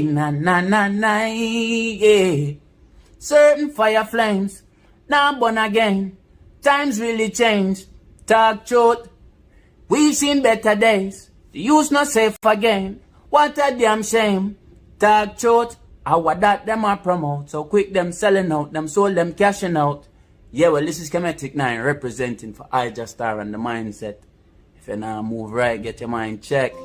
na na na na, yeah. Certain fire flames, now born again. Times really change. Talk truth. We've seen better days. The youth not safe again. What a damn shame. Talk truth. How that them are promote. So quick them selling out. Them sold them cashing out. Yeah, well, this is Schematic 9 representing for YardSlangz and the Mindset. If you now move right, get your mind checked.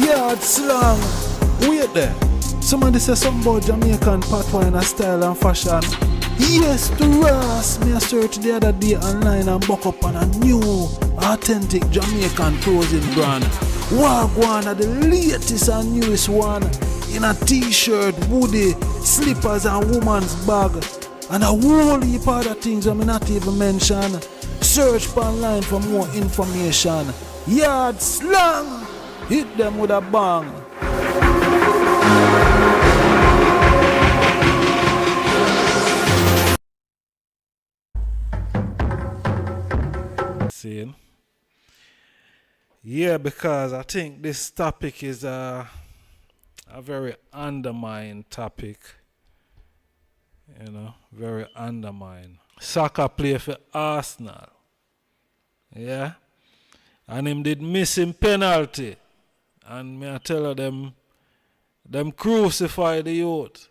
YardSlangz, wait there. Somebody say something about Jamaican patois and style and fashion. Yes, to Ras. Me a search the other day online and buck up on a new, authentic Jamaican clothing brand. Wagwan are the latest and newest one. In a t-shirt, hoodie, slippers and woman's bag. And a whole heap of other things I may not even mention. Search online for more information. YardSlangz, hit them with a bang. Seeing? Yeah, because I think this topic is a very undermined topic. You know, very undermined. Soccer play for Arsenal. Yeah? And him did miss him penalty. And me I tell her them crucify the youth.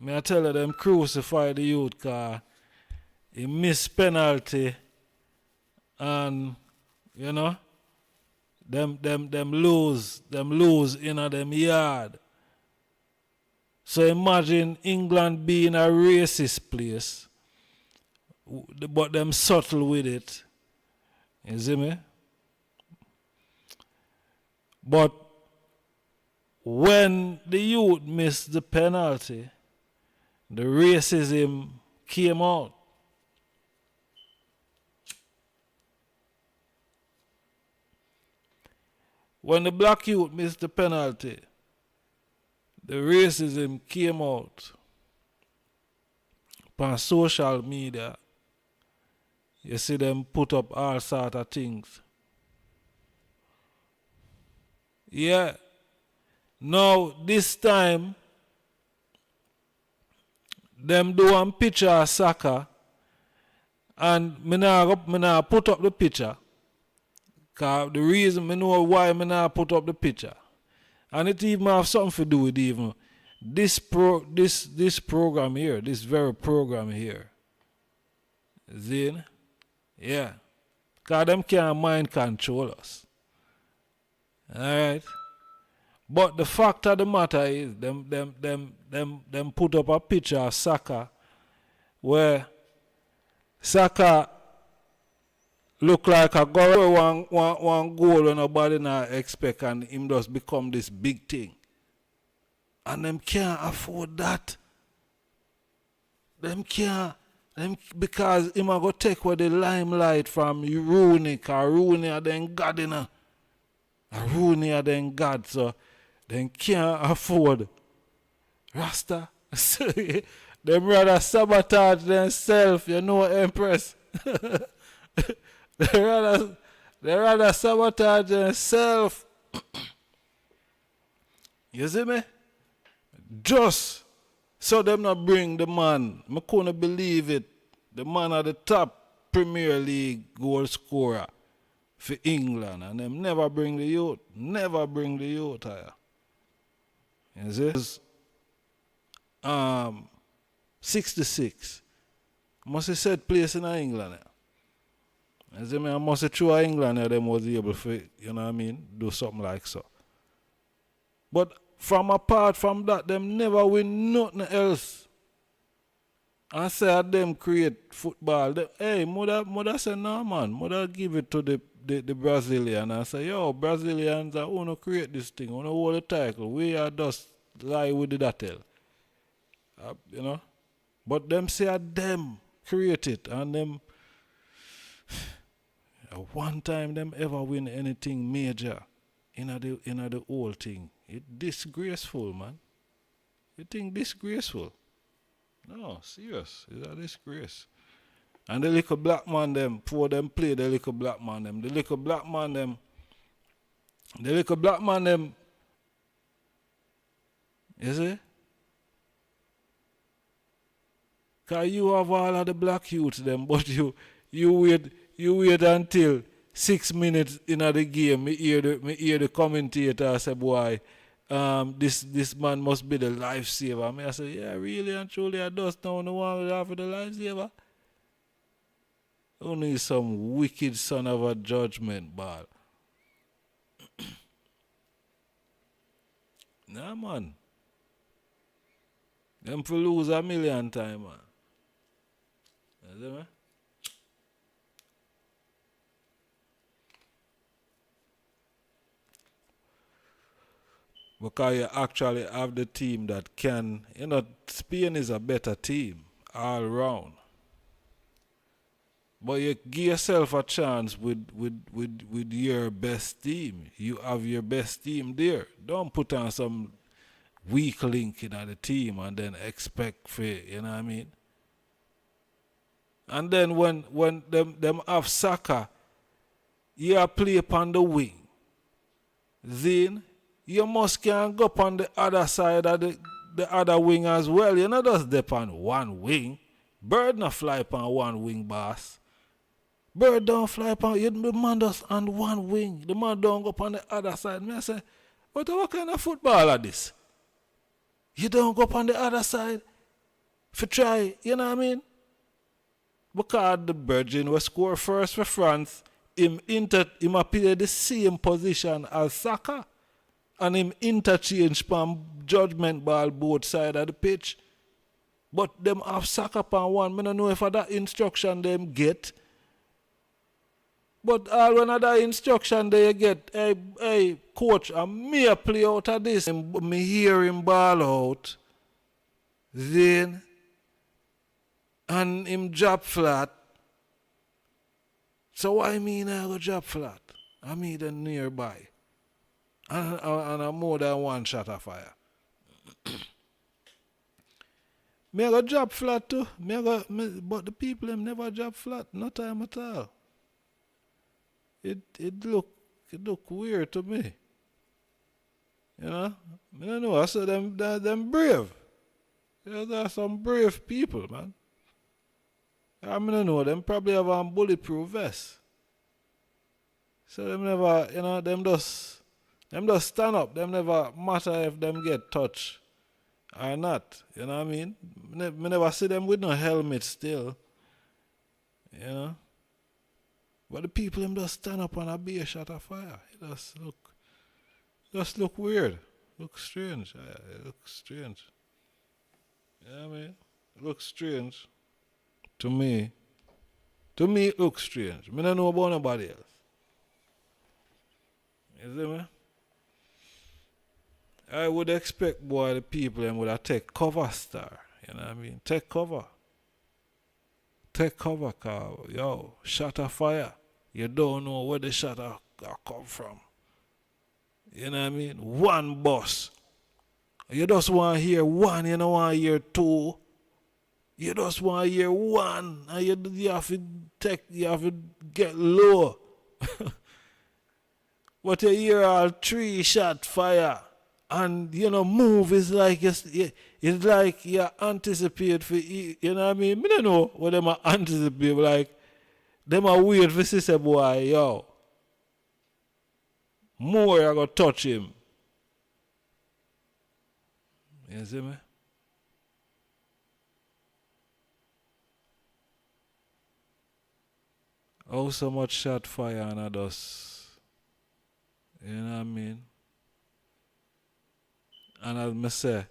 Me I tell her them crucify the youth because he missed penalty and you know them lose in a them yard. So imagine England being a racist place, but them subtle with it. You see me? But when the youth missed the penalty, the racism came out. When the black youth missed the penalty, the racism came out on social media. You see them put up all sort of things. Yeah. Now, this time, them do one picture of soccer, and me nah put up the picture. Cause the reason I know why I not put up the picture. And it even have something to do with even this program here, this very program here. See? Yeah. Cause them can't mind control us. Alright? But the fact of the matter is them put up a picture of soccer where soccer look like a goal one goal when nobody not expect and him just become this big thing. And them can't afford that. Them can't. Because him a go take away the limelight from Rooney, cause Rooney are then God, you know. Rooney are then God, so them can't afford Rasta. Them rather sabotage themselves, you know, Empress. They rather sabotage themselves. You see me? Just so them not bring the man. I couldn't believe it. The man at the top Premier League goal scorer for England. And them never bring the youth. Never bring the youth here. You see? 66. Must have said place in England. I say, I must have through England them was able to, you know what I mean, do something like so. But from apart from that, them never win nothing else. And say them create football. Hey, mother say no man, mother give it to the Brazilian and say, yo, Brazilians are wanna create this thing, wanna hold the title. We are just lie with the detail. You know? But them say them create it and them one time them ever win anything major in the whole thing. It disgraceful, man. You think disgraceful? No, serious. It's a disgrace. And the little black man them, for them play the little black man them. The little black man them, you see? Cause you have all of the black youth them, but you wait until 6 minutes in the game. Me hear the commentator say, boy, this man must be the lifesaver. Me I say, yeah, really and truly, I just know the one after the lifesaver. Only some wicked son of a judgment ball. Nah, man. Them for lose a million times, man. You see me? Because you actually have the team that can, Spain is a better team all round. But you give yourself a chance with your best team. You have your best team there. Don't put on some weak link in the team and then expect for it, you know what I mean? And then when them have soccer, you play upon the wing. Then you must can go on the other side of the other wing as well. You not just dep on one wing. Bird not fly upon one wing, boss. Bird don't fly upon, the man just on one wing. The man don't go upon the other side. Me I say, what kind of football are this? You don't go upon the other side for try, you know what I mean? Because the Virgin will score first for France, him appear the same position as Saka. And him interchange from judgment ball both sides of the pitch. But them have Saka pan one. I don't know if that instruction them get. But all when other instruction they get, hey coach, and me a play out of this. Me hear him ball out. Then and him drop flat. So why mean I go drop flat? I mean the nearby. And a more than one shot of fire. Me I go drop flat too. But the people them never drop flat. No time at all. It look weird to me. You know? I don't know. I said them brave. There are some brave people, man. I don't know. Them probably have a bulletproof vest. So them never, them just stand up. Them never matter if them get touched or not. You know what I mean? Me never see them with no helmet still. You know? But the people them just stand up on a beer shot of fire. It just look weird. Look strange. It looks strange. You know what I mean? It looks strange. To me it looks strange. I don't know about nobody else. You see me? I would expect, boy, the people them would have take cover star. You know what I mean? Take cover. Take cover, cause, yo, shot of fire. You don't know where the shot come from. You know what I mean? One bus. You just want to hear one, you don't want to hear two. You just want to hear one, and you have to get low. But you hear all 3 shot fire. And, move is like, it's like you anticipate for, you know what I mean? I don't know what them are anticipate, but like, them are weird for say, boy, yo, more I going to touch him. You see me? Oh, so much shot fire and I just, you know what I mean? And as I say,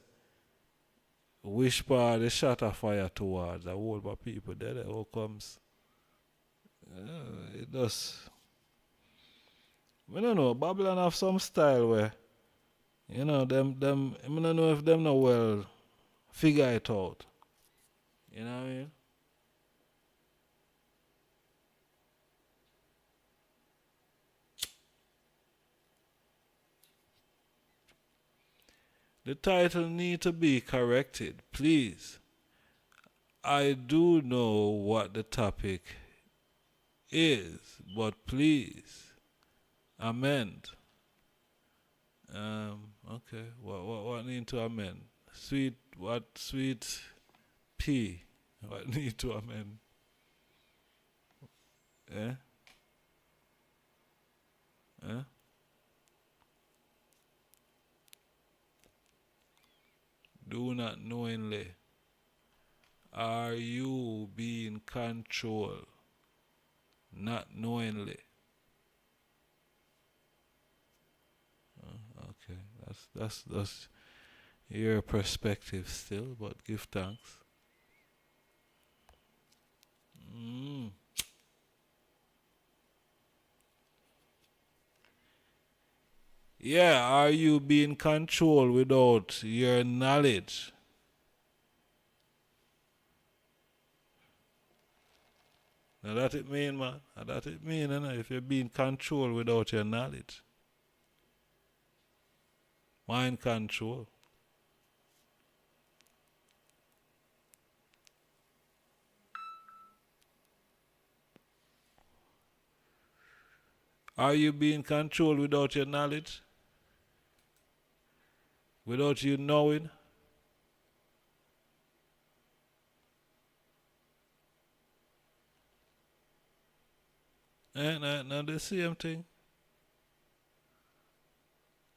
which part the shot of fire towards the whole of people there, how comes? It does. I don't know, Babylon have some style where, them, I don't know if them not well figure it out. You know what I mean? The title need to be corrected, please. I do know what the topic is, but please amend. Okay. What need to amend? Sweet P. What need to amend? Eh? Eh? Do not knowingly. Are you being controlled? Not knowingly. Okay, that's your perspective still, but give thanks. Yeah, are you being controlled without your knowledge? Now that it mean, man. That it mean, if you're being controlled without your knowledge. Mind control. Are you being controlled without your knowledge? Without you knowing? Not the same thing.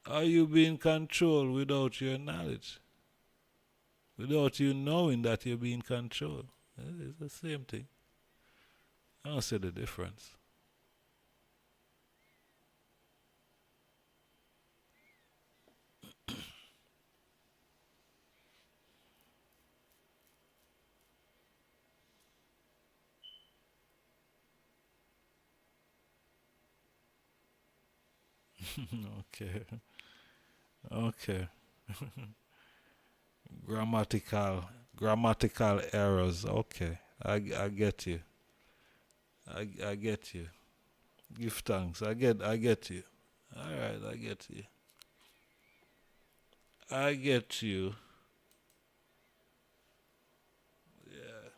Are you being controlled without your knowledge? Without you knowing that you're being controlled? It's the same thing. I don't see the difference. Okay. Okay. Grammatical errors. Okay. I get you. I get you. Give thanks. I get you. Alright, I get you. I get you. Yeah.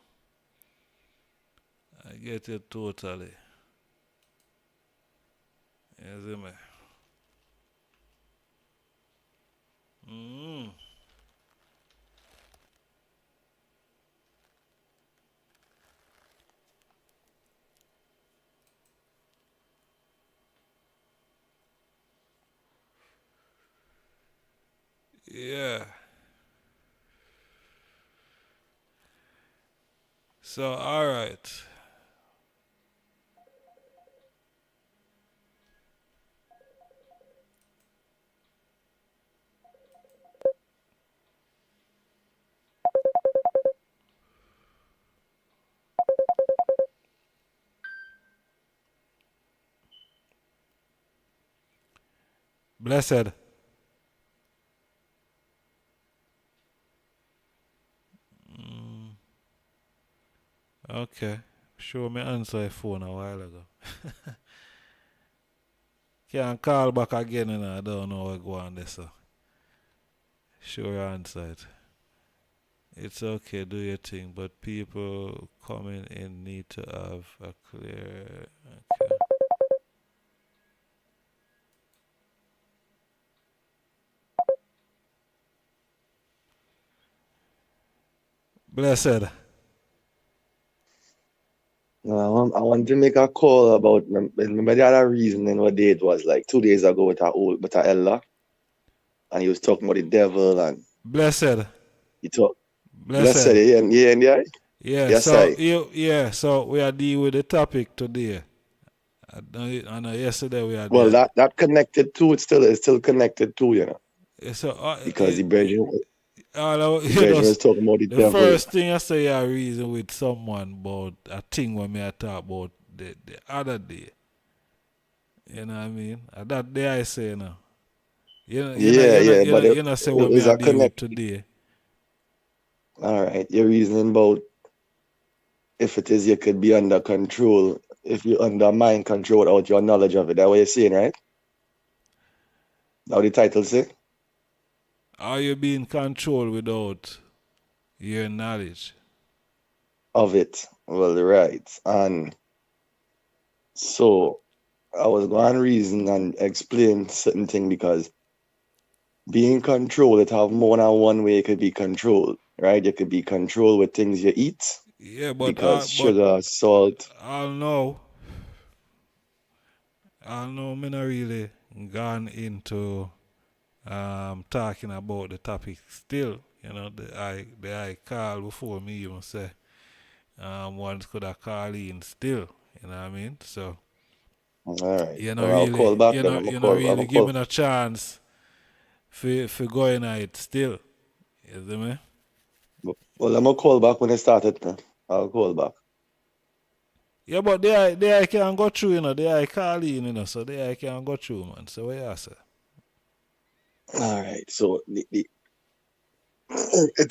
I get you totally. You see me? Yeah. So, alright. Blessed. Okay. Sure me answer your phone a while ago. Can't call back again and I don't know what go on this. Sure answer it. It's okay, do your thing, but people coming in need to have a clear. Okay. Blessed. No, I want to make a call about, remember the other reasoning what day it was, like 2 days ago with a elder, and he was talking about the devil, and Blessed. he talked, blessed, Blessed. yeah. Yeah, Yes, so we are dealing with the topic today. I know yesterday we had well, that connected to, it's still connected to, so because the brethren you was talking about the the devil. first thing I say I reason with someone about a thing when me I talk about the other day. You know what I mean? That day I say now. But You know say what me it's I a deal with connect. today. All right, you're reasoning about if it is you could be under control, if you're under mind control without your knowledge of it. That's what you're saying, right? Now the title say? Are you being controlled without your knowledge? of it. Well, right. And so I was going to reason and explain certain thing because being controlled, it have more than one way it could be controlled, right? You could be controlled with things you eat Yeah, because sugar, salt. I know me not really gone into talking about the topic still. You know, the I call before me even say ones could have called in still. You know what I mean? So All right. you're not Well, I'll really call back then. you're not really giving a chance for going at it still. You see me? Well, I'm gonna call back when I started. I'll call back. Yeah, but they I can go through, you know, they I call in, you know, so they I can go through, man. So what you say? All right. So it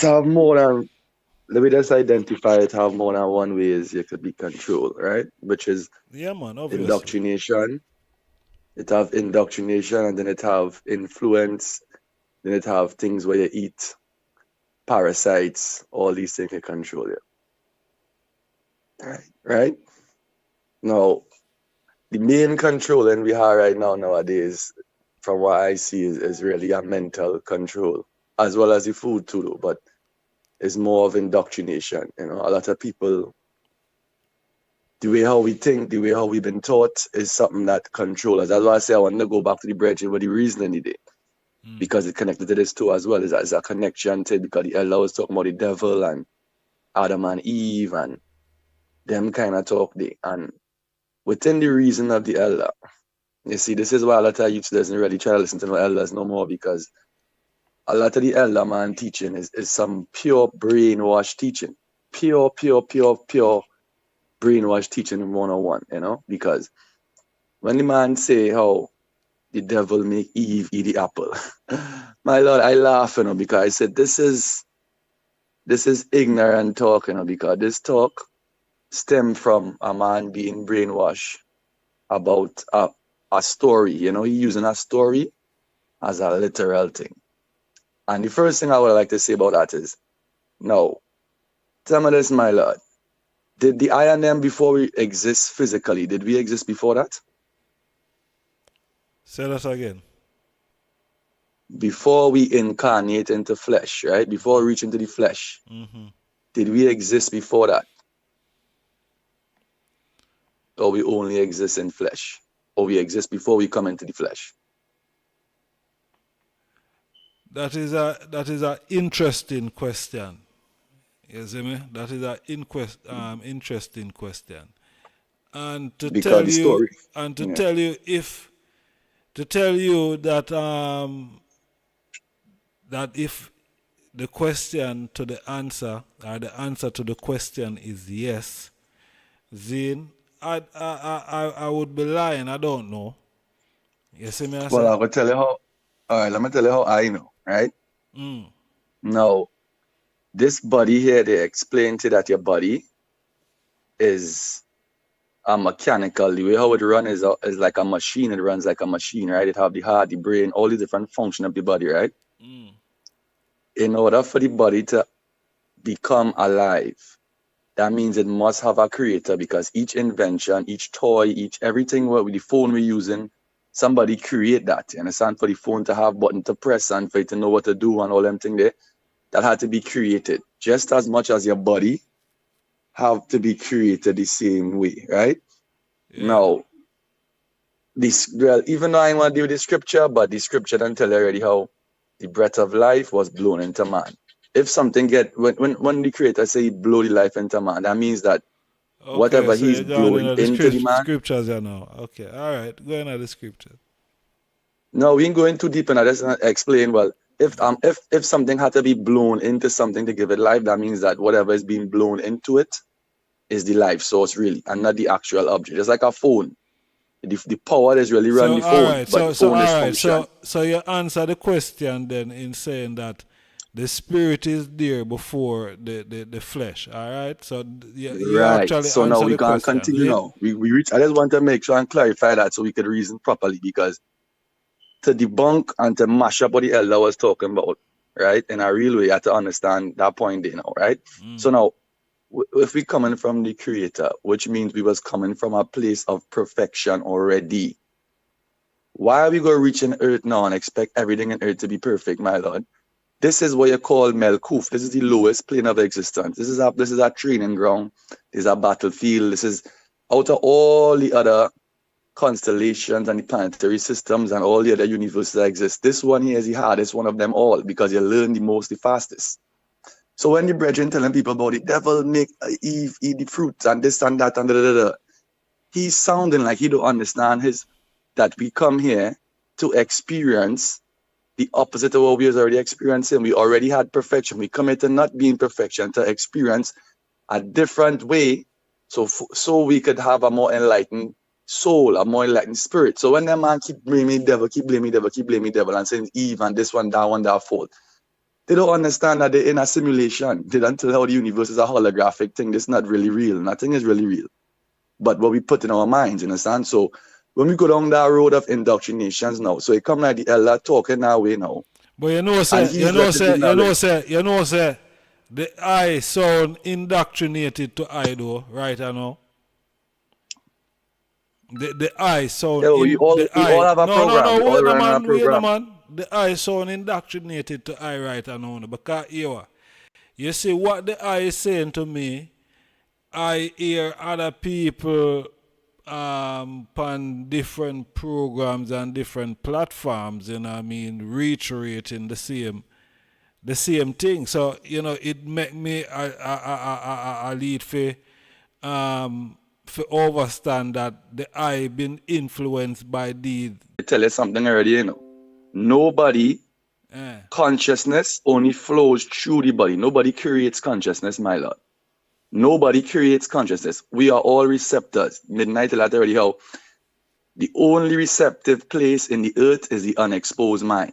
have more than, let me just identify it have more than one ways you could be controlled, right? Which is Yeah, man, obviously. indoctrination. It have indoctrination, and then it have influence. Then it have things where you eat, parasites, all these things can control you. Right? Now, the main controlling we have right now nowadays, from what I see, is really a mental control, as well as the food too, but it's more of indoctrination. You know, a lot of people, the way how we think, the way how we've been taught is something that controls us. That's why I say I want to go back to the brethren with the reasoning today. Because it connected to this too as well. It's a connection to it because the elder was talking about the devil and Adam and Eve and them kind of talk there. And within the reason of the elder, you see, this is why a lot of youth doesn't really try to listen to no elders no more, because a lot of the elder man teaching is some pure brainwash teaching. Pure brainwash teaching in 101, you know? Because when the man say how the devil make Eve eat the apple, my Lord, I laugh, you know, because I said this is ignorant talk, you know, because this talk stem from a man being brainwashed about a story. You know, he using a story as a literal thing. And the first thing I would like to say about that is, no, tell me this, my Lord. Did the I and them before we exist physically, did we exist before that? Say that again. Before we incarnate into flesh, right? Before we reach into the flesh, did we exist before that? Or we only exist in flesh? Or we exist before we come into the flesh? That is a interesting question. You see me? That is an interesting question. And to Because tell the you story. and to Yeah. tell you that that if the question to the answer, or the answer to the question is yes, then I would be lying. I don't know. You see me? Well, I will tell you how. All right, let me tell you how I know, right? Now, this body here, they explain to that your body is a mechanical. The way how it runs is like a machine. It runs like a machine, right? It have the heart, the brain, all the different function of the body, right? In order for the body to become alive, that means it must have a creator, because each invention, each toy, each everything with the phone we're using, somebody create that. You understand? For the phone to have button to press and for it to know what to do and all them thing there, that had to be created. Just as much as your body have to be created the same way, right? Yeah. Now, even though I want to do the scripture, but the scripture don't tell you already how the breath of life was blown into man. If something when the creator say he blow the life into man, that means that whatever so he's blowing into the man. Scriptures, you know. Okay, all right, go into the scripture. No, we ain't going too deep, and I just explain. Well, if something had to be blown into something to give it life, that means that whatever is being blown into it is the life source, really, and not the actual object. It's like a phone. The power is really run the phone, right, but the phone is function. So you answer the question then in saying that the spirit is there before the flesh. All right. So you right. actually So now we can continue. Now we reach. I just want to make sure and clarify that so we could reason properly, because to debunk and to mash up what the elder was talking about, right, in a real way, you have to understand that point there now, right? So now, if we coming from the creator, which means we was coming from a place of perfection already, why are we going to reach in earth now and expect everything in earth to be perfect, my lord? This is what you call Melkuf. This is the lowest plane of existence. This is a training ground. This is a battlefield. This is out of all the other constellations and the planetary systems and all the other universes that exist. This one here is the hardest one of them all because you learn the most, the fastest. So when the brethren telling people about the devil make Eve eat the fruits and this and that and da, he's sounding like he don't understand that we come here to experience the opposite of what we was already experiencing. We already had perfection. We come here to not be in perfection, to experience a different way, so we could have a more enlightened soul, a more enlightened spirit. So when that man keep blaming devil, keep blaming devil, and saying Eve and this one, that fault, they don't understand that they're in a simulation. They don't tell how the universe is a holographic thing. This is not really real. Nothing is really real. But what we put in our minds, you understand? So when we go down that road of indoctrinations now, so it come like the elder talking that way now. But you know, the I sound indoctrinated to I though, right? I know. The I sound. Yeah, we all have a program. Wait a man. The I sound indoctrinated to I, right? I know. Because you see what the I is saying to me. I hear other people on different programs and different platforms, you know what I mean, reiterating the same thing. So, you know, it make me a lead for understand that the I been influenced by these. I tell you something already, you know. Nobody consciousness only flows through the body. Nobody creates consciousness, my lord. Nobody creates consciousness. We are all receptors. Midnight I already how the only receptive place in the earth is the unexposed mind.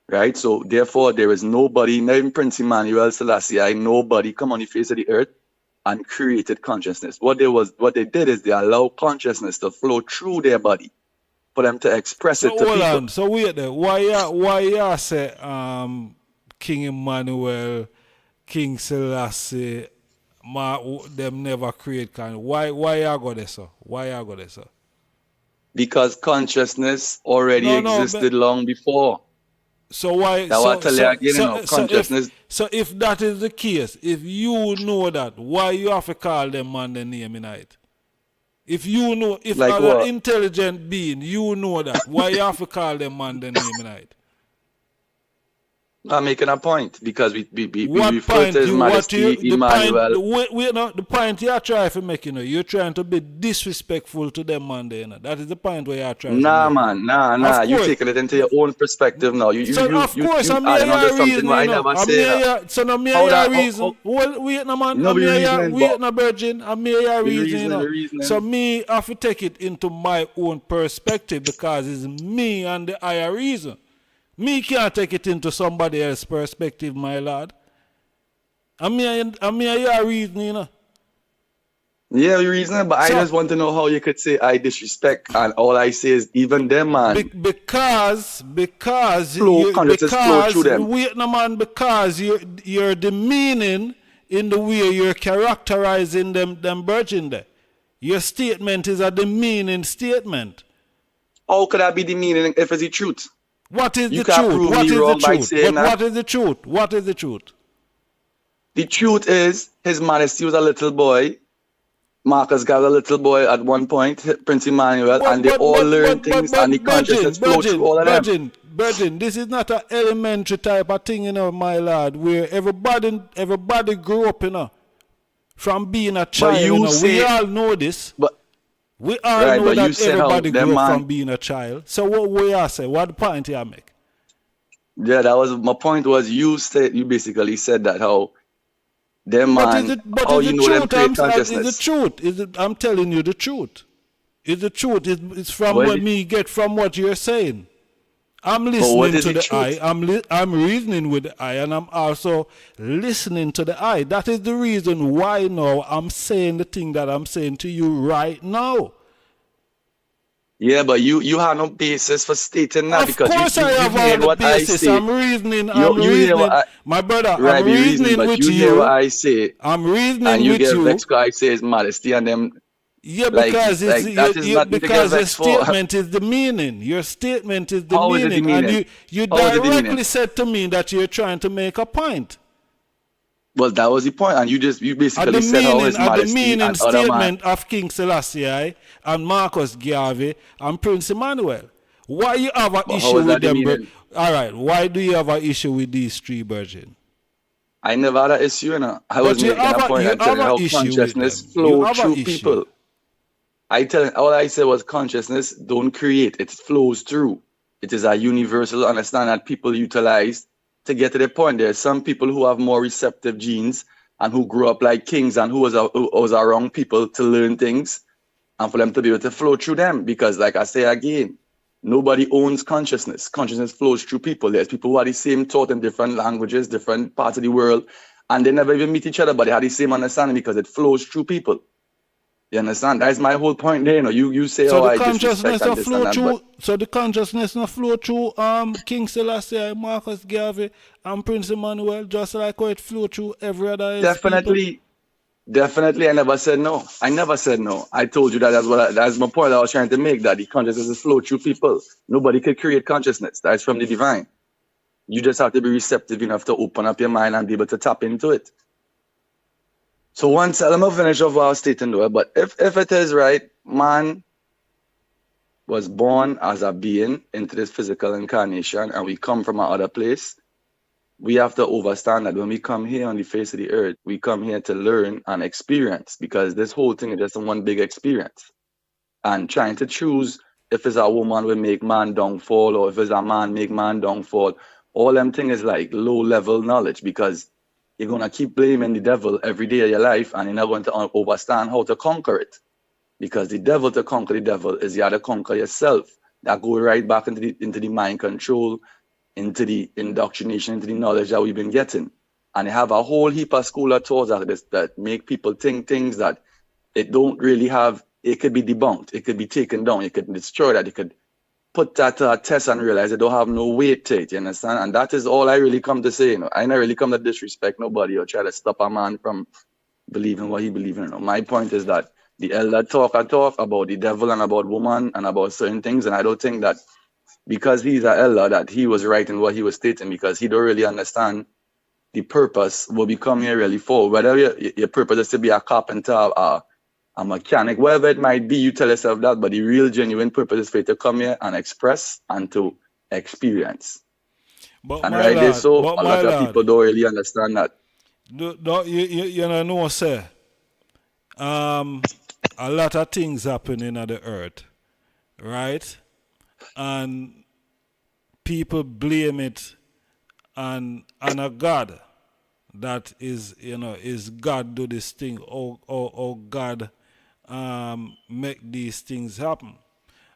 Right? So therefore there is nobody, not even Prince Emmanuel Selassie, nobody come on the face of the earth and created consciousness. What they did is they allow consciousness to flow through their body for them to express it to people. Hold on. So wait there. Why you say King Emmanuel, King Selassie, them never create kind? Why you go there, sir? Why you go there, sir? Because consciousness already existed long before. So why? Consciousness. So if that is the case, if you know that, why you have to call them man the name in it? If you know, if like as an intelligent being, you know that, why you have to call them man the name in it? I'm making a point because we refer to His Majesty Emmanuel. The point you are trying to make, you know, you're trying to be disrespectful to them, man. You know, that is the point where you are trying. Nah. You're taking it into your own perspective now. Of course, I'm here a reason. So I'm here a reason. Well, wait, no man. I'm here. Wait, no virgin. I'm here a reason. So me, I have to take it into my own perspective because it's me and the higher reason. Me can't take it into somebody else's perspective, my lord. I'm here a reason, you know. Yeah, you're reasoning, but so, I just want to know how you could say I disrespect, and all I say is even them, man. Because you're demeaning in the way you're characterizing them virgin there. Your statement is a demeaning statement. How could that be demeaning if it's the truth? What is the truth? What is the truth? What is the truth? The truth is, His Majesty was a little boy. Marcus got a little boy at one point, Prince Emmanuel, and they all learned things and the consciousness flowed through all of them. Virgin, this is not an elementary type of thing, you know, my lord, where everybody grew up, you know, from being a child. You know, we all know this. We all know that everybody grew up from being a child. So what we are saying? What the point you make? Yeah, that was my point. Was you basically said that how them man, how you know them create consciousness. Is the truth? I'm telling you the truth. Is the truth? It's from what me get from what you're saying. I'm listening to the eye. I'm reasoning with the eye, and I'm also listening to the eye. That is the reason why now I'm saying the thing that I'm saying to you right now. Yeah, but you have no basis for stating that Of because course you I have all hear the what I basis. say. I'm reasoning. You hear what I My brother, I'm right be reasoning, reasoning but with you hear what you. I say I'm and reasoning you with get you. vexed because I say is modesty and them Yeah, like because it's that is nothing to get because your vexed for. statement is the meaning. Your statement is the How is it meaning, and demeaning? you How is it demeaning? directly said to me that you're trying to make a point. Well, that was the point, and you basically said how his At the modesty meaning and other man. statement of King Selassie and Marcus Garvey and Prince Emmanuel. Why you have an But how issue is with that them? demeaning? All right. Why do you have an issue with these three virgins? I never had an issue, you know. I was But making a point you and have telling an how issue with consciousness them. You flow have an through issue. people. All I said was consciousness don't create, it flows through. It is a universal understanding that people utilize to get to the point. There are some people who have more receptive genes and who grew up like kings and who was around people to learn things and for them to be able to flow through them. Because like I say again, nobody owns consciousness. Consciousness flows through people. There's people who are the same taught in different languages, different parts of the world, and they never even meet each other, but they have the same understanding because it flows through people. You understand? That's my whole point there. You know, you say, So oh, the I disrespect consciousness and of this flow and that, through. but So the consciousness not flow through King Selassie, Marcus Garvey, and Prince Emmanuel, just like how it flow through every other else people. definitely, I never said no. I never said no. I told you that that's my point I was trying to make, that the consciousness flow through people. Nobody could create consciousness. That's from the divine. You just have to be receptive enough to open up your mind and be able to tap into it. So once, let me finish off what I was stating though, but if it is right, man was born as a being into this physical incarnation and we come from another place, we have to understand that when we come here on the face of the earth, we come here to learn and experience, because this whole thing is just one big experience. And trying to choose if it's a woman will make man downfall or if it's a man make man downfall, all them thing is like low level knowledge, because you're going to keep blaming the devil every day of your life and you're not going to understand how to conquer it. Because the devil, to conquer the devil, is you have to conquer yourself. That go right back into the mind control, into the indoctrination, into the knowledge that we've been getting. And they have a whole heap of school of thoughts like this that make people think things that it don't really have. It could be debunked. It could be taken down. It could destroy that. It could put that to a test and realize it don't have no weight to it, you understand? And that is all I really come to say. You know, I not really come to disrespect nobody or try to stop a man from believing what he believes in. You know, my point is that the elder talk about the devil and about woman and about certain things, and I don't think that because he's an elder that he was right in what he was stating, because he don't really understand the purpose what we come here really for. Whether your purpose is to be a carpenter, a mechanic, whatever it might be, you tell yourself that, but the real genuine purpose is for you to come here and express and to experience. But And my right there, lord, so but a my lot of lord, people don't really understand that. you know, sir. A lot of things happening on the earth, right? And people blame it on a God that is, you know, is God do this thing or God make these things happen.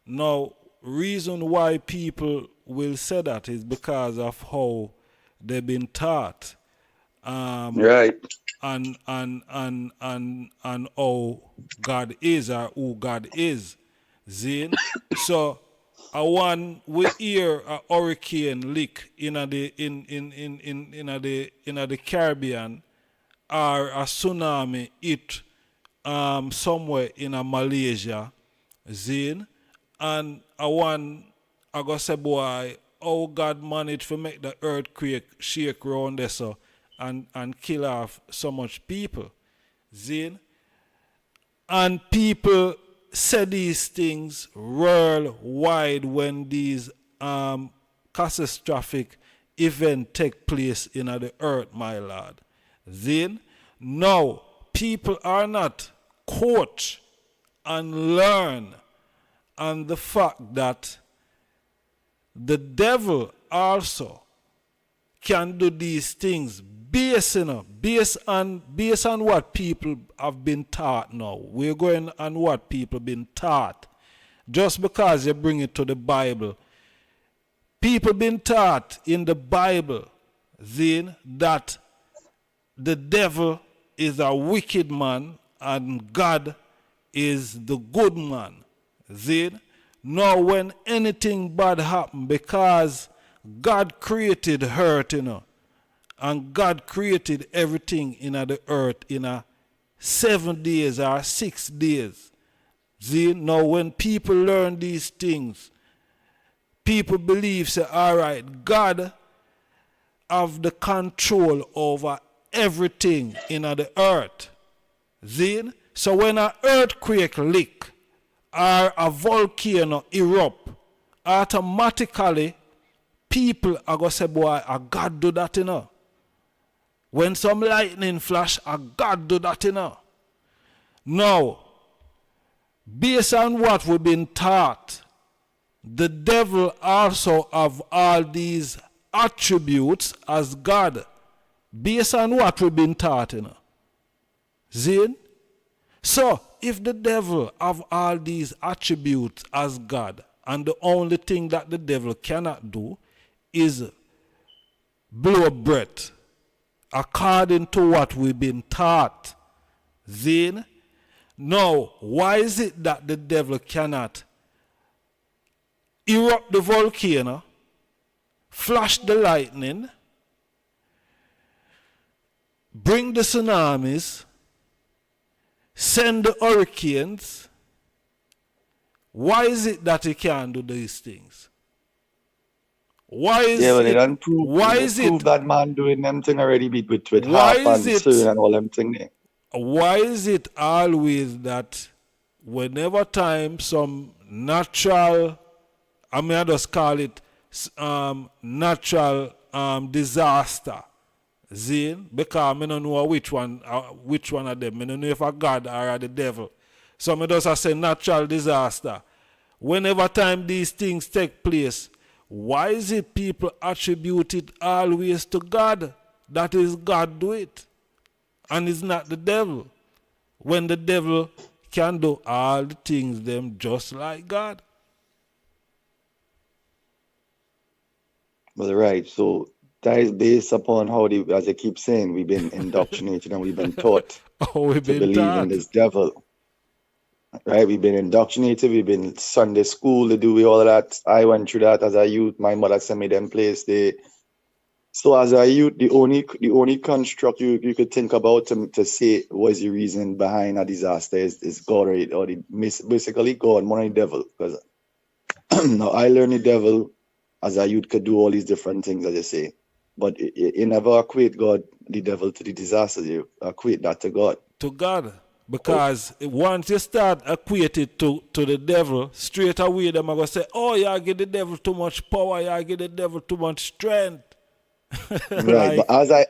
Now, reason why people will say that is because of how they've been taught. Right. And how God is or who God is. Zin. So we hear a hurricane lick in the Caribbean or a tsunami hit somewhere in a Malaysia. Zin. And I go say, boy, how God managed to make the earthquake shake around there so and kill off so much people. Zin. And people say these things worldwide when these catastrophic events take place in the earth, my lord. Zin. Now, people are not caught and learn on the fact that the devil also can do these things based on what people have been taught now. We're going on what people have been taught. Just because you bring it to the Bible. People been taught in the Bible then that the devil is a wicked man and God is the good man. Then, Now when anything bad happen, because God created hurt, and God created everything in the earth in a 7 days or 6 days. See, now when people learn these things, people believe, say, all right, God have the control over everything in the earth. See? So when an earthquake lick or a volcano erupt, automatically people are going to say, boy, a God do that, When some lightning flash, a God do that, Now, based on what we've been taught, the devil also have all these attributes as God. Based on what we've been taught, See? So, if the devil have all these attributes as God, and the only thing that the devil cannot do is blow breath, according to what we've been taught, then, now, why is it that the devil cannot erupt the volcano, flash the lightning, bring the tsunamis, send the hurricanes? Why is it that he can't do these things? Why is Yeah, but it? they don't prove, Why they is prove it? that man doing them thing already with Why harp is and it? string and all them thing there. Why is it always that whenever time some natural, I just call it natural disaster, Zane, because I don't know which one of them. I don't know if a God or the devil. So I just say natural disaster. Whenever time these things take place, why is it people attribute it always to God? That is God do it. And it's not the devil. When the devil can do all the things them just like God. Well, right. So that is based upon how, as I keep saying, we've been indoctrinated and we've been taught We've to been believe in taught. this devil. Right? We've been indoctrinated. We've been Sunday school to do all of that. I went through that as a youth. My mother sent me them place. So as a youth, the only construct you could think about to say was the reason behind a disaster is God or basically God more than the devil. Because now I learned the devil as a youth could do all these different things, as I say. But you never equate God, the devil, to the disaster. You equate that to God. To God. Because once you start equated to the devil, straight away them are going to say, oh, you give the devil too much power, you give the devil too much strength. Right, but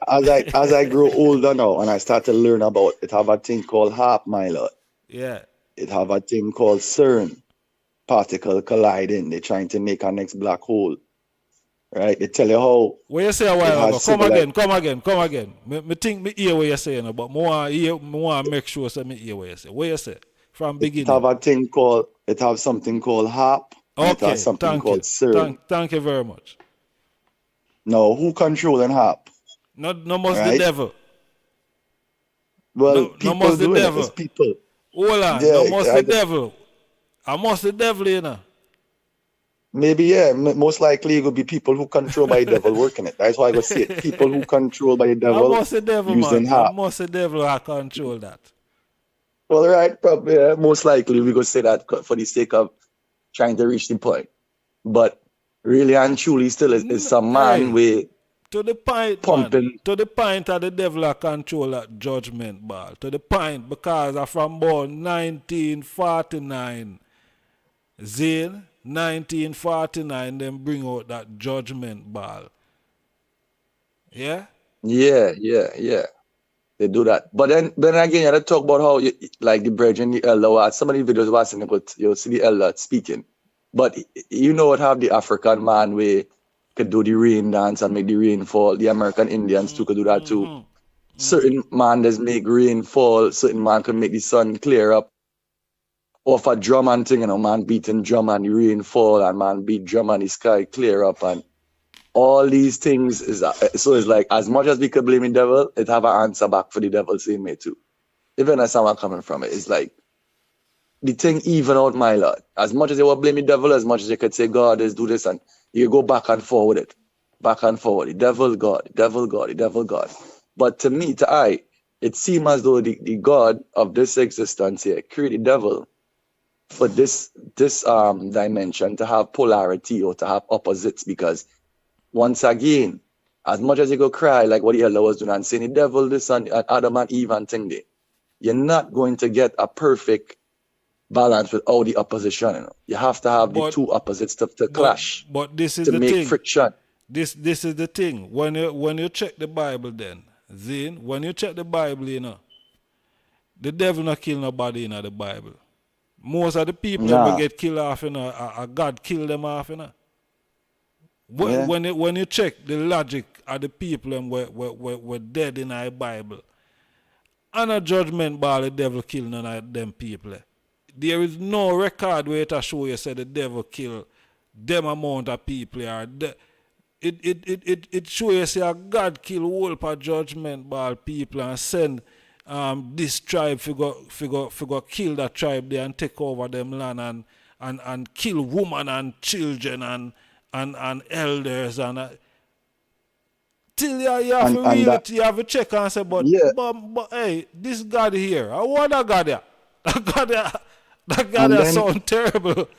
as I grow older now and I start to learn about it, have a thing called HARP, my lord. Yeah. It have a thing called CERN, particle colliding. They're trying to make our next black hole. Right? They tell you how. What you say a while ago? Come again. Me think me hear what you're saying, but I want to make sure so me hear what you say. What you say? From beginning. It have something called HARP. And it Okay, has something thank called you. CERN. Thank you very much. Now, who controlling HARP? No must Right? the devil. Well, No people must the doing it. devil. It's people. Hold on. Yeah, No must the devil. I must the devil, Maybe, yeah. Most likely it would be people who control by the devil working it. That's why I go say it. People who control by the I devil must the devil, using man. I HARP. must the devil I control that. Well, right, probably. Yeah, most likely we could say that for the sake of trying to reach the point. But really and truly still is some man with to the point, pumping. man. To the point that the devil I control that judgment ball. To the point because I from born 1949. Zane, 1949, then bring out that judgment ball. Yeah? Yeah. They do that. But then again, you have to talk about how, like the brethren, the elder, some of the videos watching, but you'll see the elder speaking. But you know what have the African man where could do the rain dance and make the rain fall. The American Indians too could do that too. Certain man does make rain fall. Certain man can make the sun clear up. Off a drum and thing, man beating drum and the rain fall, and man beat drum and the sky clear up, and all these things so it's like as much as we could blame the devil, it have an answer back for the devil same way too. Even as someone coming from it, it's like the thing even out, my Lord. As much as you will blame the devil, as much as you could say God is do this, and you go back and forward it. Back and forward. The devil God, the devil God, the devil God. But to me, it seems as though the God of this existence here created the devil for this dimension to have polarity or to have opposites, because once again, as much as you go cry like what the elder was doing and saying the devil this and Adam and Eve and thing there, you're not going to get a perfect balance with all the opposition. You know? You have to have the two opposites to clash. But this is to the make thing. Friction. This is the thing. When you check the Bible, then Zane, when you check the Bible, you know, the devil not kill nobody in the Bible. Most of the people that get killed off, you know, God kill them off, you know. When you check the logic of the people them were dead in the Bible, and a judgment by the devil kill none of them people. There is no record where it show you say the devil kill them amount of people. It show you say God kill whole per judgment by people and send this tribe figure kill that tribe there and take over them land and kill women and children and elders and till you have to check and say, but hey, this God here, what that God here? That God here sound terrible.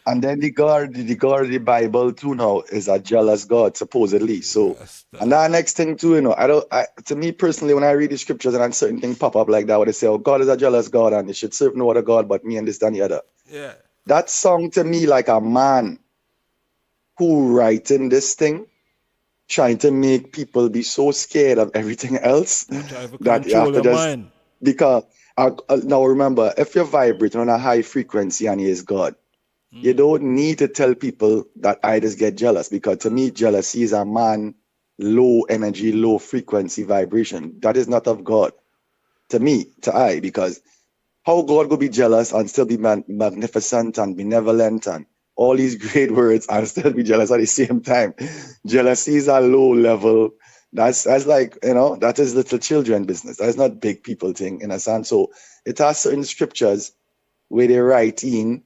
and then the God of the Bible too now is a jealous God, supposedly. So, and that next thing too, you know, to me personally, when I read the scriptures and certain things pop up like that, where they say, oh, God is a jealous God and you should serve no other God but me and this and the other. Yeah. That song to me like a man who writing this thing, trying to make people be so scared of everything else that you have to just mind. Because now remember, if you're vibrating on a high frequency and he is God, you don't need to tell people that I just get jealous, because to me, jealousy is a man low energy, low frequency vibration. That is not of God. To me, because how God will be jealous and still be magnificent and benevolent and all these great words and still be jealous at the same time? Jealousy is a low level. That's like, you know, that is little children business. That's not big people thing in a sense. So it has certain scriptures where they write in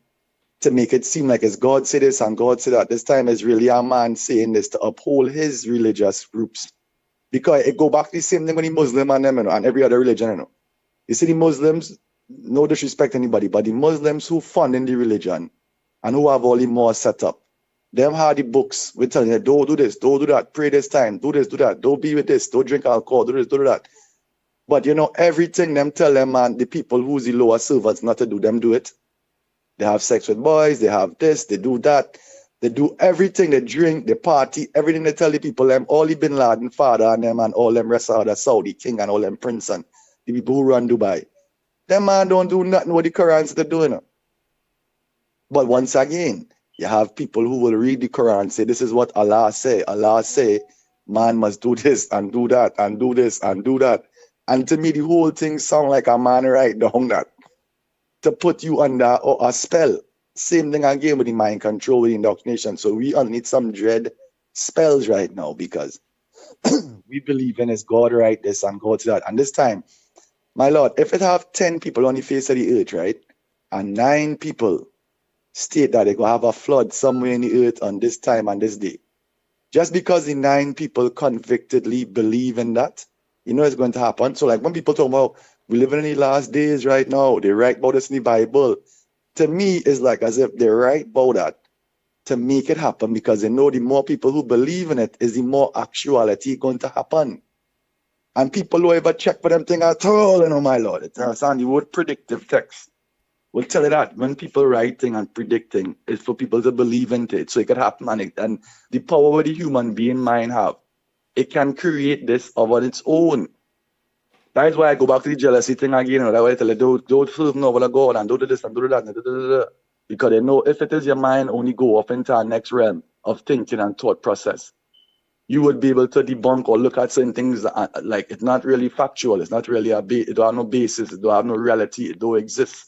to make it seem like it's God said this and God said that. This time is really a man saying this to uphold his religious groups. Because it go back to the same thing with the Muslim and them, you know, and every other religion, you know. You see the Muslims, no disrespect to anybody, but the Muslims who fund in the religion and who have all the more set up, them have the books. We're telling you, don't do this, don't do that, pray this time, do this, do that, don't be with this, don't drink alcohol, do this, do that. But you know, everything them tell them, man, the people who's the lower servants not to do, them do it. They have sex with boys, they have this, they do that, they do everything, they drink, they party, everything they tell the people, them, all the Bin Laden father and them and all them rest of the Saudi king and all them prince and the people who run Dubai. Them man don't do nothing with the Quran they're doing. But once again, you have people who will read the Quran and say, this is what Allah say. Allah say, man must do this and do that and do this and do that. And to me, the whole thing sound like a man write down that to put you under a spell. Same thing again with the mind control, with the indoctrination. So we all need some dread spells right now, because we believe in his God write this and God that. And this time, my Lord, if it have 10 people on the face of the earth, right, and 9 people state that they're going to have a flood somewhere in the earth on this time and this day, just because the 9 people convictedly believe in that, you know it's going to happen. So like when people talk about we live in the last days right now, they write about this in the Bible, to me it's like as if they write about that to make it happen, because they know the more people who believe in it is the more actuality going to happen. And people who ever check for them thing at all, you know, my Lord, it's on the word predictive text. We'll tell you that when people writing and predicting, it's for people to believe in it, so it could happen. And the power of the human being mind have, it can create this of on its own. That is why I go back to the jealousy thing again. You know, that's why I tell you, don't serve no other God and do this and do that. Because they know if it is your mind only go off into our next realm of thinking and thought process, you would be able to debunk or look at certain things that, like, it's not really factual, it's not really it don't have no basis, it don't have no reality, it don't exist.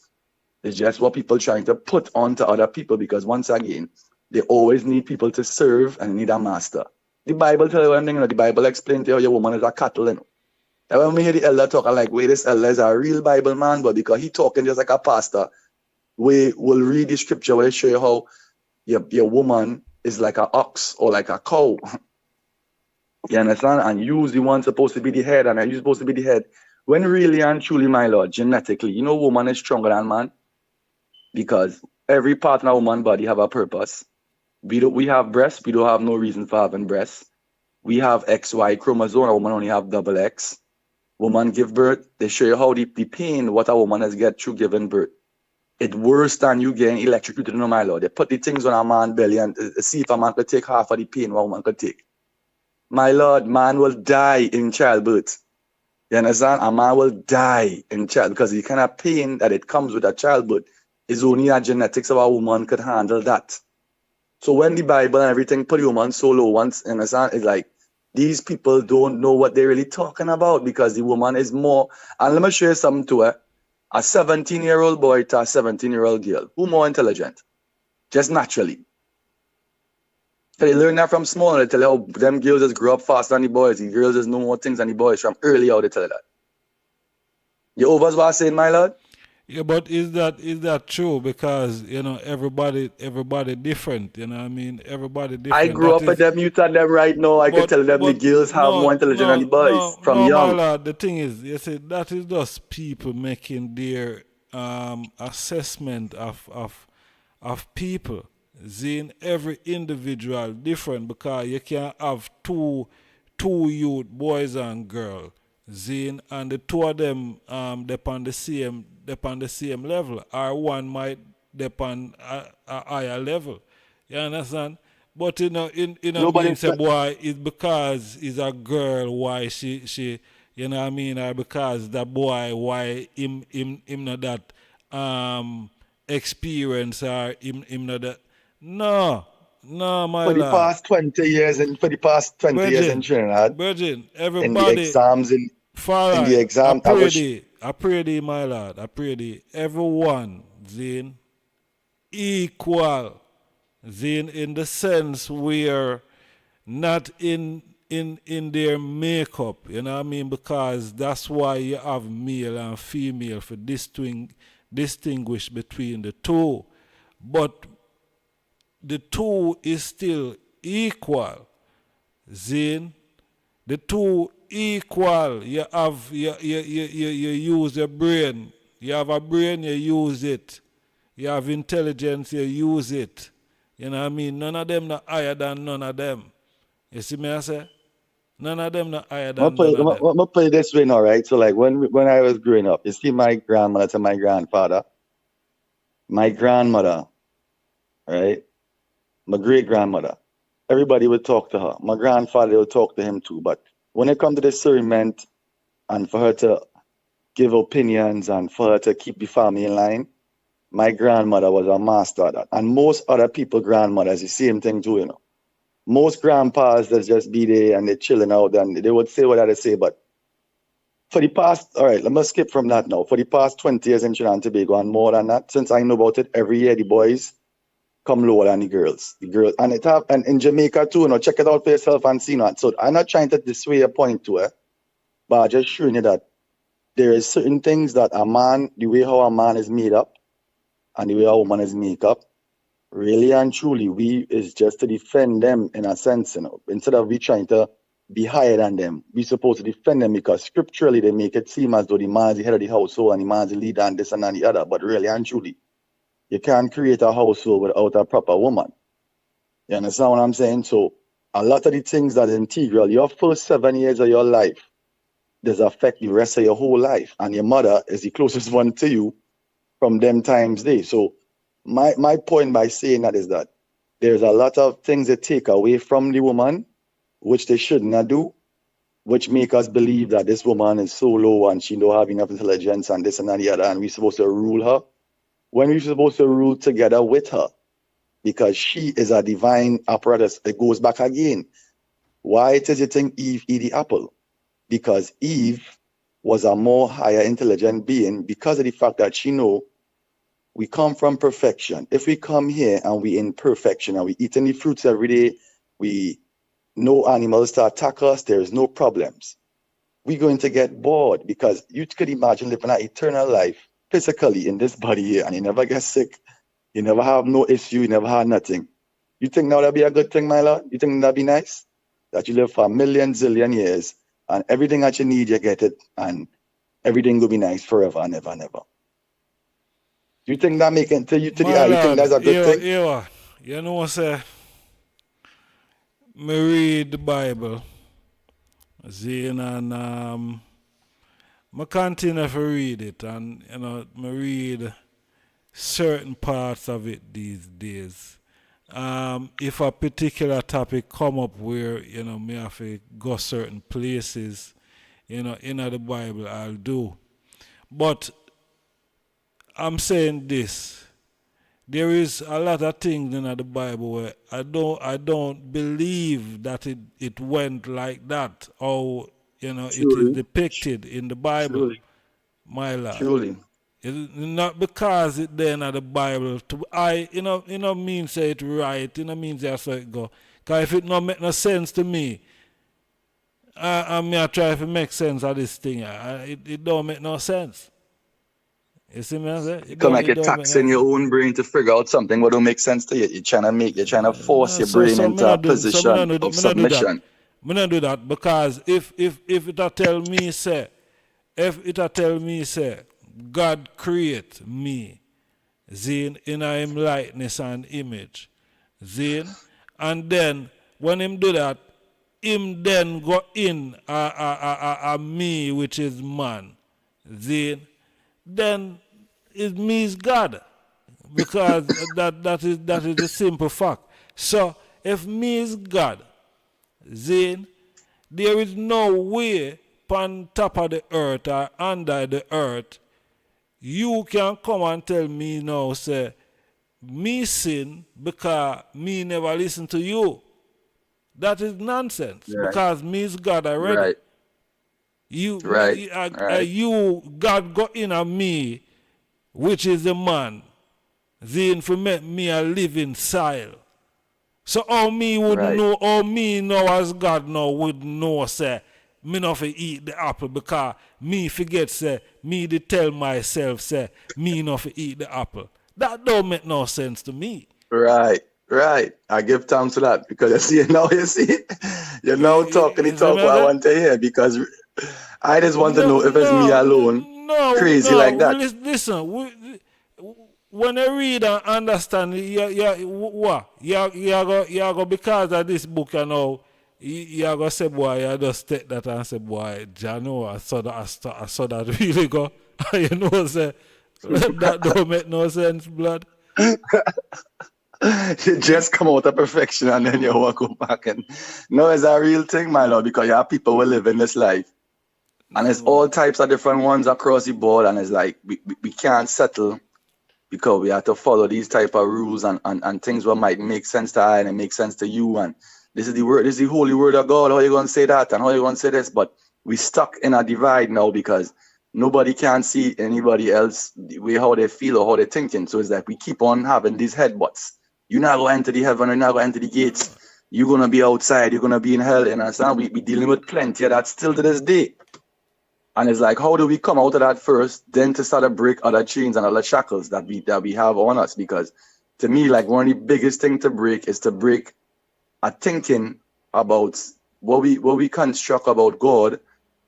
It's just what people trying to put onto other people, because once again, they always need people to serve and need a master. The Bible tells you one thing, you know, the Bible explains to you your woman is a cattle, you know. And when we hear the elder talk, I'm like, wait, this elder is a real Bible man, but because he talking just like a pastor, we will read the scripture where they show you how your woman is like an ox or like a cow. You understand? And you's the one supposed to be the head, and you're supposed to be the head. When really and truly, my Lord, genetically, you know, woman is stronger than man, because every part in a woman's body have a purpose. We have breasts, we don't have no reason for having breasts. We have XY chromosome, a woman only have double X. Woman give birth, they show you how the pain what a woman has get through giving birth. It's worse than you getting electrocuted, no, my Lord. They put the things on a man's belly and see if a man could take half of the pain what a woman could take. My Lord, man will die in childbirth. You understand? A man will die in child because the kind of pain that it comes with a childbirth is only a genetics of a woman could handle that. So when the Bible and everything put the woman so low once, you understand, it's like these people don't know what they're really talking about, because the woman is more. And let me show you something to her. A 17-year-old boy to a 17-year-old girl, who more intelligent? Just naturally. So they learn that from small. They tell you how them girls just grow up faster than the boys. The girls just know more things than the boys from early how they tell you that. You overs what I'm saying, my Lord? Yeah, but is that true? Because, you know, everybody different, you know what I mean? Everybody different. I grew up with them, you tell them right now, I can tell them the girls have more intelligence than the boys from young. No, my lord, the thing is, you see, that is just people making their assessment of people. Seeing every individual different, because you can't have two youth, boys and girls, Zine, and the two of them depend the same level, or one might depend a higher level. You understand? But you know, mean say boy, it's because it's a girl why she you know what I mean, or because that boy why him not that experience, or him not that. No, my for the lord. past 20 years and for the past 20 years in Trinidad, Virgin, in the everybody. exams, in the exam, I pray thee, my lord. I pray thee. Everyone, Zane, equal. Zane, in the sense where not in their makeup, you know what I mean? Because that's why you have male and female for distinguish between the two. But the two is still equal. Zane, the two equal. You use your brain. You have a brain, you use it. You have intelligence, you use it. You know what I mean? None of them not higher than none of them. You see me I say? None of them not higher than none of them. I'm gonna put it this way now, right? So like when I was growing up, you see my grandmother to my grandfather. My grandmother, right? My great grandmother. Everybody would talk to her. My grandfather would talk to him too. But when it comes to the discernment and for her to give opinions and for her to keep the family in line, my grandmother was a master at that. And most other people, grandmothers, the same thing too, you know. Most grandpas that just be there and they're chilling out and they would say what they say. But for the past, all right, let me skip from that now. For the past 20 years in Trinidad and Tobago and more than that, since I know about it, every year the boys come lower than the girls. And in Jamaica too, you know, check it out for yourself and see that. So I'm not trying to dissuade a point to it, but I'm just showing you that there is certain things that a man, the way how a man is made up and the way a woman is made up, really and truly, we is just to defend them in a sense, you know. Instead of we trying to be higher than them, we supposed to defend them because scripturally they make it seem as though the man is the head of the household and the man is the leader and this and the other, but really and truly, you can't create a household without a proper woman. You understand what I'm saying? So a lot of the things that are integral, your first 7 years of your life does affect the rest of your whole life. And your mother is the closest one to you from them times there. So my point by saying that is that there's a lot of things that take away from the woman, which they should not do, which make us believe that this woman is so low and she don't have enough intelligence and this and that and the other, and we're supposed to rule her. When we're supposed to rule together with her, because she is a divine apparatus. It goes back again. Why does you think Eve eat the apple? Because Eve was a more higher intelligent being because of the fact that she know we come from perfection. If we come here and we in perfection and we eating the fruits every day, we no animals to attack us, there is no problems. We're going to get bored because you could imagine living an eternal life physically in this body here, and you never get sick, you never have no issue, you never have nothing. You think now that'd be a good thing, my lord? You think that'd be nice? That you live for a million, zillion years, and everything that you need, you get it, and everything will be nice forever and ever and ever. Do you think that make it to you to the eye? You think that's a good thing? You know, say, me read the Bible, Zane, and I continue to read it, and you know, me read certain parts of it these days. If a particular topic come up where, you know, me have to go certain places, you know, in the Bible, I'll do. But I'm saying this. There is a lot of things in the Bible where I don't believe that it went like that, or, you know, it is depicted in the Bible, my lord. Truly. It's not because it there in the Bible. Mean say it right. It means that's how it go. Because if it not make no sense to me, I try to make sense of this thing. It don't make no sense. You see me? You come like you're taxing your own brain to figure out something what don't make sense to you. You're trying to force your brain into a position of submission. I don't do that because if it tell me say, God create me, Zine, in him likeness and image, Zine, and then when him do that, him then go in a me which is man, Zine, then it means God, because that is the simple fact. So if me is God, Zine, there is no way on top of the earth or under the earth you can come and tell me now, say, me sin because me never listen to you. That is nonsense, because me is God already. Right. You God got in a me, which is the man, then for make me a living soil. So how me would know, how me know as God now would know, say, me not for eat the apple because me forget, say, me to tell myself, say, me not for eat the apple. That don't make no sense to me. Right. I give thanks to that, because you're now talking the talk what I want to hear, because I just want to know if it's me alone crazy like that. Listen, when I read and understand, you go because of this book, you know, you go say, boy, you just take that and say, boy, Jano, I saw that really go. You know, say, that don't make no sense, blood. You just come out of perfection and then you walk go back. And no, it's a real thing, my lord, because you have people who live in this life. And there's all types of different ones across the board, and it's like we can't settle because we have to follow these type of rules and things what might make sense to I and it makes sense to you. And this is the word, this is the holy word of God. How you gonna say that and how you gonna say this? But we stuck in a divide now because nobody can see anybody else the way how they feel or how they're thinking. So it's like we keep on having these headbutts. You're not going to enter the heaven, you're not going to enter the gates. You're gonna be outside, you're gonna be in hell. And understand? We dealing with plenty of that still to this day. And it's like, how do we come out of that first, then to start to break other chains and other shackles that we have on us? Because to me, like, one of the biggest things to break is to break a thinking about what we construct about God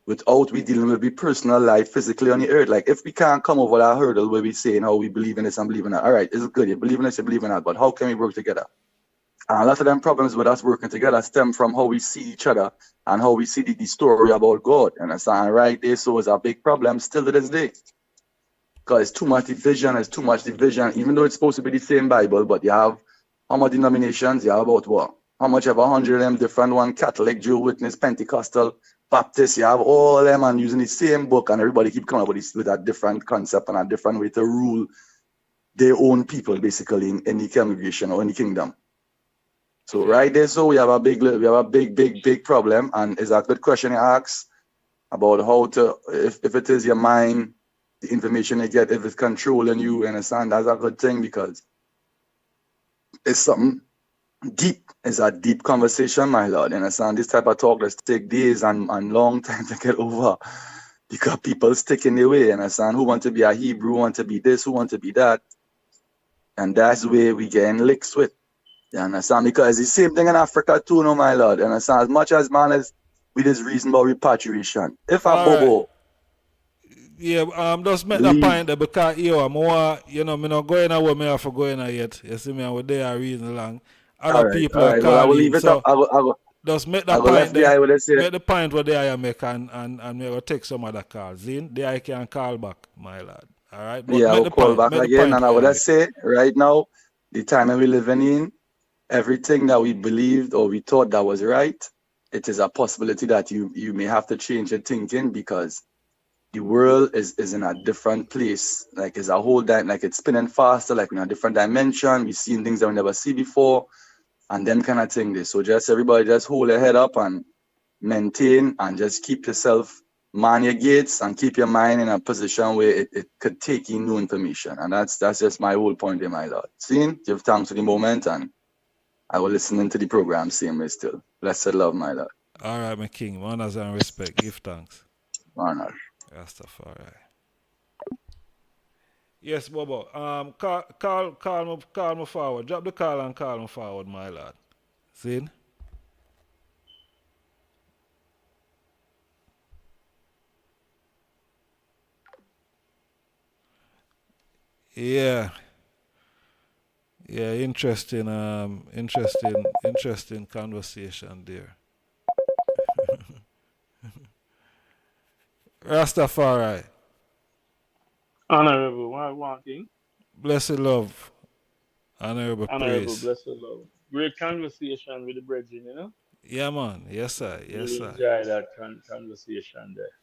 without we dealing with the personal life physically on the earth. Like, if we can't come over that hurdle where we say, how we believe in this and believe in that, all right, it's good, you believe in this, you believe in that, but how can we work together? And a lot of them problems with us working together stem from how we see each other and how we see the story about God. And right there, so it's a big problem still to this day. Because it's too much division, even though it's supposed to be the same Bible, but you have how many denominations? You have about what? How much of 100 of them different one? Catholic, Jew, Witness, Pentecostal, Baptist, you have all of them and using the same book, and everybody keep coming up with a different concept and a different way to rule their own people, basically, in the congregation or in the kingdom. So right there, so we have a big problem, and it's a good question you ask about how to, if it is your mind, the information you get, if it's controlling you, understand, that's a good thing, because it's something deep. It's a deep conversation, my lord, understand. This type of talk, let's take days and long time to get over. Because people stick in their way, understand? Who want to be a Hebrew, who want to be this, who want to be that. And that's where we getting licks with. You understand? Because it's the same thing in Africa too, no, my lord. You understand? As much as man is with his reason about repatriation. If a All right. bobo Yeah, just make that leave, point there because me not going away, me have to go in yet. You see me, and we're there a reason long. Other people all are right, well, I will calling. leave it up. So I just make will that point left the there. eye with it say, Make the point where they are make and we will take some other calls. Then there I can call back, my lad. All right, but yeah, I make will the call point. back Make the again. point And I where would you have make. say, right now, the time that we living in, everything that we believed or we thought that was right, it is a possibility that you may have to change your thinking because the world is in a different place. Like it's a whole like it's spinning faster, like in a different dimension. We're seeing things that we never see before, and them kind of thing. This. So just everybody just hold your head up and maintain and just keep yourself, man your gates and keep your mind in a position where it could take in new information. And that's just my whole point in my lord. Seeing, give thanks to the moment and I will listen to the program same way still. Blessed love, my lord. All right, my king. Manners and respect. Give thanks. Honor. Rastafari. Yes, Bobo. Call me forward. Drop the call and call me forward, my lad. See? Yeah. Yeah, interesting conversation there. Rastafari. Honorable, one thing. Blessed love. Honorable Honorable, praise. blessed love. Great conversation with the brethren, you know? Yeah, man. Yes, sir. Yes, Really sir. enjoy that conversation there.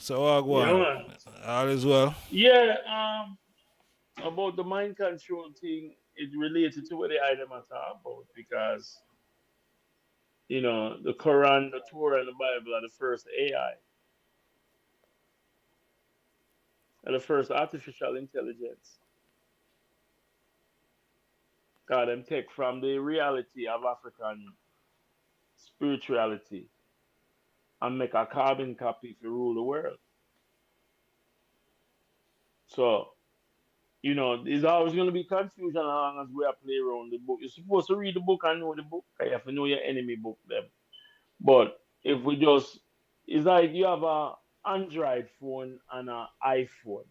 So I go Yeah, on. man. All is well. Yeah, about the mind control thing, it related to what the item I talk about because, the Quran, the Torah, and the Bible are the first AI, are the first artificial intelligence. God, them take from the reality of African spirituality and make a carbon copy to rule the world. So, there's always going to be confusion as long as we are play around the book. You're supposed to read the book and know the book. You have to know your enemy book them. But if we just, it's like you have a Android phone and an iPhone,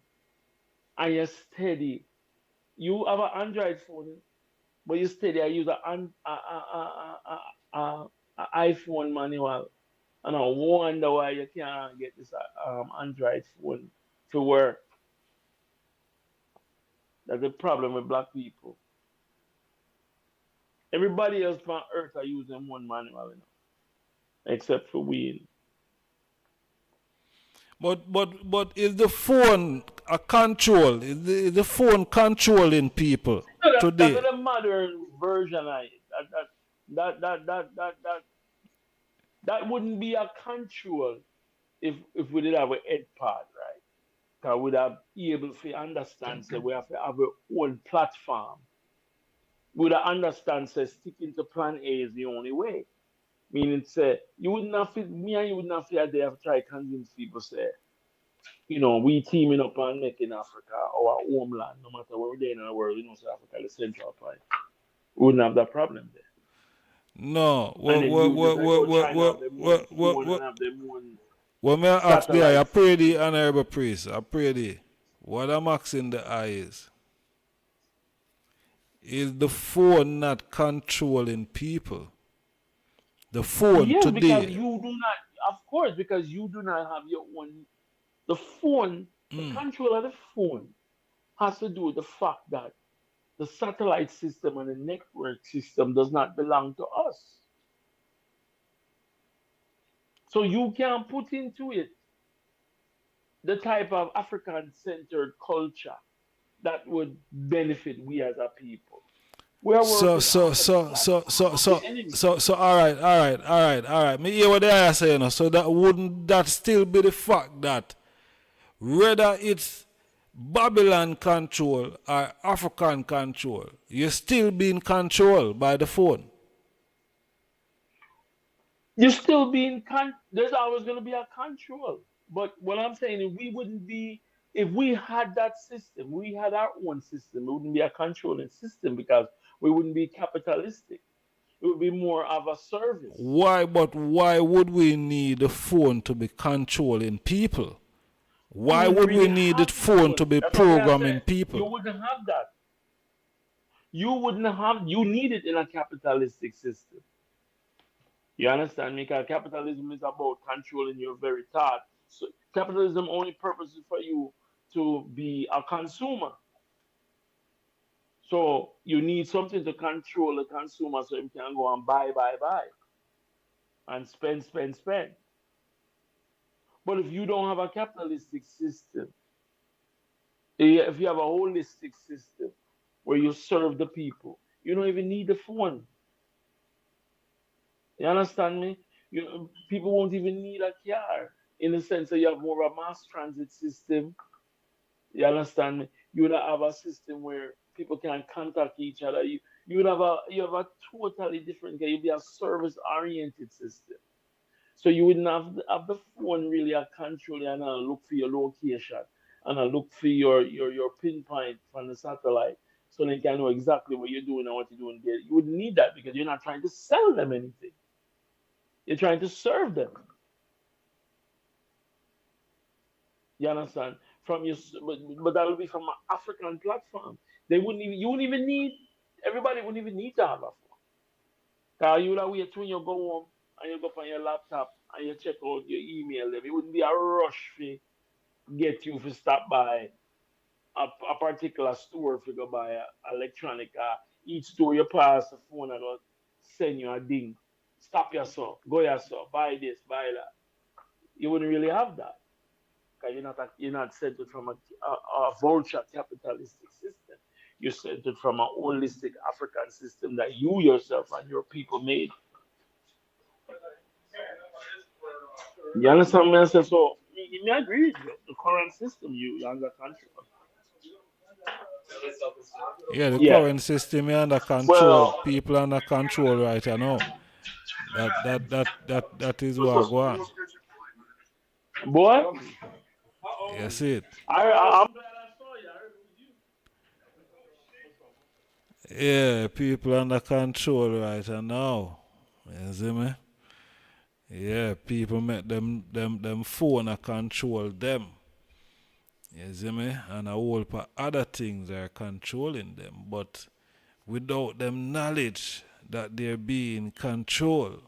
and you're steady. You have an Android phone, but you steady. I use a iPhone manual, and I wonder why you can't get this Android phone to work. That's the problem with black people. Everybody else on earth are using one manual, except for we. But is the phone a control? Is the phone controlling people No, that's today? the modern version of it. That wouldn't be a control if we did have a head part, right? Because we'd have be able to understand, say we have to have our own platform. We'd have understand, say sticking to plan A is the only way. Meaning, say you wouldn't have to, me and you wouldn't have to there have try convince people, say, we teaming up and making Africa our homeland, no matter where we're in the world, South Africa, the central point. We wouldn't have that problem there. No. And then you just like go China have their own phone and have their own When me ask there, I satellite pray phone. the honorable priest. I pray the. What I'm asking the eye is the phone not controlling people? The phone Yes, because today. you do not, of course, because you do not have your own. The phone, the control of the phone has to do with the fact that the satellite system and the network system does not belong to us. So you can put into it the type of African centered culture that would benefit we as a people. We are working off of the platform of the enemy. All right. Me hear what they are saying. So wouldn't that still be the fact that whether it's Babylon control or African control, you're still being controlled by the phone? you're still being there's always going to be a control. But what I'm saying is we wouldn't be, if we had that system, we had our own system, it wouldn't be a controlling system because we wouldn't be capitalistic. It would be more of a service. Why would we need the phone to be controlling people? Why You would really we need the have phone to one. be That's what I programming said. You people? wouldn't have that. You wouldn't have, you need it in a capitalistic system. You understand me? Because capitalism is about controlling your very thought. So capitalism only purpose is for you to be a consumer. So you need something to control the consumer so you can go and buy, and spend, spend, spend. But if you don't have a capitalistic system, if you have a holistic system where you serve the people, you don't even need the phone. You understand me? People won't even need a car in the sense that you have more of a mass transit system. You understand me? You would have a system where people can contact each other. You would have a totally different. You'd be a service oriented system. So you wouldn't have the phone really a control and look for your location and look for your pinpoint from the satellite so they can know exactly what you're doing and what you're doing there. You wouldn't need that because you're not trying to sell them anything. You're trying to serve them. You understand? But that will be from an African platform. You wouldn't even need, everybody wouldn't even need to have a phone. Cause you would have wait when you go home and you go up on your laptop and you check out your email them. It wouldn't be a rush to get you to stop by a particular store if you go buy electronic. Each store you pass the phone and will send you a ding. Stop yourself, go yourself, buy this, buy that. You wouldn't really have that. Because you're not centered from a vulture capitalistic system. You're centered from a holistic African system that you yourself and your people made. You understand me? I said, so me agree with you. The current system you under control. Yeah, the Yeah. current system is under control. Well, People under control right now. That is what go on. boy, You see it? I'm glad I saw you. I heard it was you. Yeah, people under control right now. You see me? Yeah, people make them phone a control them. You see me? And a whole lot other things are controlling them. But without them knowledge that they're being controlled,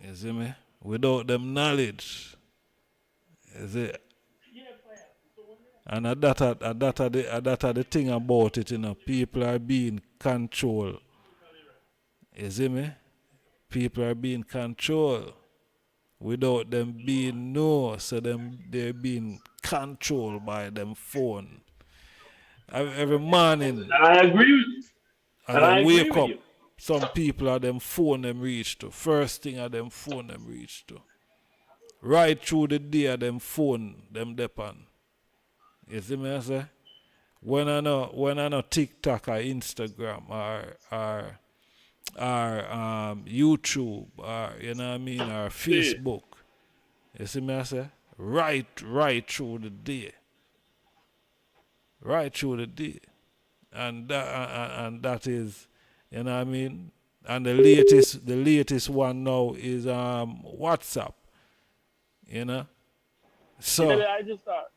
you see me? Without them knowledge, you see? And that are the thing about it, you know. People are being controlled. You see me? People are being controlled without them being know, so they're being controlled by them phone. Every morning And I agree with you. as And I I agree wake with up, you. some people are them phone them reach to. First thing are them phone them reach to. Right through the day them phone them depend. You see me I say? When I know TikTok or Instagram or YouTube or you know what I mean or See, Facebook. You see me I say? Right through the day. Right through the day. And that is, you know what I mean? And the latest one now is WhatsApp. You know? So I just thought.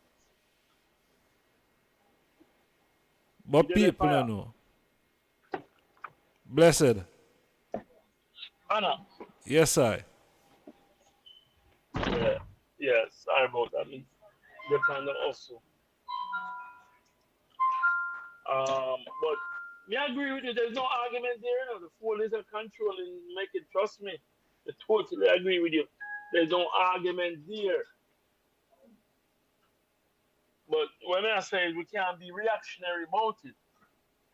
but people don't know. Blessed. Anna. Yes I. Yeah. Yeah, sorry about that. They're trying to also. But me I agree with you. There's no argument there. You know, the phone is a control and make it. Trust me. I totally agree with you. There's no argument there. But when I say we can't be reactionary about it,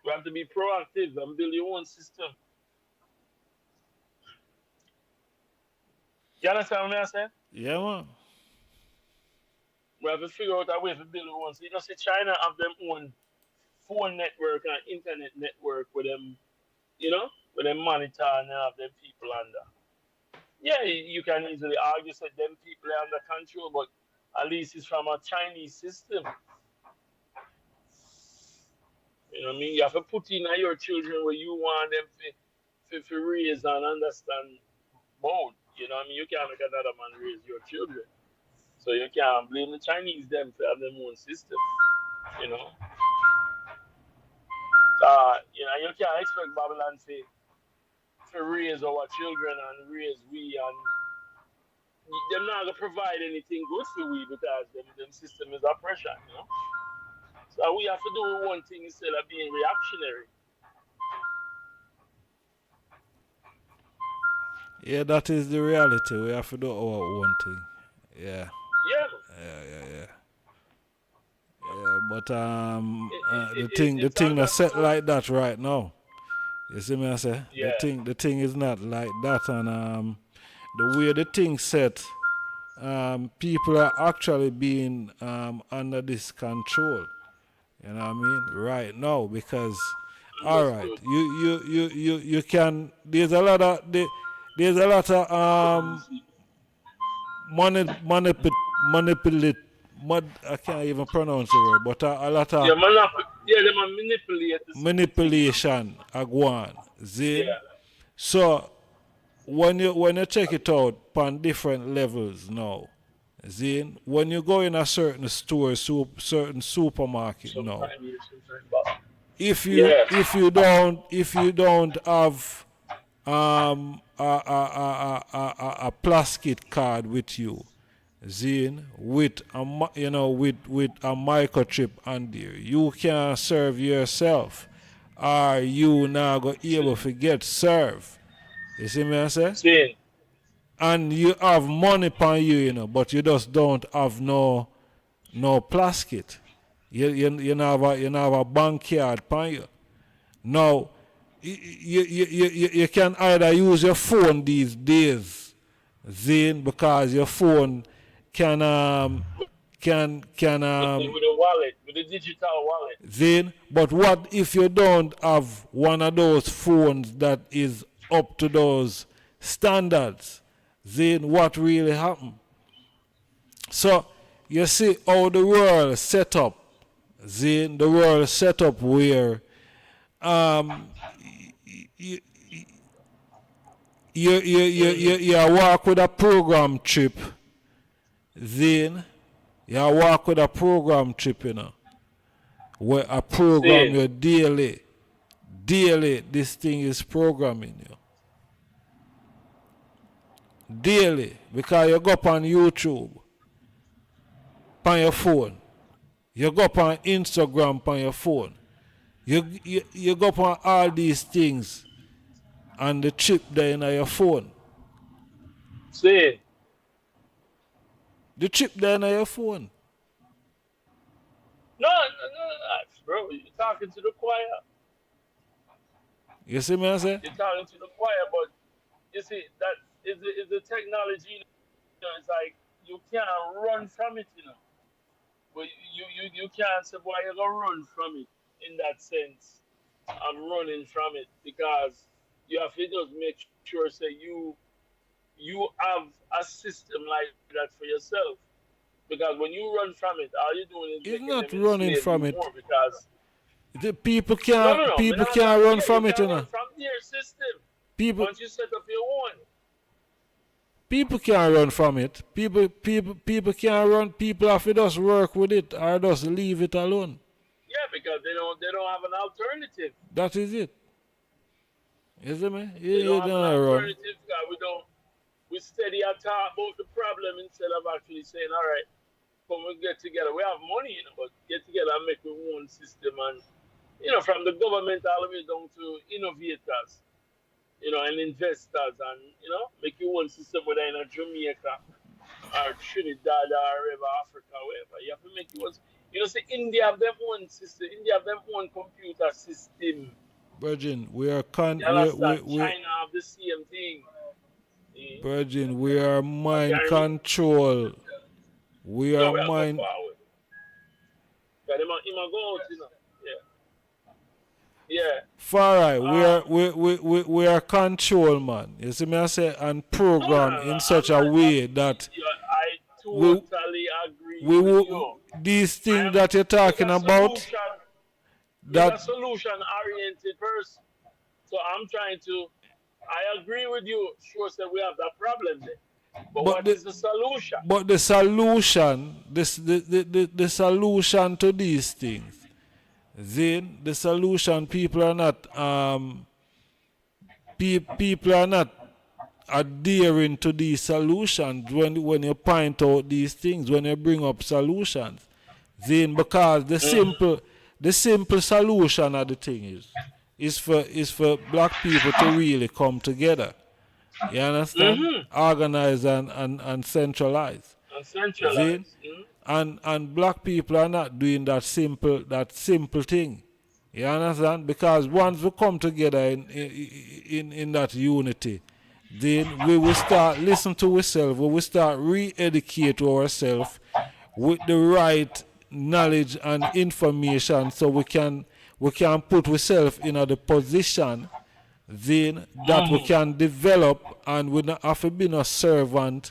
we have to be proactive and build your own system. You understand what I say? Yeah man. We have to figure out a way to build our own. So you know, see China have their own phone network and internet network with them, you know, with them monitor and have them people under. Yeah, you can easily argue that them people are under control, but at least it's from a Chinese system. You know what I mean? You have to put in your children where you want them to raise and understand mode. You know what I mean? You can't make another man raise your children. So you can't blame the Chinese them for having their own system. You know? You can't expect Babylon to raise our children and raise we, and they're not gonna provide anything good for we because them system is oppression, you know. So we have to do one thing instead of being reactionary. Yeah, that is the reality. We have to do our own thing. Yeah. Yeah. Yeah, but the thing that's set like that right now. You see me I say? Yeah. The thing is not like that, and the way the thing set, people are actually being under this control. You know what I mean? Right now, because all right, you can. There's a lot of manipulate. I can't even pronounce the word, but a lot of they manipulate the manipulation are going on. See? Yeah. So when you check it out on different levels now, see, when you go in a certain store, certain supermarket now, if you don't have a plastic card with you, Zine, with a microchip on there, you can serve yourself, or you now go able to get served. You see me I say? Zine. And you have money on you, but you just don't have no plastic. You have a bank card on you. Now, you can either use your phone these days, Zine, because your phone can with a wallet, with a digital wallet. Zine, but what if you don't have one of those phones that is up to those standards? Zine, what really happened? So you see how the world set up. Zine, the world set up where you walk with a program chip, then you walk with a program chip, where a program you daily, this thing is programming you. Daily, because you go up on YouTube, on your phone, you go up on Instagram on your phone, you go up on all these things and the chip there in your phone. See. The chip there in your phone. No, bro, you're talking to the choir. You see me I say? You're talking to the choir, but you see, that is the technology, it's like you can't run from it, But you can't say, boy, you're going to run from it in that sense. I'm running from it because you have to just make sure say you have a system like that for yourself. Because when you run from it, all you're doing is it's making not them running enslave from you it. more because The people can't run from it, Run from their system. Once you set up your own. People can't run from it. People can't run. People have to just work with it or just leave it alone. Yeah, because they don't have an alternative. That is it. You see me? They don't have an alternative. We steady and talk about the problem instead of actually saying, all right, come we get together. We have money, but get together and make our own system. And, from the government all the way down to innovators, and investors and, make your own system, whether in Jamaica or Trinidad or wherever, Africa, wherever. You have to make your own. See, India have their own system. India have their own computer system. Virgin, China have the same thing. Virgin, we are mind control. We are mind. Yeah. Far right, we are control, man. You see me I say, and No, no, program no. in such a way that I we totally agree we with will you. these I things am that you're is talking a about solution is that a solution oriented person. So I'm trying to I agree with you. Sure said we have that problem there. But but what the is the solution? but the solution the solution to these things, then the solution people are not people are not adhering to these solutions when you point out these things, when you bring up solutions. Then because the simple solution of the thing is for black people to really come together. You understand? Mm-hmm. Organize and centralize. And Then centralized. and black people are not doing that simple thing. You understand? Because once we come together in that unity, then we will start listen to ourselves, we will start re-educate ourselves with the right knowledge and information so we can put ourselves in a the position then that we can develop and we not have to be no servant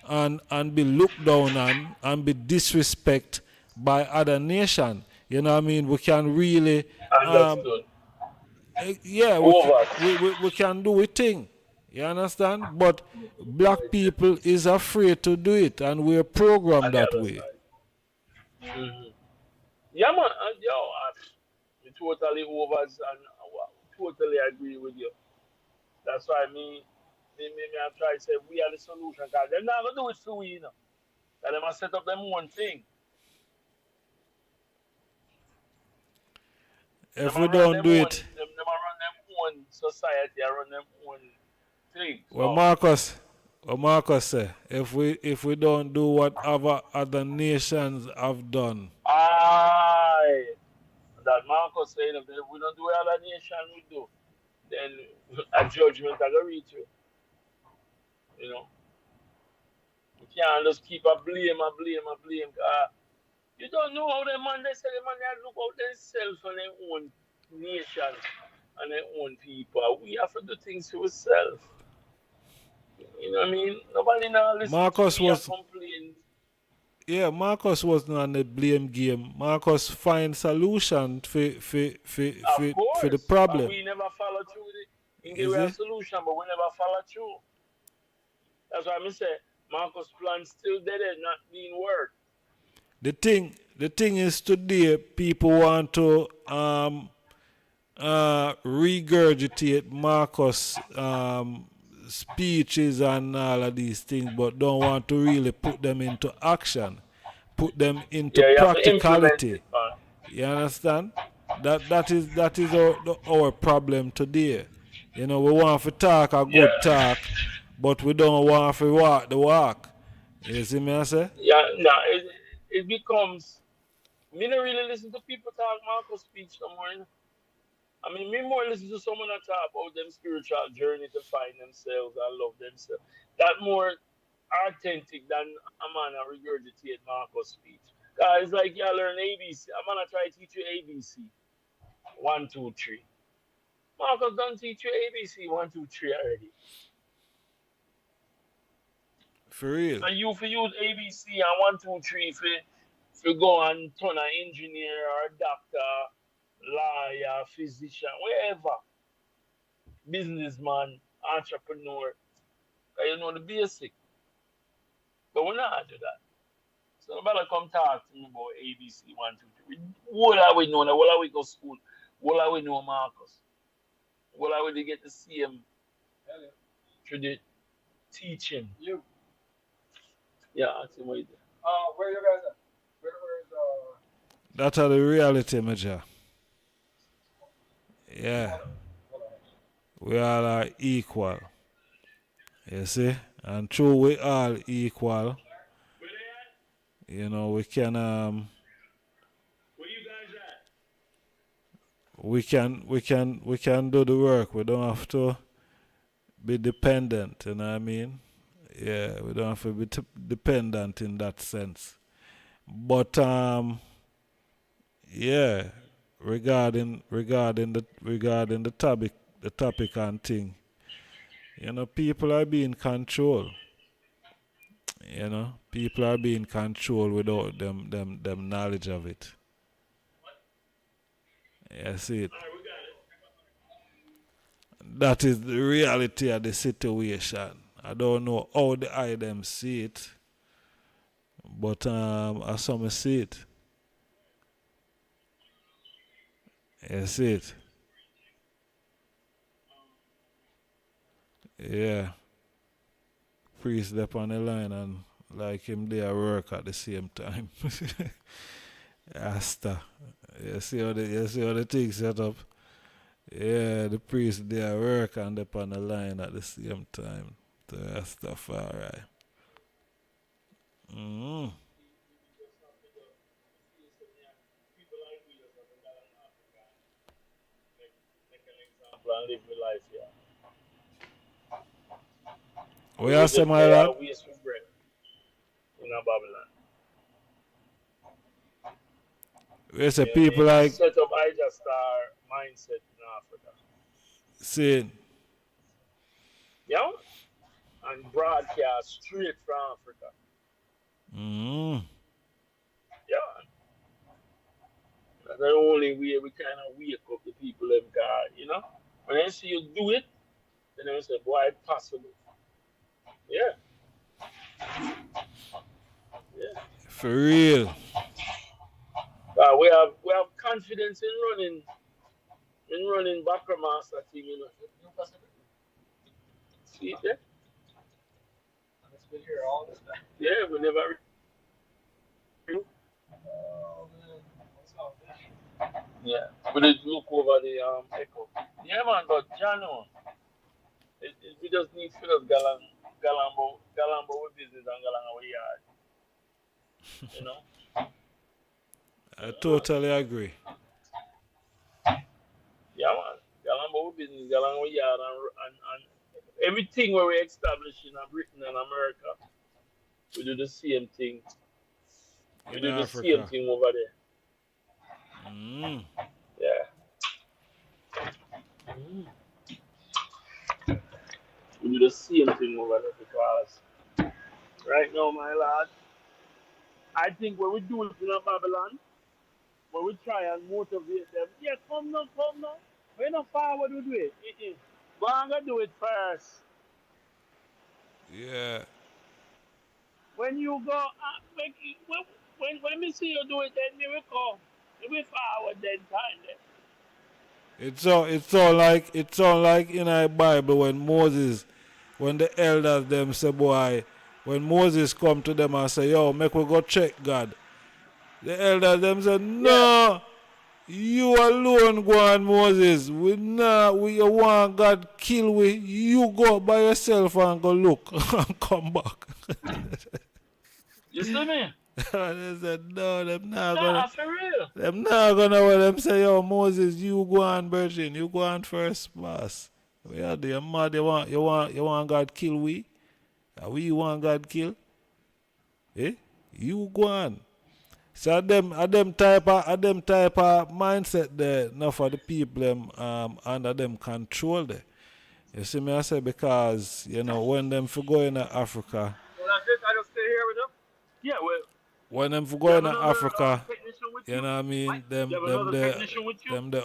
and be looked down on and be disrespect by other nation. You know what I mean? We can really Understood. yeah, Over. we can do a thing. You understand? But black people is afraid to do it and we're On programmed the that other way. side. Yeah, man. I totally overs and totally agree with you. That's why I try to say we are the solution. Because they're not going to do it for we, you know. That they must set up them one thing. If Them we a run don't them do own, it, them a run them own society, I run them own thing. well So, Marcus say, if we don't do what other nations have done, I that Marcus saying if we don't do what other nation we do, then a judgment are gonna reach you. You know, you can't just keep a blame, a blame, a blame. You don't know how them man they say them man they look out themselves and their own nation and their own people. We have to do things to ourselves. You know what I mean? Nobody now listen to Marcus we a was complain. Marcus wasn't on the blame game. Marcus find solution Of for the course, but problem. we never follow through with it. In the Is way of it? solution, but we never follow through. That's why I say Marcus' plan still dead and not being worked. The thing is today people want to regurgitate Marcus speeches and all of these things, but don't want to really put them into action, put them into Yeah, you have to implement practicality. it, man. You understand? That is our problem today. You know, we want to talk a good Yeah. talk, but we don't want to walk the walk. You see me I say? Yeah, nah, it becomes me not really listen to people talk Marcus speech no more. You know? I mean, me more listen to someone that talk about them spiritual journey to find themselves and love themselves. That more authentic than a man that regurgitate Marcus speech. It's like you learn ABC. I'm gonna try to teach you ABC. 1, 2, 3. Marcus don't teach you ABC 1, 2, 3 already. For real. So you for use ABC and 1, 2, 3 for go and turn an engineer or a doctor, lawyer, physician, wherever. Businessman, entrepreneur. You know the basic. But we're not do that. So nobody come talk to me about ABC 1, 2, 3. What are we know? What are we go school? What are we know Marcus? What are we to get to see him through the teaching? You. Yeah, that's what you do. Where you guys at? Where's That's the reality, Major. Yeah. We all are equal. You see? And true we all equal. You know, we can Where you guys at? we can do the work. We don't have to be dependent, you know what I mean? Yeah, we don't have to be dependent in that sense. But yeah, regarding the topic and thing. You know, people are being controlled. You know, people are being controlled without them knowledge of it. You see it. That is the reality of the situation. I don't know how the eye them see it, but I saw me see it. You see it. Yeah. Priest up on the line and like him there work at the same time. Asta. You see how the thing set up? Yeah, the priest there work and up on the line at the same time. The Rastafari. Mm. And live the life here. What you say, my lad? Waste for bread in a Babylon. We say people like set up star mindset in Africa. saying, Yeah? And broadcast straight from Africa. Yeah. That's the only way we kind of wake up the people of God, you know? When they see you do it, then they say, boy, it's possible. Yeah. Yeah. for real. We have confidence in running backer master thing, you know. See it there? It's been here all this time. Yeah, we never. Oh man, what's up? Yeah, we did look over the echo. Yeah, man, but Jano, we just need to fill us Galambo with business and Galambo with yard. You know. I totally agree. Yeah, man, Galambo with business, Galambo with yard, and everything where we establish in Britain and America, we do the same thing. We do the same thing over there. Yeah. We do the same thing over there because right now, my lad, I think when we do it in Babylon, when we try and motivate them, yeah, come now. We're not forward to do it. Go and do it first. Yeah. When you go, when we see you do it, then we will come. We will forward then time then. It sound like in the Bible when the elders them say, boy, when Moses come to them and say, yo, make we go check God. The elders them say, no, you alone go on, Moses. We want God kill we. You go by yourself and go look and come back. You see me? They said, no, them not gonna. For real. Them not gonna let them say, yo, Moses, you go on, virgin, you go on first, boss. We are there, mad. You want God kill we? We want God kill? Eh? You go on. So them type of mindset there, not for the people them under them control there. You see me I say because when them for go in Africa. Well, that's it. I just stay here with them. Yeah, well. When them for go in Africa, you know what I mean? Them the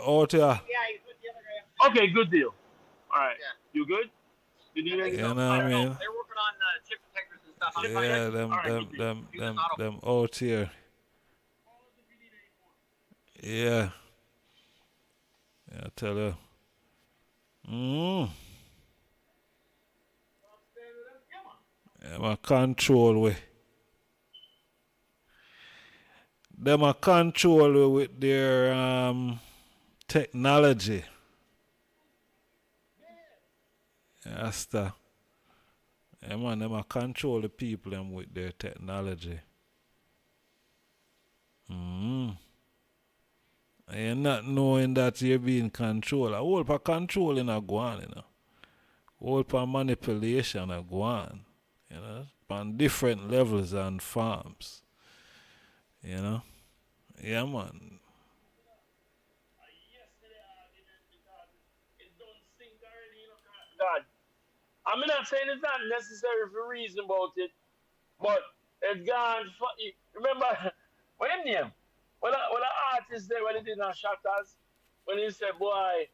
out here. Yeah, he's with the other guy. Okay, good deal. All right. Yeah. You good? You need anything? You know what I mean? They're working on chip detectors and stuff. Yeah, them out here. Yeah. I tell you. Yeah, my control way. Them a control with their technology. Yeah, that's the. Yeah, man, them a control the people them with their technology. And you're not knowing that you're being controlled. A whole for controlling a go on, A whole for manipulation a go on, on different levels and forms. Yeah, man. God. I'm not saying it's not necessary for reason about it, but it's gone. Remember, what him name? When the artist there, when he did not shatters, when he said, boy,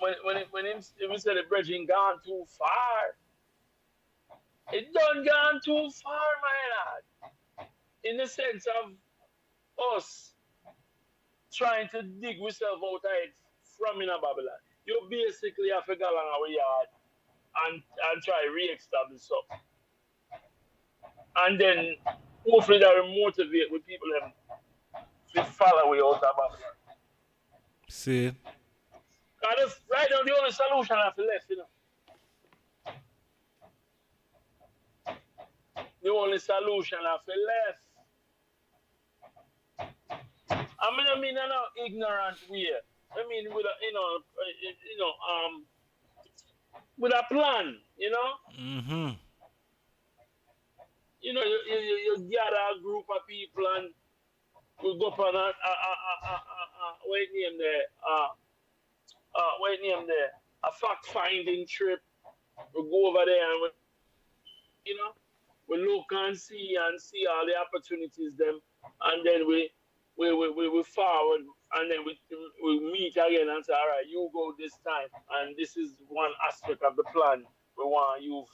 when he said the bridging gone too far, it done gone too far, my lad. In the sense of us trying to dig ourselves out of it from in a Babylon. You basically have to go along our yard and try re-establish something. And then hopefully that will motivate with people them to follow way out of Babylon. See? Because right now the only solution I have left, you know. The only solution I have left. I mean in an ignorant way. I mean with a with a plan, you know. Mm-hmm. You know, you gather a group of people and we go up on a fact-finding trip. We go over there and we look and see all the opportunities them, and then we forward, and then we meet again and say, all right, you go this time, and this is one aspect of the plan we want you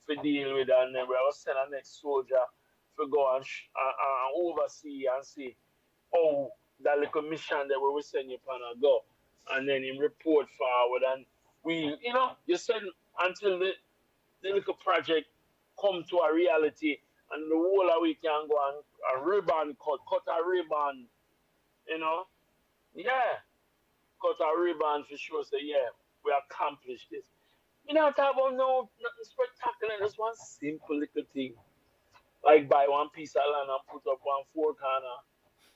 to deal with, and then we will send our next soldier to go and oversee and see how that little mission that we will send you upon and go, and then him report forward, and we, you send until the little project come to a reality, and the whole of we can go and a ribbon cut a ribbon, cut a ribbon for sure. Say, yeah, we accomplished this. You know, talk about nothing spectacular. Just one simple little thing, like buy one piece of land and put up one four corner,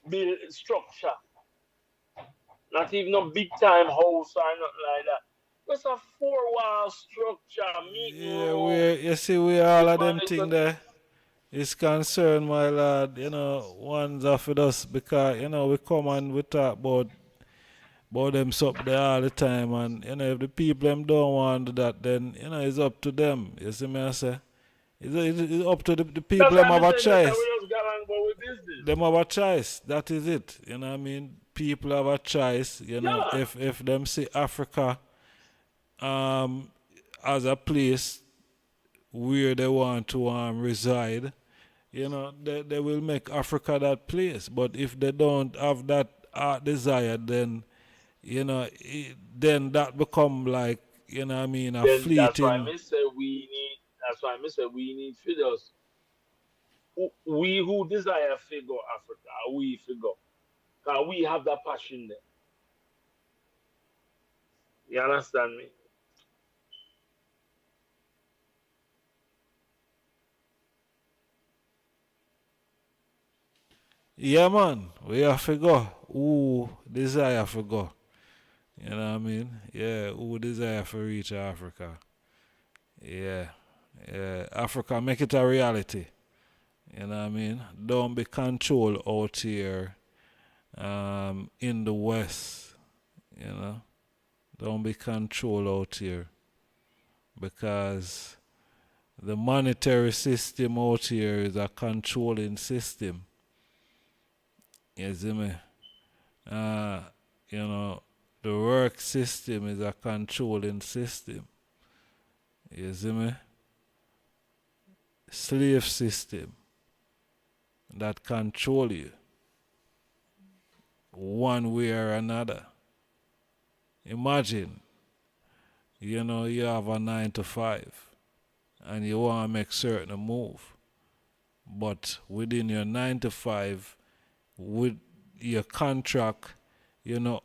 build structure. Not even a big time house or nothing like that. Just a four-wall structure, meeting room. We all of them thing there is concerned, my lad. One's off with us because, we come and we talk about them something there all the time, and, if the people them don't want to do that, then, it's up to them. You see me I say? It's up to the people them have a choice. Them have a choice. That is it. You know what I mean? People have a choice. If them see Africa as a place where they want to reside, they will make Africa that place. But if they don't have that desire, then then that become like, a fleeting. That's why I say we need figures. We who desire figure Africa, we figure. Because we have that passion there. You understand me? Yeah, man. We have to go. Who desire to go. You know what I mean? Yeah, who desire to reach Africa. Yeah. Africa, make it a reality. You know what I mean? Don't be controlled out here in the West. Don't be controlled out here. Because the monetary system out here is a controlling system. You see me? The work system is a controlling system. You see me? Slave system that control you one way or another. Imagine, you have a 9 to 5 and you want to make certain move, but within your 9 to 5, with your contract,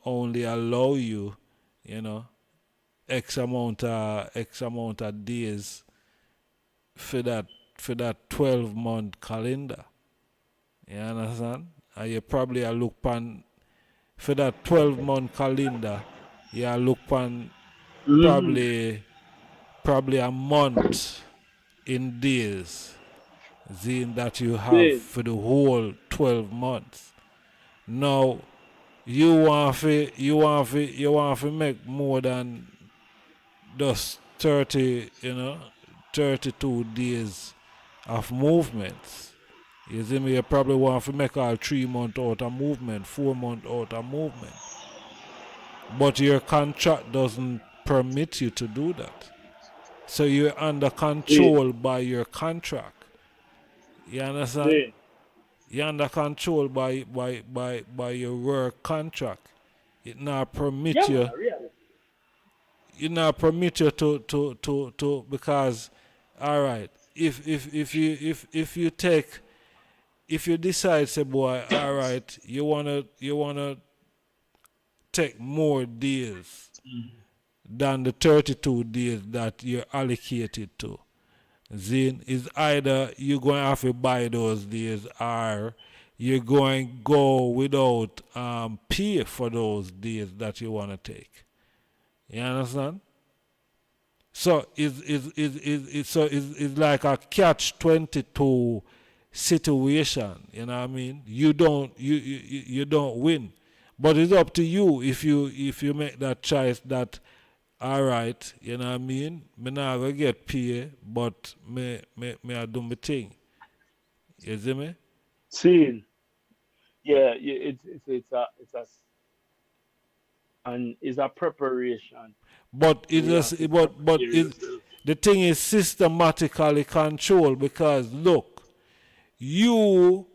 only allow you, X amount of days for that 12-month calendar. You understand? And you probably look pan for that 12-month calendar, you look pan probably a month in days that you have for the whole 12 months. Now you want to make more than just 30, 32 days of movements. You see me, you probably want to make all 3 months out of movement, 4 months out of movement. But your contract doesn't permit you to do that. So you're under control by your contract. You understand? See. You're under control by your work contract. It not permit you. Really. It not permit you to because, all right, if you decide, say, boy, all right, you wanna take more days than the 32 days that you're allocated to, then is either you're going to have to buy those days or you're going to go without pay for those days that you want to take. You understand? So it's like a catch-22 situation. You know what I mean? You don't win, but it's up to you if you make that choice that, all right, you know what I mean? Me not gonna get paid, but me I do my thing. You see me? See. Yeah, it's a preparation. But We have to prepare yourself. the thing is systematically controlled because look, you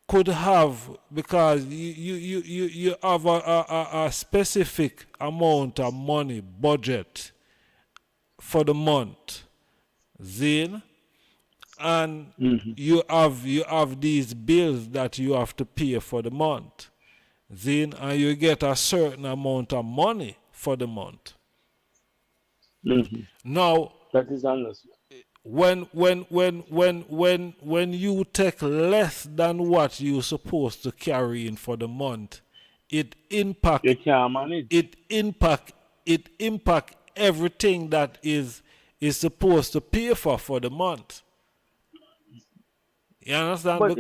could have, because you have a specific amount of money budget for the month, Zane, and you have these bills that you have to pay for the month, Zane, and you get a certain amount of money for the month. Now, That is understood. when you take less than what you're supposed to carry in for the month, it impact You can't manage. it impact everything that is supposed to pay for the month. You understand? But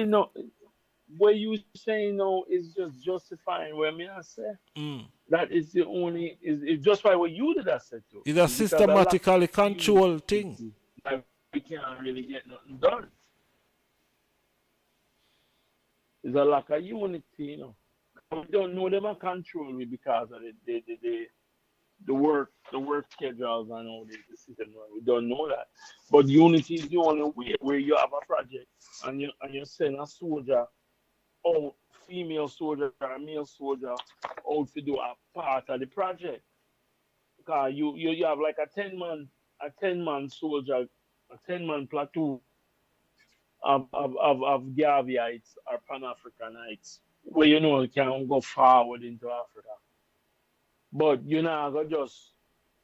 what you saying now is just justifying what me I say. That is the only is just why what you did I said to. It's a systematically controlled thing. Like we can't really get nothing done. It's a lack of unity, We don't know them and control me because of the work schedules and all the system. We don't know that. But unity is the only way where you have a project and you send a soldier or female soldier or a male soldier out to do a part of the project. Because you have like a 10-man soldier, a 10-man platoon of Gaviites or Pan-Africanites where you can go forward into Africa. But you're not gonna just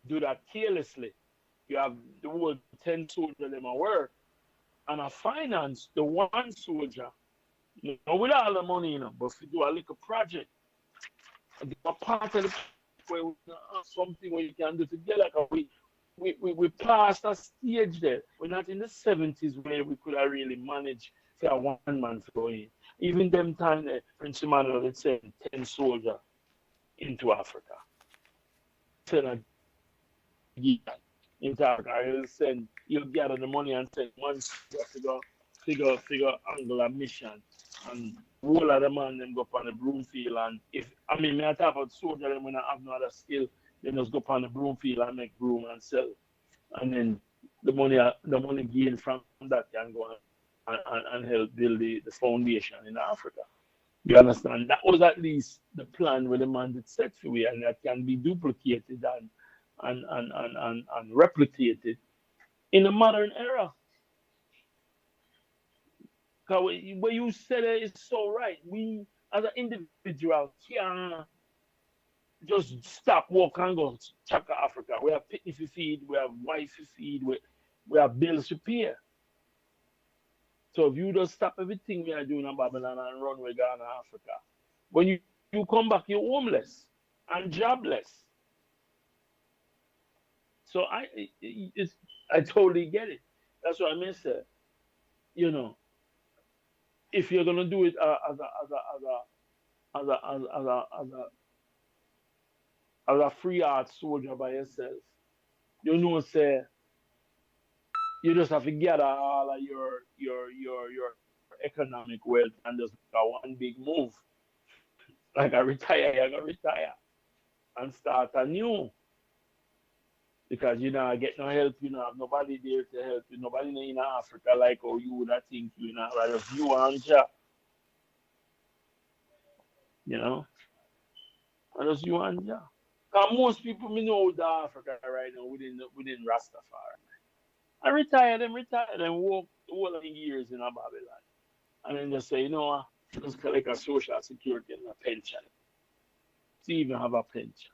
do that carelessly. You have the whole 10 soldiers them at work and I finance the one soldier, with all the money, but if you do a little project, a part of the where we have something where you can do together. We passed a stage there. We're not in the 70s where we could have really managed for a one-man throw in. Even them time, Prince Emmanuel had sent 10 soldiers into Africa. Into Africa. He'll gather the money and send one figure angular mission. And all of the man them go up on the broom field and me I talk about soldier them when I have no other skill, they just go up on the broom field and make broom and sell. And then the money gained from that can go and help build the foundation in Africa. You understand? That was at least the plan where the man did set for we, and that can be duplicated and replicated in the modern era. Because what you said is so right. We, as an individual, can't just stop walk and go check Africa. We have picnic to feed, we have wife to feed, we have bills to pay. So if you just stop everything we are doing in Babylon and run with Ghana, Africa, when you come back, you're homeless and jobless. So I totally get it. That's what I mean, sir. If you're gonna do it as a free art soldier by yourself, you know, say you just have to gather all of your economic wealth and just make a one big move. Like I retire, I gotta retire and start anew. Because you know, I get no help, you know, have nobody there to help you, nobody in Africa like how you would have think you know, rather you and ja, you know. And just you and ja. Cause most people me know with Africa right now within Rastafari. I retire them, work all of the years in a Babylon. And then just say, you know what, just collect a social security and a pension. To even have a pension.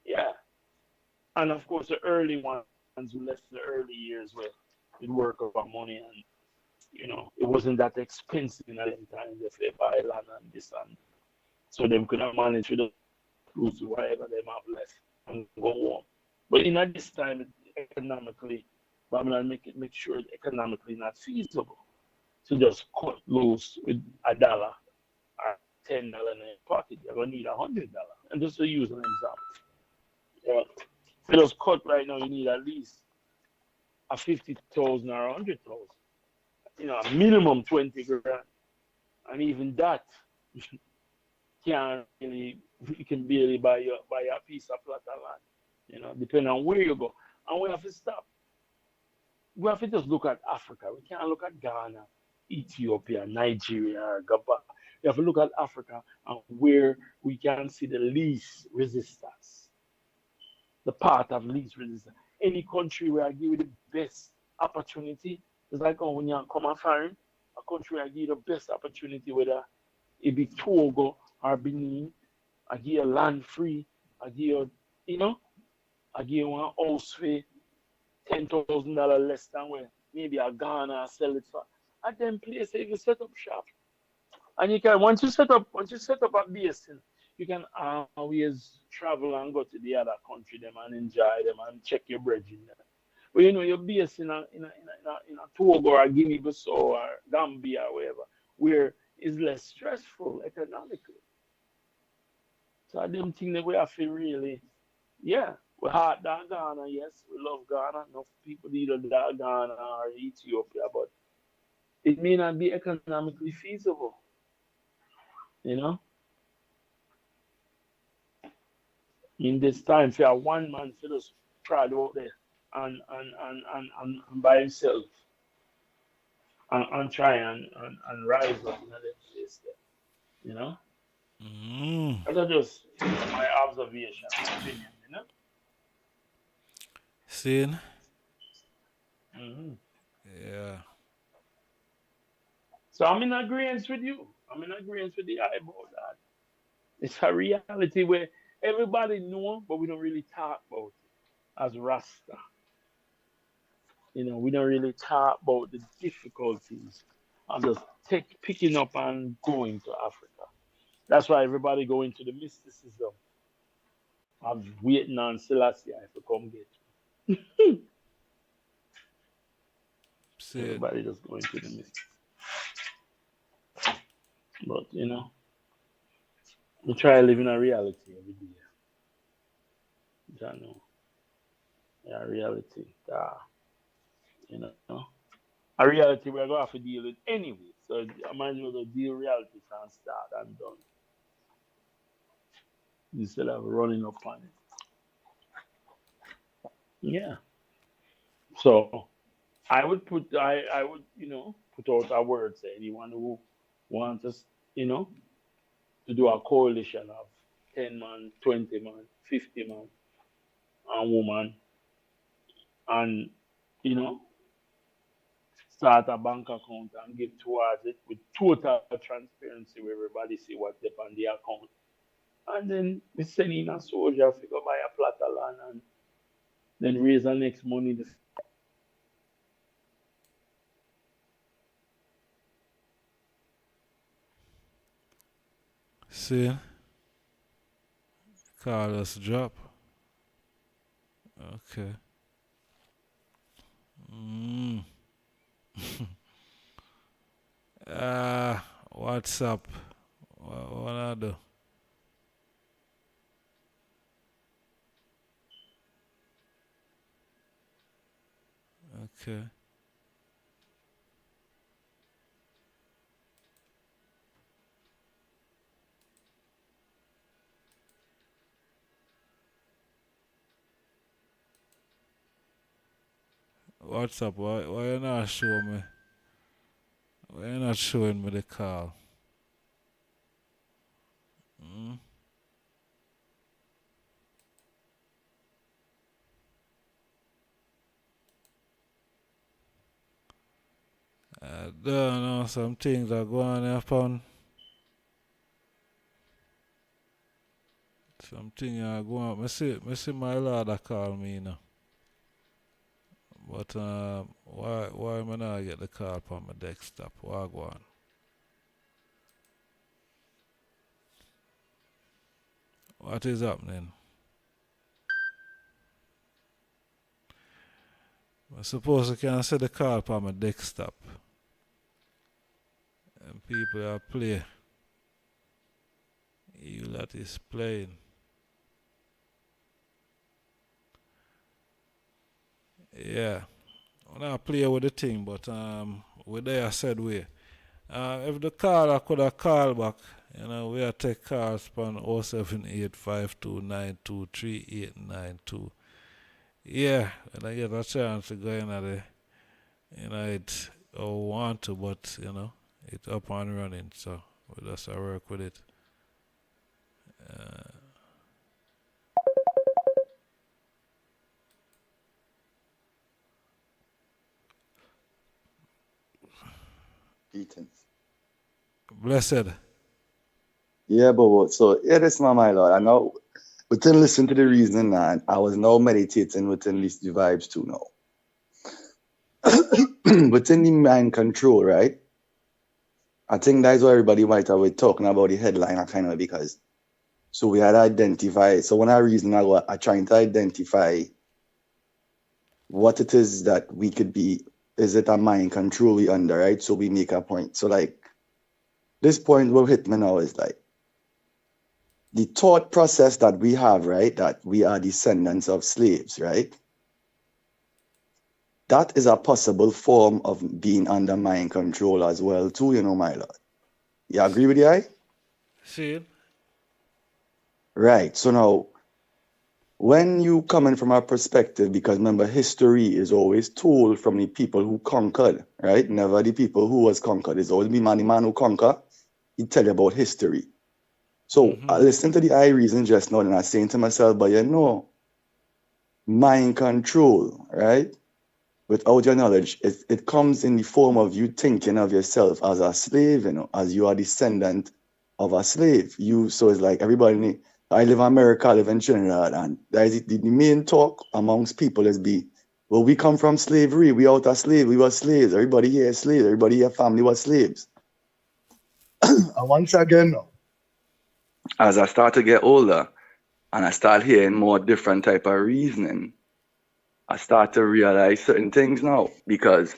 Yeah. And of course the early ones who left the early years where it work over money and you know, it wasn't that expensive in them times if they buy land and this and so them could have managed with the cruise whatever they have left and go home. But in this time economically, Babylon make sure it economically not feasible to just cut loose with $1 or $10 in your pocket. You're gonna need $100. And just to use an example. Yeah. To just cut right now you need at least a 50,000 or 100,000. You know, a minimum 20 grand. And even that can't really, you can barely buy a piece of plot of land, you know, depending on where you go. And we have to stop. We have to just look at Africa. We can't look at Ghana, Ethiopia, Nigeria, or Gabon. We have to look at Africa and where we can see the least resistance, the path of least resistance. Any country where I give you the best opportunity, it's like when you come and foreign, a country I give you the best opportunity, whether it be Togo or Benin, I give you land free, I give you, you know, I give you one house for $10,000 less than where maybe a Ghana sell it for. At them places you can set up shop. And you can once you set up a base, you can always travel and go to the other country them and enjoy them and check your bread in there. But you know you're based in a Togo or Guinea Bissau or Gambia or wherever, where it's less stressful economically. So I don't think that we have to really, yeah, we're hard than Ghana, yes, we love Ghana. Enough people either that Ghana or Ethiopia, but it may not be economically feasible. You know? In this time, if you are one man for just try out there and by himself and try and rise up in that place there. You know? That's just my observation, opinion, you know? Seeing? Mm-hmm. Yeah. So I'm in agreement with you. I'm in agreement with the eye about that. It's a reality where everybody know, but we don't really talk about it as Rasta. You know, we don't really talk about the difficulties of just picking up and going to Africa. That's why everybody go into the mysticism of waiting on Selassie to come get me. Everybody just go into the mysticism. But, you know, we try to live in a reality every day. You know, yeah, reality. You know, a reality we're going to have to deal with anyway. So I might as well deal reality from start and done. Instead of running up on it. Yeah. So I would you know, put out a word, say anyone who wants us, you know, to do a coalition of 10 man, 20 man, 50 man, and woman, and, you know, start a bank account and give towards it with total transparency where everybody see what's up on the account. And then we send in a soldier to go buy a plot of land and then raise the next money. See? Call us drop. Okay. What's up? What I do? Okay. What's up? Why you not showing me? Why you not showing me the call? I don't know, some things are going on upon. Something are going on. I see my lord that call me now. But why am I not get the call from my desktop? Why go on? What is happening? I suppose I can see the call from my desktop. And people are playing. You that is playing. Yeah. I'm not play with the thing, but we there said we. If the caller could have called back, you know, we have take calls from 07852923892. Yeah, when I get a chance to go in at the, you know, it I want to, but you know, it's up and running, so we just work with it. Beaten. Blessed. Yeah, but so here is my lord. I know within listen to the reason, and I was now meditating within these vibes too now. Within the mind control, right? I think that's why everybody might have been talking about the headline kind of because so we had identified. So when I reason I trying to identify what it is that we could be. Is it a mind control we under, right? So we make a point. So like this point will hit me now is like the thought process that we have, right? That we are descendants of slaves, right? That is a possible form of being under mind control as well, too, you know, my lord. You agree with the eye? See it? Right. So now, when you coming from a perspective, because remember, history is always told from the people who conquered, right? Never the people who was conquered. It's always the man who conquer. He tell you about history. So I listened to the eye reason just now, and I was saying to myself, but you know, mind control, right? Without your knowledge, it comes in the form of you thinking of yourself as a slave, you know, as you are descendant of a slave. So it's like everybody, I live in America, I live in Trinidad, and that is the main talk amongst people is well, we come from slavery, we out of slave, we were slaves, everybody here is slaves, everybody here family was slaves. And once again, as I start to get older, and I start hearing more different type of reasoning, I start to realize certain things now because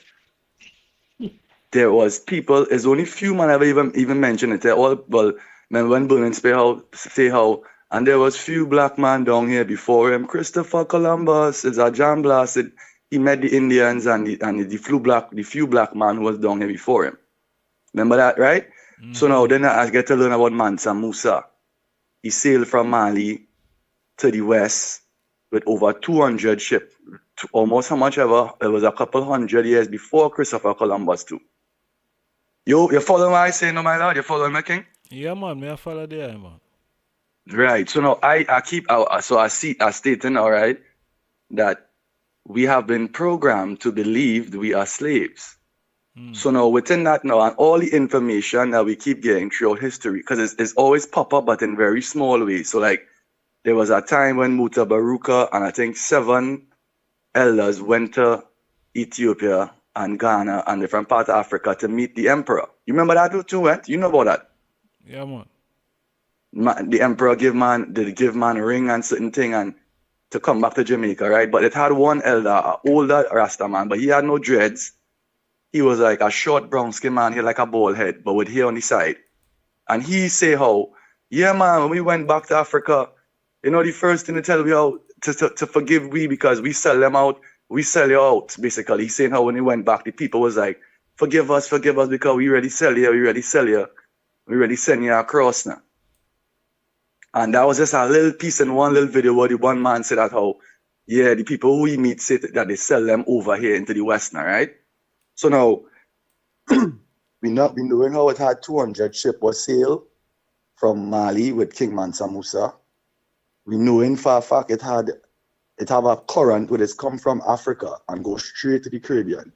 there was people, there's only few man ever even mentioned it. They all, well, remember when Berlin say how, and there was few black man down here before him. Christopher Columbus is a jam blasted. He met the Indians and the few black man who was down here before him. Remember that, right? So now then I get to learn about Mansa Musa. He sailed from Mali to the west with over 200 ships, almost how much ever. It was a couple hundred years before Christopher Columbus too. You follow what I say, no, my lord? You follow me, King? Yeah, man, I follow the eye, man. Right. So now I stating, all right, that we have been programmed to believe we are slaves. So now within that now, and all the information that we keep getting throughout history, because it's always pop up, but in very small ways. So like, there was a time when Muta Baruka and I think 7 elders went to Ethiopia and Ghana and different parts of Africa to meet the emperor. You remember that too, right? You know about that? Yeah, man. The emperor did give man a ring and certain thing and to come back to Jamaica, right? But it had one elder, an older Rasta man, but he had no dreads. He was like a short brown skin man, he had like a bald head, but with hair on the side. And he say how, yeah man, when we went back to Africa, you know, the first thing to tell we how to forgive we because we sell them out we sell you out, basically. He's saying how when he went back, the people was like, forgive us, because we already sell you, we already send you across now. And that was just a little piece in one little video where the one man said that how, yeah, the people who we meet say that they sell them over here into the West now, right? So now, we knowing how it had 200 ship was sail from Mali with King Mansa Musa. We knowing for a fact it have a current where it's come from Africa and go straight to the Caribbean.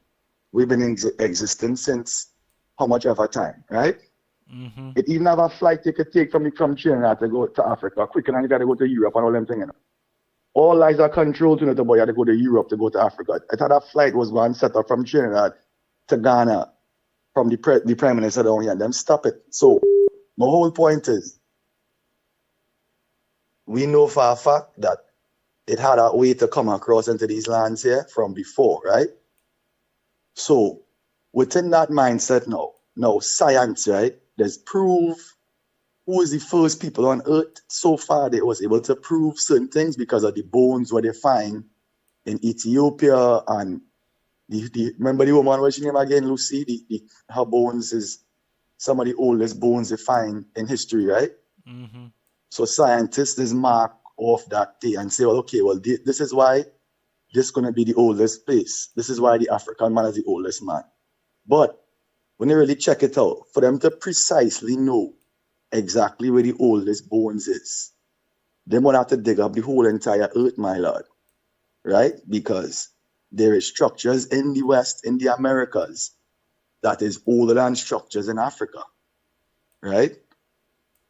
We've been in existence since how much ever time, right? Mm-hmm. It even have a flight you could take from Trinidad to go to Africa quicker than you got to go to Europe and all them things. You know? All lies are controlled to know the boy had to go to Europe to go to Africa. It had a flight was going set up from Trinidad to Ghana from the Prime Minister down here and them stop it. So my whole point is we know for a fact that it had a way to come across into these lands here from before, right? So within that mindset now science, right? There's proof who is the first people on earth so far they was able to prove certain things because of the bones where they find in Ethiopia and remember the woman, what's her name again, Lucy? Her bones is some of the oldest bones they find in history, right? Mm-hmm. So scientists is mark off that day and say, well, okay, well, this is why this is going to be the oldest place. This is why the African man is the oldest man. But when they really check it out, for them to precisely know exactly where the oldest bones is, they would have to dig up the whole entire earth, my lord, right? Because there is structures in the West, in the Americas, that is older than structures in Africa, right?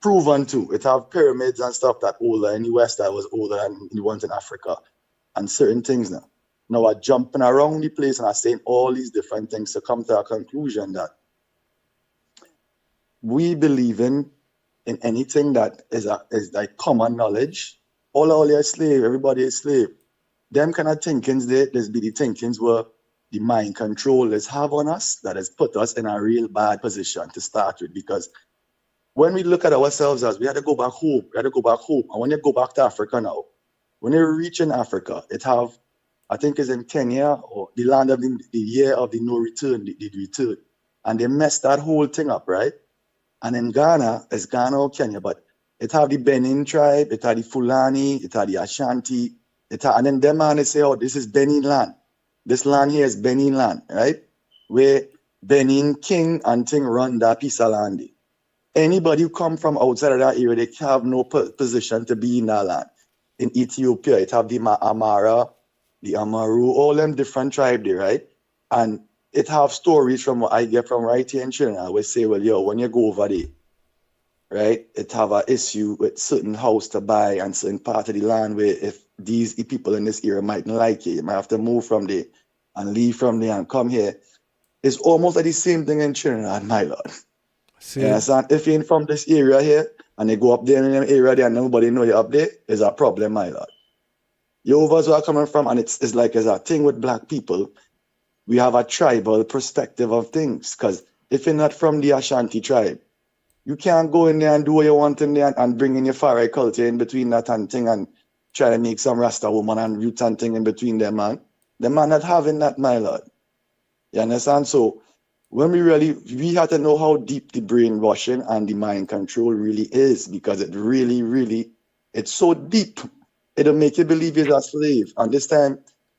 Proven too. It have pyramids and stuff that older in the West that was older than the ones in Africa, and certain things now. Now I'm jumping around the place and I'm saying all these different things to come to a conclusion that we believe in anything that is like common knowledge. All are slave, everybody is slave. Them kind of thinkings there's be the thinkings where the mind control is have on us that has put us in a real bad position to start with, because when we look at ourselves as we had to go back home, and when you go back to Africa now, when you reach in Africa, it have, I think it's in Kenya or the land of the year of the no return, the return. And they messed that whole thing up, right? And in Ghana, it's Ghana or Kenya, but it have the Benin tribe, it have the Fulani, it have the Ashanti, and then them man they say, oh, this is Benin land. This land here is Benin land, right? Where Benin king and thing run that piece of land. Anybody who come from outside of that area, they have no position to be in that land. In Ethiopia, it have the Amara, the Amaru, all them different tribes there, right? And it have stories from what I get from right here in Trinidad, where say, well, yo, when you go over there, right, it have an issue with certain house to buy and certain part of the land where if these people in this area mightn't like it, you might have to move from there and leave from there and come here. It's almost like the same thing in Trinidad, my lord. See? Yes, and if you ain't from this area here and they go up there in them area there and nobody know you're up there, it's a problem, my lord. You overs where I'm coming from, and it's like it's a thing with black people. We have a tribal perspective of things, because if you're not from the Ashanti tribe, you can't go in there and do what you want in there and bring in your Farai culture in between that and thing and try to make some Rasta woman and root and thing in between them, man. The man not having that, my lord. You understand? So when we have to know how deep the brainwashing and the mind control really is, because it really, it's so deep. It'll make you believe you're a slave. And this time,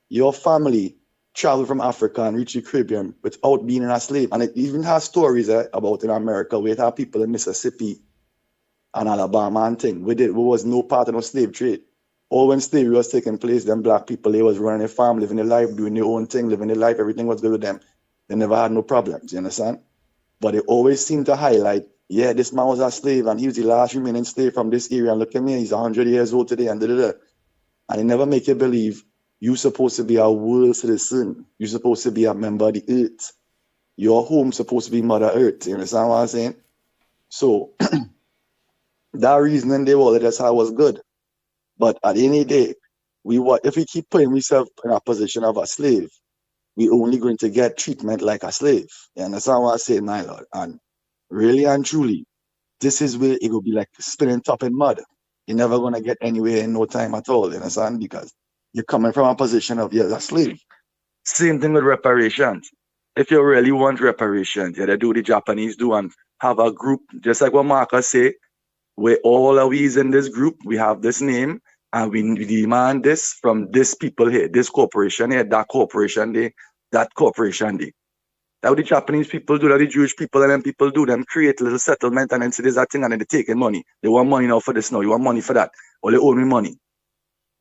your family travel from Africa and reach the Caribbean without being a slave. And it even has stories about in America where it have people in Mississippi and Alabama and thing. We was no part of no slave trade. All when slavery was taking place, them black people, they was running their farm, living their life, doing their own thing, living their life, everything was good with them. They never had no problems, you understand? But they always seem to highlight, yeah, this man was a slave and he was the last remaining slave from this area. And look at me, he's 100 years old today and da-da-da. And they never make you believe you're supposed to be a world citizen. You're supposed to be a member of the earth. Your home's supposed to be Mother Earth. You understand what I'm saying? So that reasoning they were that's how it was good. But at the end of the day, if we keep putting ourselves in a position of a slave, we're only going to get treatment like a slave. You understand what I'm saying, my lord? And really and truly, this is where it will be like spinning top in mud. You're never going to get anywhere in no time at all, you understand? Because you're coming from a position of, you're a slave. Same thing with reparations. If you really want reparations, yeah, they do the Japanese do and have a group, just like what Marcus say, where all of we is in this group, we have this name, and we demand this from this people here, this corporation here, that corporation there, that corporation there. That's what the Japanese people do, that the Jewish people and them people do. Them create a little settlement and then say there's that thing and then they taking money. They want money now for this now. You want money for that. Or they owe me money.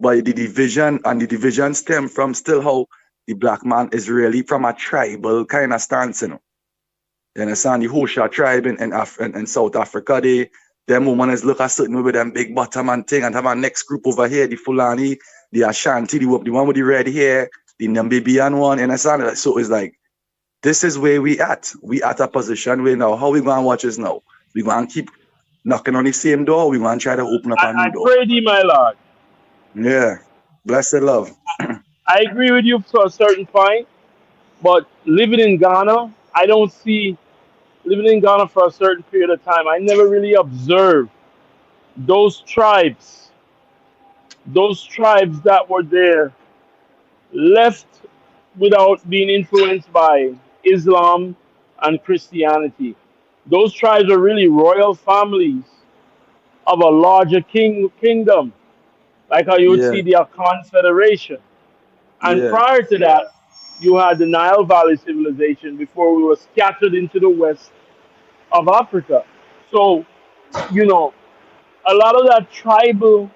But the division stem from still how the black man is really from a tribal kind of stance, you know. You understand? The Hosha tribe in South Africa, them women is look a certain way with them big bottom and thing, and have a next group over here, the Fulani, the Ashanti, the one with the red hair, the Namibian one, you understand? So it's like, this is where we at. We at a position where now, how we going to watch this now? We going to keep knocking on the same door, we going to try to open up a new door. I pray thee, my Lord. Yeah. Blessed love. I agree with you to a certain point, but living in Ghana, I don't see, living in Ghana for a certain period of time, I never really observed those tribes that were there left without being influenced by Islam and Christianity. Those tribes are really royal families of a larger kingdom, like how you would see the Confederation. And prior to that, you had the Nile Valley civilization before we were scattered into the west of Africa. So, you know, a lot of that tribal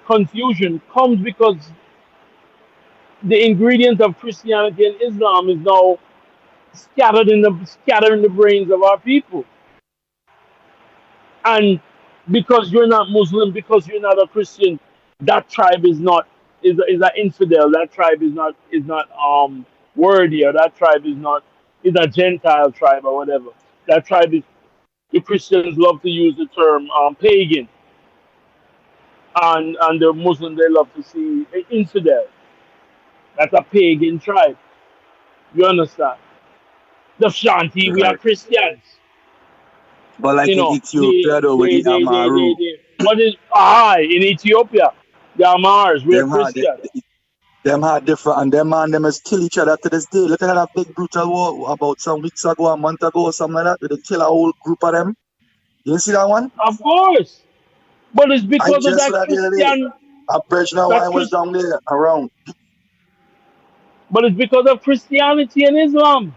confusion comes because the ingredient of Christianity and Islam is now scattered in the brains of our people. And because you're not Muslim, because you're not a Christian, that tribe is an infidel. That tribe is not worthy, or that tribe is a Gentile tribe or whatever. That tribe is, the Christians love to use the term pagan, and the Muslims, they love to see infidel. That's a pagan tribe. You understand? The Shanti, we are Christians. But like in Ethiopia, though, with the Amaru. What is in Ethiopia? The Amars, we are Christians. Them had different, and them man, them is kill each other to this day. Look at that big brutal war about some weeks ago, a month ago, or something like that, where they kill a whole group of them. You see that one? Of course. But it's because of that Christian. A bridge now, I was down there around. But it's because of Christianity and Islam,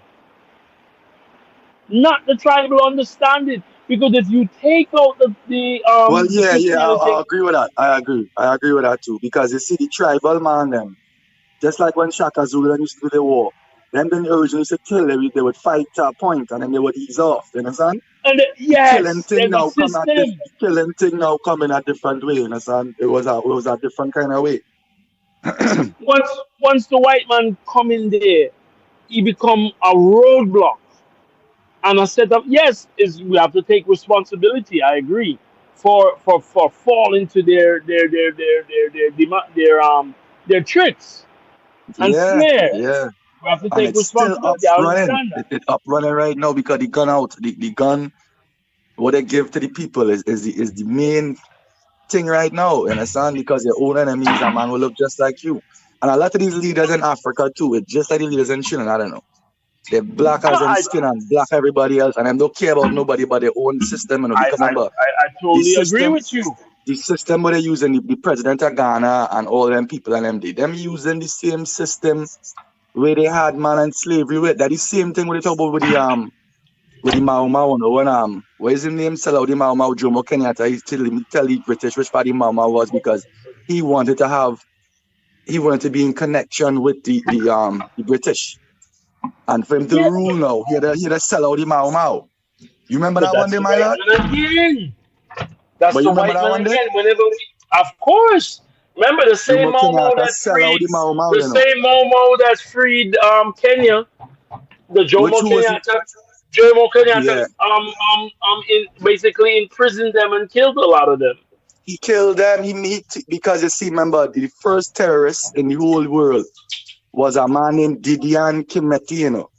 not the tribal understanding. Because if you take out I agree with that. I agree with that too. Because you see the tribal man them, just like when Shaka Zulu used to do the war, then the originally used to kill, they would fight to a point and then they would ease off. You understand? And killing thing now come in a different way. You understand? It was a different kind of way. Once the white man come in there, he become a roadblock. And a set of we have to take responsibility. I agree for falling to their tricks and snares. Yeah, we have to take responsibility. I understand that. It's up running right now because the gun out. The gun, what they give to the people is the main thing right now. You understand? Because your own enemies, a man will look just like you. And a lot of these leaders in Africa too, it's just like the leaders in China. I don't know. They're black as in skin and black everybody else, and they don't care about nobody but their own system. You know, I totally agree with you. The system where they're using the president of Ghana and all them people and them using the same system where they had man and slavery with. That the same thing when they talk about with the Mau Mau. When what is his name? Sell out the Mau Mau, Jomo Kenyatta. He tell the British which party Mau Mau was because he wanted to be in connection with the British. And for him to rule now, he had to sell out the Mau Mau. You remember that one day, my lord? That's the white man again. Of course. Remember the same Mau Mau that freed same Mau Mau that freed Kenya, the Jomo Kenyatta. Basically imprisoned them and killed a lot of them. He killed them. Because you see, remember the first terrorist in the whole world was a man named Didian Kimeti, you know.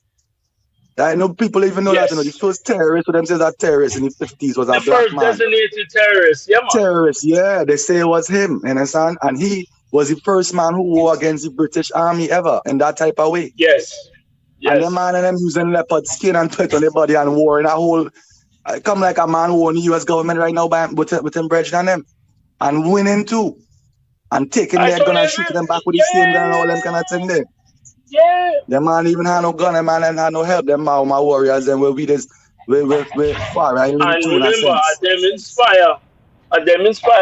I know people even know that, you know. The first terrorist, for them says that terrorist in the 50s was a black man. The first designated terrorist, yeah, man. Terrorist, yeah. They say it was him, you understand? And he was the first man who war against the British Army ever in that type of way. Yes. And the man and them using leopard skin and put on their body and war in a whole come like a man who won the US government right now with him bridged on them. And winning too. And taking their gun and shooting them back with the same gun and all them kind of thing there. Yeah. Them man even had no gun, them man and had no help. Them my warriors them will be this we're far right. And remember, them inspire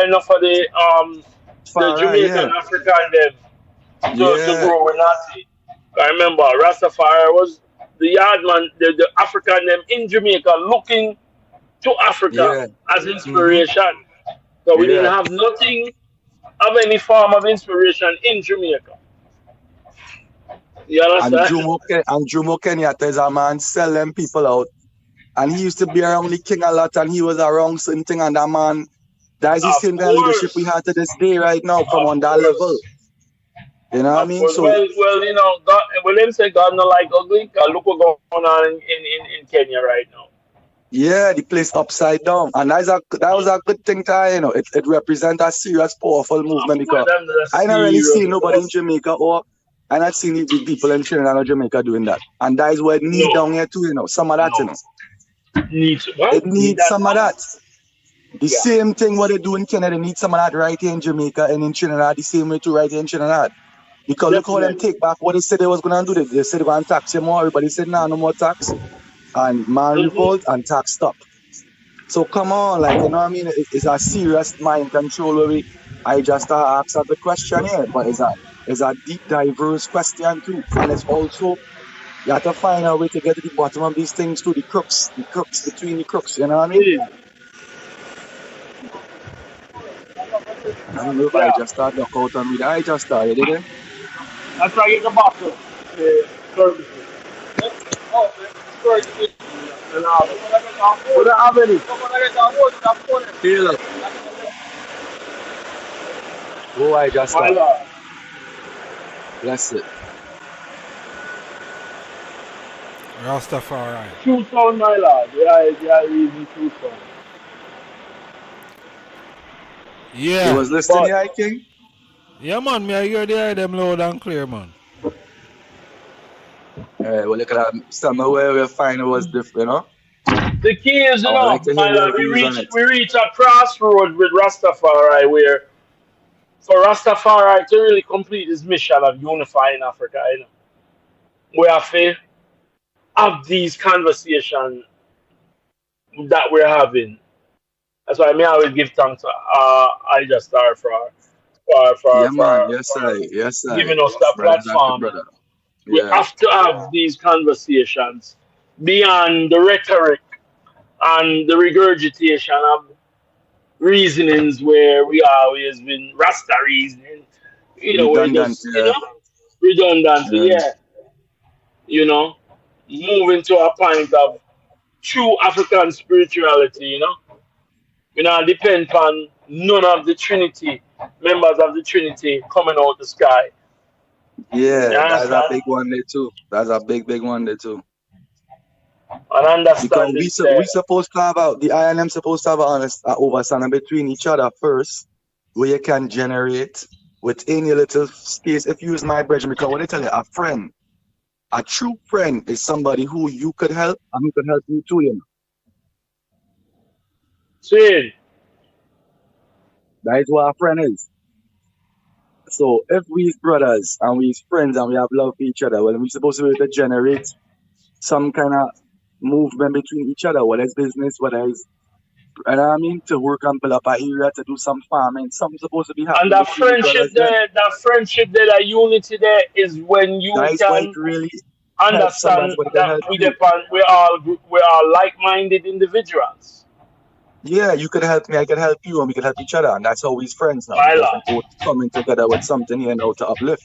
enough for the Jamaican African them to grow with Nazi. I remember Rastafari was the yardman, the African them in Jamaica looking to Africa as inspiration. So we didn't have nothing of any form of inspiration in Jamaica. You understand? And Jomo Kenyatta is a man sell them people out. And he used to be around the king a lot and he was around certain thing and that man, that is the same kind of leadership we have to this day right now from on that level. You know what I mean? So, well, you know, God, when them say God not like ugly, look what's going on in Kenya right now. Yeah, the place upside down. And that was a good thing to, you know, it represents a serious, powerful movement because I never really see nobody in Jamaica or I not seen the people in Trinidad or Jamaica doing that. And that is where it needs down here too, you know, some of that, you know. It needs some of that. The same thing what they do in Canada, they need some of that right here in Jamaica and in Trinidad, the same way too right here in Trinidad. Because look how them take back what they said they was going to do. They said they were going to tax you more. Everybody said, nah, no more tax. And man revolt and tax stop. So come on, like, you know what I mean? It's a serious mind control where I just ask the question here, but it's a deep, diverse question too. And it's also, you have to find a way to get to the bottom of these things too, the crooks between the crooks, you know what I mean? I don't know if I just started knock out on me. I just started, didn't That's why I get the bottle. Oh, I just started. Bless it. Rastafari. True sound, my lord. Yeah, easy true sound. Yeah. You was listening here, King? Yeah, man, me I hear them loud and clear, man. Well, look at that. Somewhere we find it was different, you know? The key is, you know, my lord, we reach a crossroad with Rastafari where for Rastafari to really complete his mission of unifying Africa, you know, we have to have these conversations that we're having. That's why I always give thanks to I just start for giving us that platform. We have to have these conversations beyond the rhetoric and the regurgitation of reasonings where we always been Rasta reasoning, you know, redundancy, you know, moving to a point of true African spirituality, you know. We not depend on none of the Trinity, members of the Trinity coming out the sky. Yeah, that's a big one there too. That's a big one there too. And understand because we supposed to have the INM supposed to have an understanding between each other first, where you can generate within your little space. If you use my bridge, because when I tell you a friend, a true friend is somebody who you could help and who could help you too, you know. See, that is what a friend is. So if we're brothers and we're friends and we have love for each other, well, we're supposed to be able to generate some kind of movement between each other, whether it's business, whether it's, you know what I mean, to work and build up an area, to do some farming, something supposed to be happening. And that friendship there, that unity there is when you can really understand that we're all like-minded individuals. Yeah, you could help me, I could help you, and we could help each other, and that's how we're friends now. We're both coming together with something here now to uplift.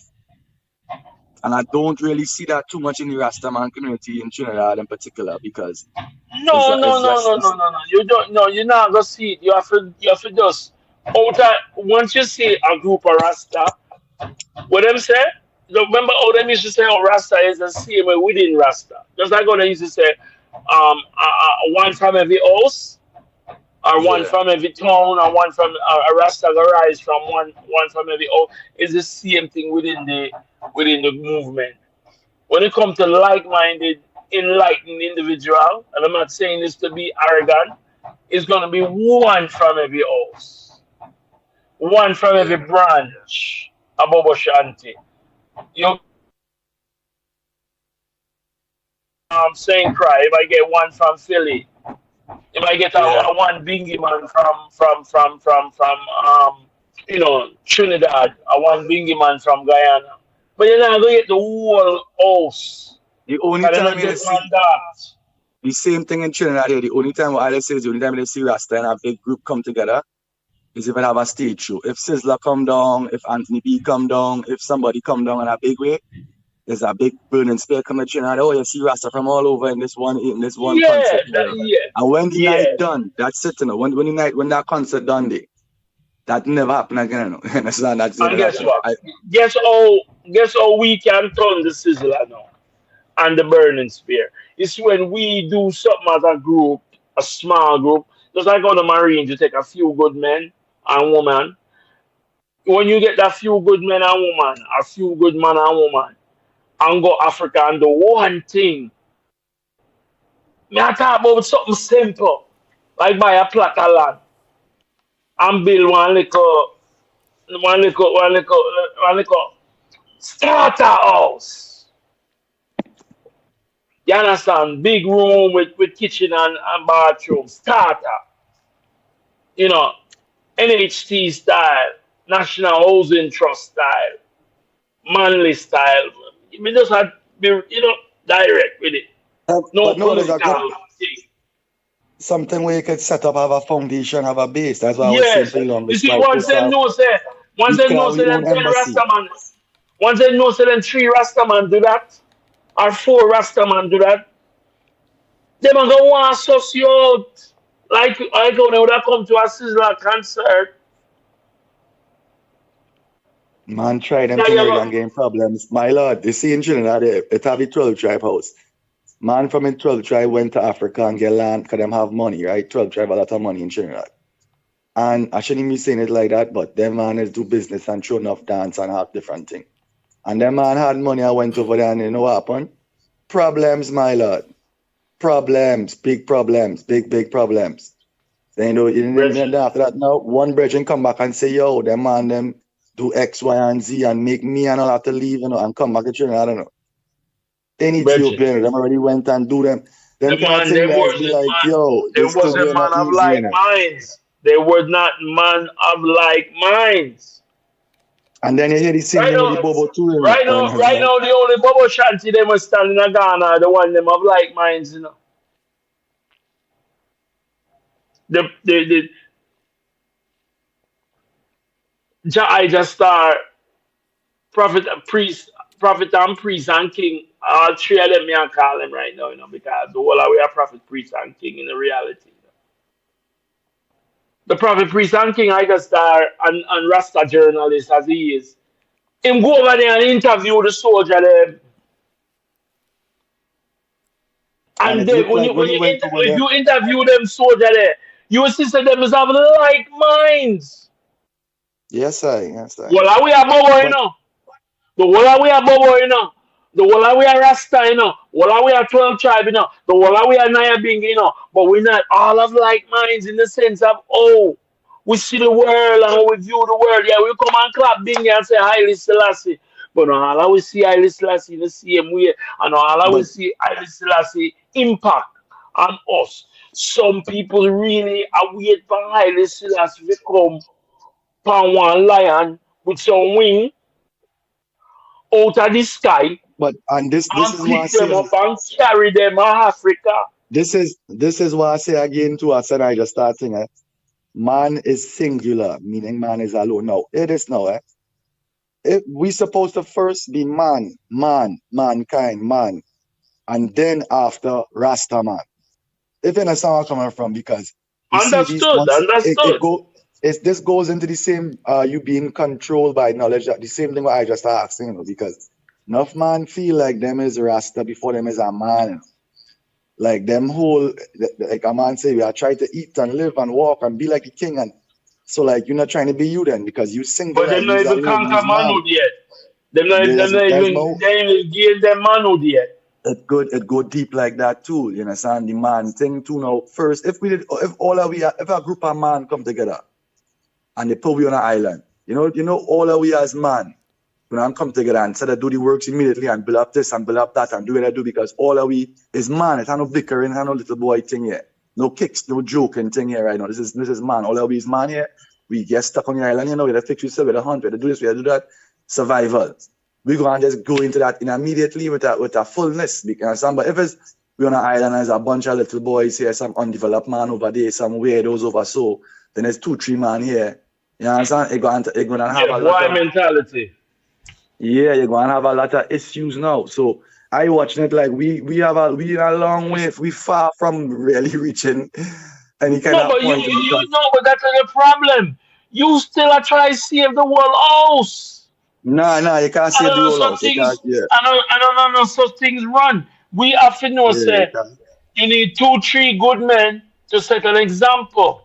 And I don't really see that too much in the Rastaman community in Trinidad in particular, because no. You don't. No, you're not gonna see it. You have to just once you see a group of Rasta, what them say? Remember how them used to say, "Oh, Rasta is the same way within Rasta." Just like how they used to say, "One time every house." or one Yeah. from every town, or one from a Rasta rise from one from every. Oh, it's the same thing within the movement. When it comes to like-minded, enlightened individual, and I'm not saying this to be arrogant, it's gonna be one from every house, one from Yeah. every branch. Abobo Shanti. You saying cry. If I get one from Philly, if I get Yeah. a one bingy man from Trinidad, a one bingy man from Guyana. But you're not gonna get the whole house. The only But they're time not you just see on that. the same thing in Trinidad here, the only time what I say is the only time they see Rasta and a big group come together is if I have a stage show. If Sizzler come down, if Anthony B come down, if somebody come down in a big way, there's a big burning spear coming to Trinidad. Oh, you see Rasta from all over in this one Yeah, concert. that, yeah, And when the yeah. night done, that's it, you know. When that concert done, that never happen again, you know. You understand? That's it. And guess what? Guess how we can turn the sizzler now and the burning spear. It's when we do something as a group, a small group, just like on the Marines, you take a few good men and women. When you get that few good men and women, a few good man and woman, and go Africa and do one thing. Me I talk about something simple, like buy a plot of land and build one little starter house. You understand? Big room with kitchen and bathroom. Starter. You know, NHT style, National Housing Trust style, Manly style. We just had be, direct with it. No But no, there's a good political thing. something where you could set up, have a foundation, have a base. That's why I was saying Yes. for the You longest see, while once them know say, once we them could know have say our them own 10 embassy. Rastaman, once them know say them 3 Rastaman do that, or 4 Rastaman do that, them are gonna want to suss you out. Like when they would have come to a Sizzler concert. Man, try them Now thing you already go, and getting problems. My lord, you see in Trinidad, it have a 12 tribe house. Man from in 12 tribe went to Africa and get land because them have money, right? 12 tribe have a lot of money in Trinidad. And I shouldn't be saying it like that, but them man is do business and show enough dance and have different thing. And them man had money and went over there and you know what happened? Problems, my lord. Problems, big problems, big problems. Then Brethren, after that now, one brethren come back and say, yo, them man them do X, Y, and Z and make me and all have to leave, and come back to Trinidad, I don't know. In brethren. Ethiopia, them already went and do them. Them The kind of man, thing they guys be wasn't like, man. yo, They this thing wasn't here man not of easy, like minds. They were not man of like minds. And then you hear the same Right thing with now, the Bobo too, right now, right now, the only bubble shanty they must stand in a Ghana are the one them of like minds, The I just start prophet, priest, prophet and priest and king. All 3 of them me I call them right now, because the whole of we are prophet, priest, and king in the reality. The prophet, priest, and king I just start and Rasta journalist as he is. Him go over there and interview the soldier there. and And it then looked like when he went over if there, you interview them soldier there, you will see that them is have like minds. yes, yes, I. Well, are we a bobo, But The whole of we are bobo, The whole of we are Rasta, Whole of we are 12 tribe, The whole of we are Nayabing, But we're not all of like minds in the sense of, oh, we see the world and how we view the world. Yeah, we come and clap Bingy and say Haile Selassie. But no, all of we see Haile Selassie in the same way. And all of we but see Haile Selassie impact on us. Some people really are wait for Haile Selassie to come upon one lion with some wing out of the sky and this and is why I pick them say up and carry them to Africa. this is why I say again to us and I just start saying man is singular, meaning man is alone. Now, it is now, if we supposed to first be mankind, man, and then after Rasta man. If you understand where I'm coming from, because you see these Understood, once understood. this goes into the same you being controlled by knowledge, the same thing what I just asked, because enough man feel like them is Rasta before them is a man. Like them whole, like a man say, we are trying to eat and live and walk and be like the king. And so like, you're not trying to be you then because you single. But them not You's even alone, conquer you's man. manhood yet. Them not There's no, they ain't even gain them manhood yet. it go deep like that too. You understand the man thing too. Now, first, if all of we, if a group of man come together and they put we on an island, you know, all of we as man, when I come together and instead of do the works immediately and build up this and build up that and do what I do because all of we is man. It's no bickering, it's no little boy thing here. No kicks, no joking thing here right now. This is man. All of we is man here. We get stuck on the island, you know, we have to fix yourself, we have to hunt, we have to do this, we have to do that. Survival. We go and just go into that immediately with a fullness. Because but if it's we on an island and there's a bunch of little boys here, some undeveloped man over there, some weirdos over so, then there's 2-3 man here. You understand? You're going to have a lot of mentality. Yeah, you're going to have a lot of issues now. So I watching it like we in a long way. We far from really reaching any kind of point. You know, but that's the problem. You still are trying to save the world house. No, you can't save the whole house. I don't know such things run. We have to know, say, you need 2-3 good men to set an example.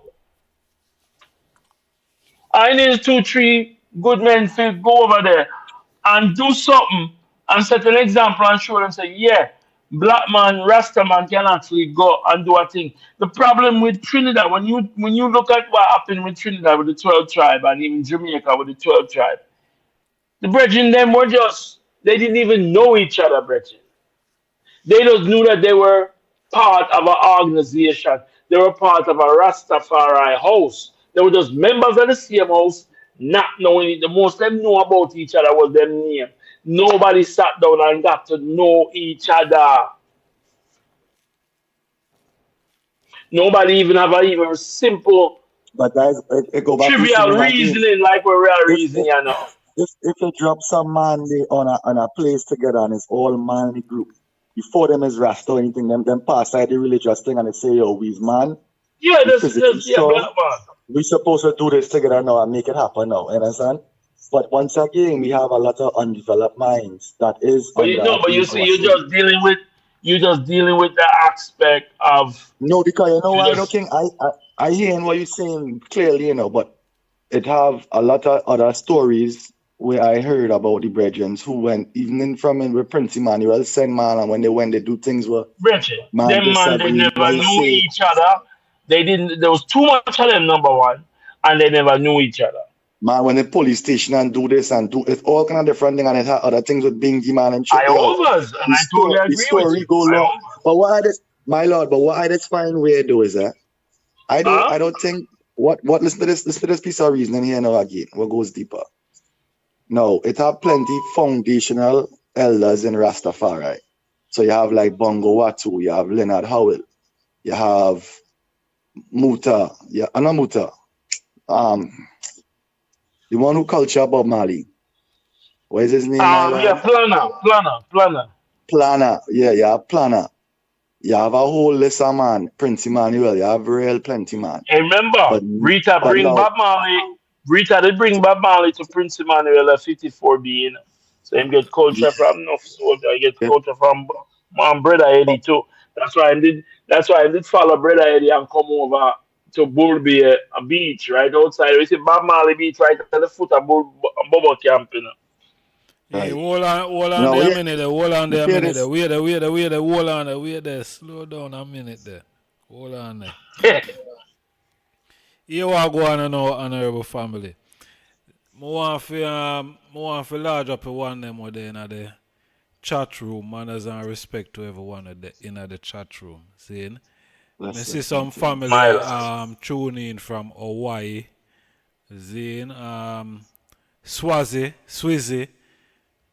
I need 2-3 good men to go over there and do something and set an example and show them, say, yeah, black man, Rasta man can actually go and do a thing. The problem with Trinidad, when you look at what happened with Trinidad with the 12 tribe and even Jamaica with the 12 tribe, the brethren them were they didn't even know each other, brethren. They just knew that they were part of an organization. They were part of a Rastafari house. They were just members of the same house, not knowing it. The most them know about each other was their name. Nobody sat down and got to know each other. Nobody even have a simple, but guys, it go back trivial reasoning like we're reasoning, you know. If you drop some man on a place together and it's all man in the group, before them is Rasta or anything, them pass side the religious thing and they say, yo, we's man. Yeah, that's black man. We're supposed to do this together now and make it happen now, you understand? But once again, we have a lot of undeveloped minds that is. But you see, you're just dealing with the aspect of. No, because you know what, I don't think I hear what you're saying clearly, you know, but it have a lot of other stories where I heard about the brethren who went even with Prince Emmanuel sent man, and when they do things were brethren, they never knew each other. They didn't. There was too much of them, number one, and they never knew each other. Man, when the police station and do this and do it's all kind of different thing, and it had other things with Bingy man and shit. I totally agree with you. Go long. But what I just, my lord, what I just find weird though is that I don't think listen to this piece of reasoning here now again. What goes deeper? No, it have plenty foundational elders in Rastafari. So you have like Bongo Watu, you have Leonard Howell, you have Muta, not Muta. The one who culture Bob Marley. What is his name? Planner. Yeah, you have Planner. You have a whole list of man. Prince Emmanuel. You have real plenty man. And remember, Rita did bring Bob Marley to Prince Emmanuel at 54 being. So him get culture from North Soldier. I get culture from Brother Eddie too. That's why I did follow Brother Eddie and come over to Bull Bay, a beach right outside. We see Bob Marley beach right at the foot of Bobo Camp, you know. Yeah, hold on there a minute. Hold on there a minute. Wait there. Slow down a minute there. Hold on there. Here what go on now, honorable family. I want to large up one them there in the chat room. Manners and respect to everyone in the chat room. Seeing? I see some family tuning in from Hawaii. Zane, Swizzy,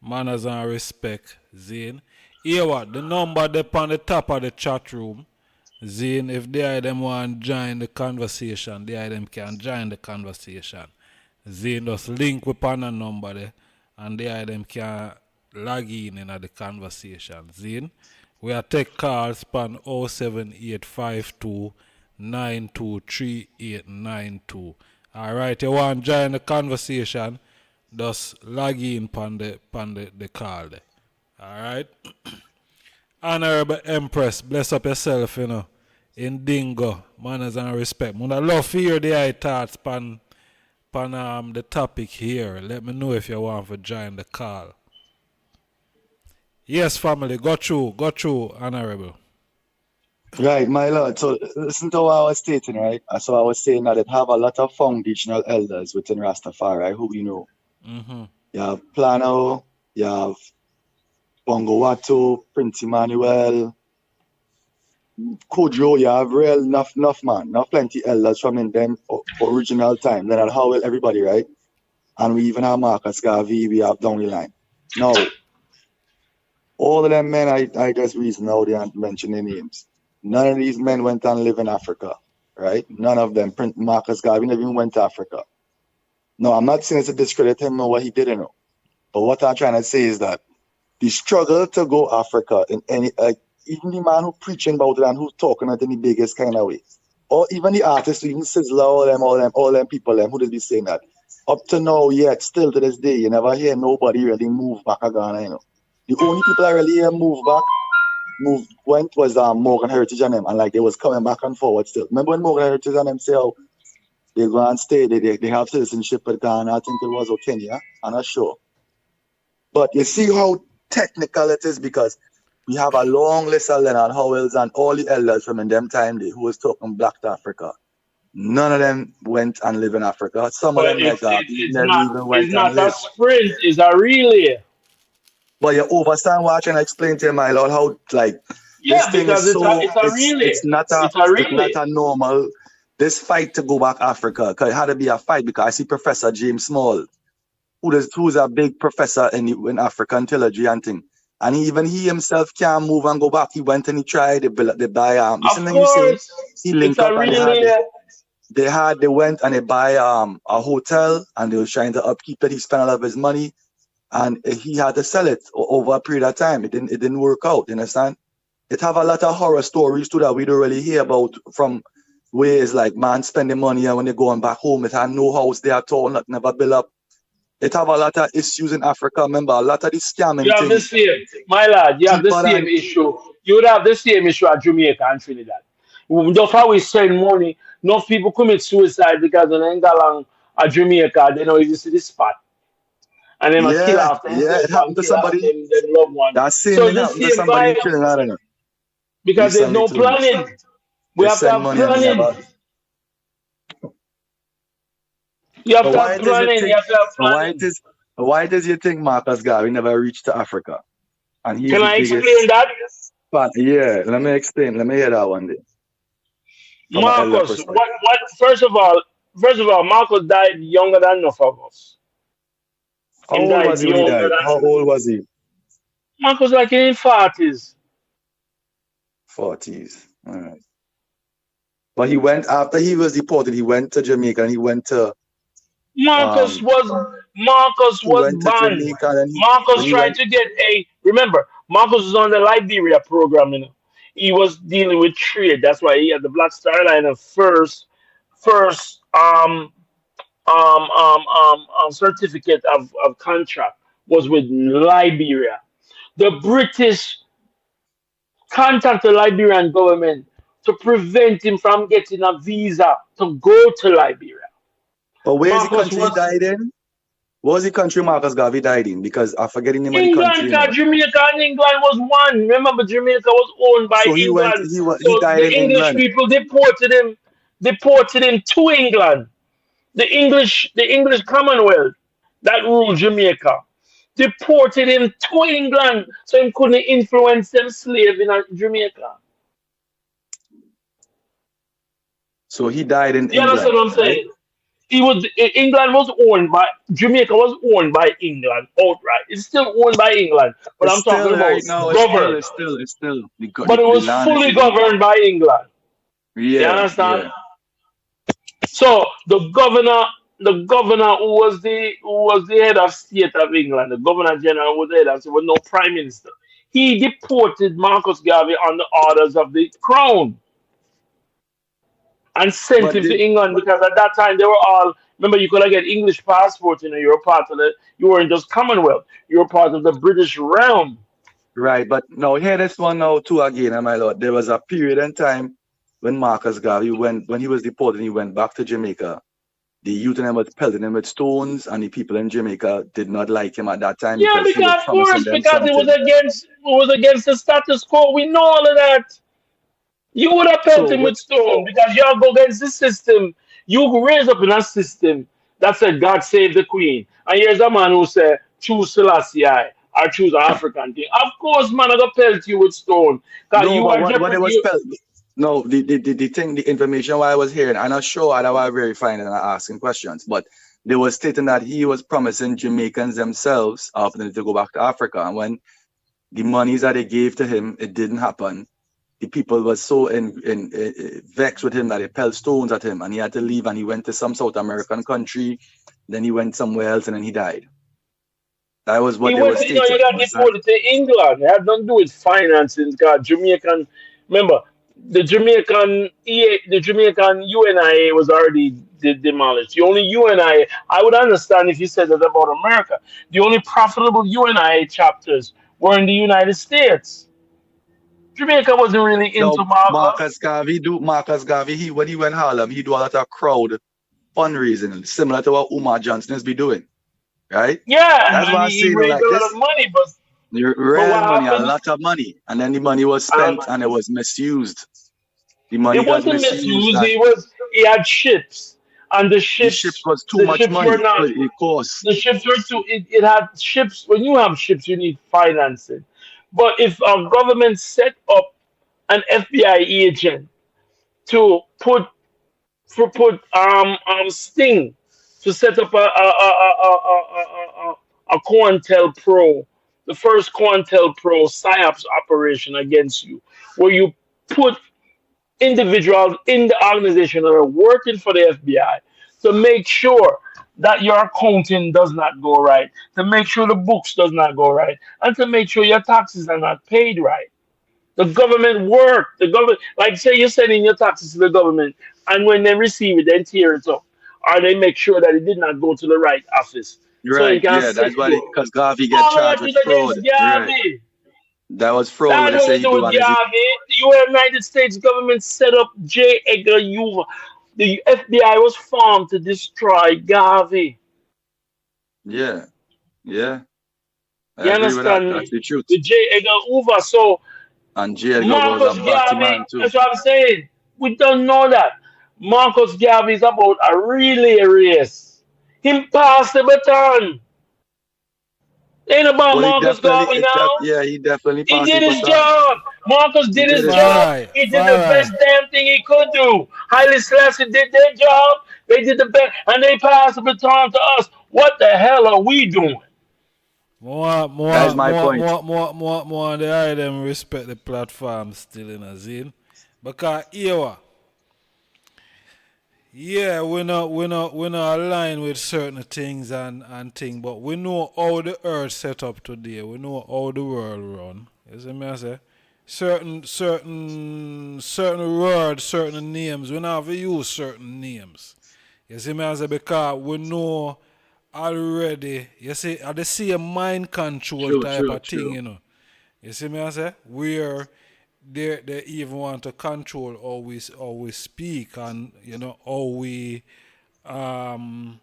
manners and respect. Zane, here what the number they on the top of the chat room. Zane, if they them want to join the conversation, they them can join the conversation. Zane just link with on a number there, and they them can log in the conversation. Zane. We are take calls span 07852 923892. Alright, you want to join the conversation, just log in on the call there. Alright? Honorable Empress, bless up yourself, you know. In dingo, manners and respect. I love to hear the eye thoughts pan the topic here. Let me know if you want to join the call. Yes, family, go through, Honorable. Right, my lord. So listen to what I was stating, right? So I was saying that it have a lot of foundational elders within Rastafari who we know. Mm-hmm. You have Plano, you have Bongo Watto, Prince Emmanuel, Kojo, you have real enough man, enough plenty elders from in them original time. Then how will everybody, right? And we even have Marcus Garvey, we have down the line. Now, all of them men I just reason now they aren't mentioning names. None of these men went and live in Africa, right? None of them. Marcus Garvey never even went to Africa. No, I'm not saying it's to discredit him or what he didn't know. But what I'm trying to say is that the struggle to go Africa in any, even the man who preaching about it and who's talking it in the biggest kind of way, or even the artists, even Sizzler, all them people, who did be saying that. Up to now, yet, still to this day, you never hear nobody really move back to Ghana, you know. The only people I really hear went was Morgan Heritage and them, and like they was coming back and forward still. Remember when Morgan Heritage and them say how they go and stay, they have citizenship with Ghana, I think it was, or Kenya, I'm not sure. But you see how technical it is, because we have a long list of Leonard Howells and all the elders from in them time who was talking Black to Africa. None of them went and live in Africa. Some of them But like that never even went it's and not a lived. sprint, it's a relay. But you understand what I'm trying to explain to you, my lord, how like Yeah, this thing because is so it's a relay. it's not a normal this fight to go back Africa, because it had to be a fight, because I see Professor James Small, who's a big professor in African theology and thing. And even he himself can't move and go back. He went and he tried, they buy Of course, he linked it's up a and relay. they went and they buy a hotel, and they were trying to upkeep it. He spent a lot of his money, and he had to sell it over a period of time. It didn't work out, you understand? It have a lot of horror stories too that we don't really hear about, from ways like man spending money and when they're going back home, it had no house there at all, never built up. It have a lot of issues in Africa. Remember, a lot of the scamming You have the thing. same, my lad, you have the Deeper same than issue. You would have the same issue at Jamaica and Trinidad. Just how we send money, enough people commit suicide because when they go along at Jamaica, they know if you see the spot. And they must kill yeah, off it themselves and happened to kill off somebody. them loved one. That same So thing it's happened the to same somebody in vibe Trinidad, I don't know, because there's recently no too. planning. We They have to send have money and they planning. never. You have But to why have does you planning. You think? have to have Why planning. does you think Marcus Garvey never reached to Africa, and he's Can the I explain biggest that? fan? Yeah, let me explain. Let me hear that one day from an elder Marcus, perspective. what first of all, Marcus died younger than enough of us. How Him old died was he when he younger died? How than old was he? Marcus like in his 40s. 40s. All right. But he went after he was deported. He went to Jamaica and he went to Marcus um was Marcus he was went to banned. Jamaica and Marcus when he tried went. to get a remember, Marcus was on the Liberia program, you know. He was dealing with trade. That's why he had the Black Star Line of first certificate of contract was with Liberia. The British contacted the Liberian government to prevent him from getting a visa to go to Liberia. But where is the Marcus country he was died in? What was the country Marcus Garvey died in? Because I'm forgetting the name of the country, England, you know. cause Jamaica and England was one. Remember, Jamaica was owned by So England. he So died the in English England. people deported him to England. The English Commonwealth that ruled Jamaica deported him to England, so he couldn't influence them slave in Jamaica. So he died in You understand England, what I'm right? saying? England was owned by Jamaica was owned by England outright. It's still owned by England, but It's I'm talking still right about now. governed. It's still But it the was land is fully still. governed by England. You Yeah, understand? yeah. So the governor who was the head of state of England, the governor general was the head of state, was no prime minister. He deported Marcus Garvey on the orders of the crown and sent But him to did England because at that time they were all remember you could get English passports, you know, you were part of you weren't just Commonwealth, you were part of the British realm. Right, but now hear this one now too again, my lord. There was a period in time when Marcus Garvey when he was deported, he went back to Jamaica. The youth in him was pelting him with stones, and the people in Jamaica did not like him at that time Yeah, because he was because of promising course, them because something. it was against the status quo. We know all of that. You would have felt So him what with stone because y'all go against the system. You raise up in a system that said God save the Queen. And here's a man who said choose Selassie or choose an African thing. Of course, man, I got pelt you with stone. Because no, you but are what it jeopard was you spelled no, the thing, the information what I was hearing, I'm not sure how I verifying it and asking questions, but they were stating that he was promising Jamaicans themselves opportunity to go back to Africa. And when the monies that they gave to him, it didn't happen. The people were so vexed with him that they pelted stones at him, and he had to leave, and he went to some South American country, then he went somewhere else, and then he died. That was he what they were went to, stating. you got deported to England. It had nothing to do with financing. God, Jamaican, remember, the Jamaican UNIA was already demolished. The only UNIA, I would understand if you said that about America. The only profitable UNIA chapters were in the United States. Jamaica wasn't really Now, into Marcos. Marcus Garvey, when he went Harlem, he do a lot of crowd fundraising, similar to what Umar Johnson is be doing, right? Yeah, That's and why I he say raised like a lot of this. money, but Real what money, a happened? lot of money. And then the money was Um, spent and it was misused. The money it got wasn't misused misused. and He had ships, and the ships was too the much ships were money. not. It cost. The ships were too. It had ships. When you have ships, you need financing. But if our government set up an FBI agent to put Sting to set up a COINTELPRO, the first COINTELPRO psyops operation against you, where you put individuals in the organization that are working for the FBI to make sure that your accounting does not go right, to make sure the books does not go right, and to make sure your taxes are not paid right. The government work. The government, like say you're sending your taxes to the government, and when they receive it, they tear it up, or they make sure that it did not go to the right office, so Right, it can yeah, set that's why you up. because Garvey get All of charged that with is fraud. against Right. Garvey. That was fraud what That's they what say we he do do with and is it Garvey. The United States government set up J. Edgar Hoover. The FBI was formed to destroy Garvey. yeah, yeah. I You agree with that. understand That's me? the truth. The J. Edgar Hoover. So And J. Edgar was a Marcus batty Garvey, man too. that's what I'm saying. We don't know that. Marcus Garvey is about a relay race. Him pass the baton. Ain't about Well, he Marcus definitely, Garvey now. yeah, he definitely He passed the did his baton. job. Marcus He did did his his job. job. Alright, He did the alright. best damn thing he could do. Haile Selassie did their job. They did the best, and they passed the baton to us. What the hell are we doing? More, That is more, my more, point. more, more, more, more. The high them respect the platform still in a zine. Because here, yeah, we're not aligned with certain things and things, but we know how the earth set up today. We know how the world run. You see me I say? Certain words, certain names, we not have to use certain names. You see me I say? Because we know already, you see, at the same mind control True, type true, of thing, true. you know. You see me I say? Where they even want to control how we speak and um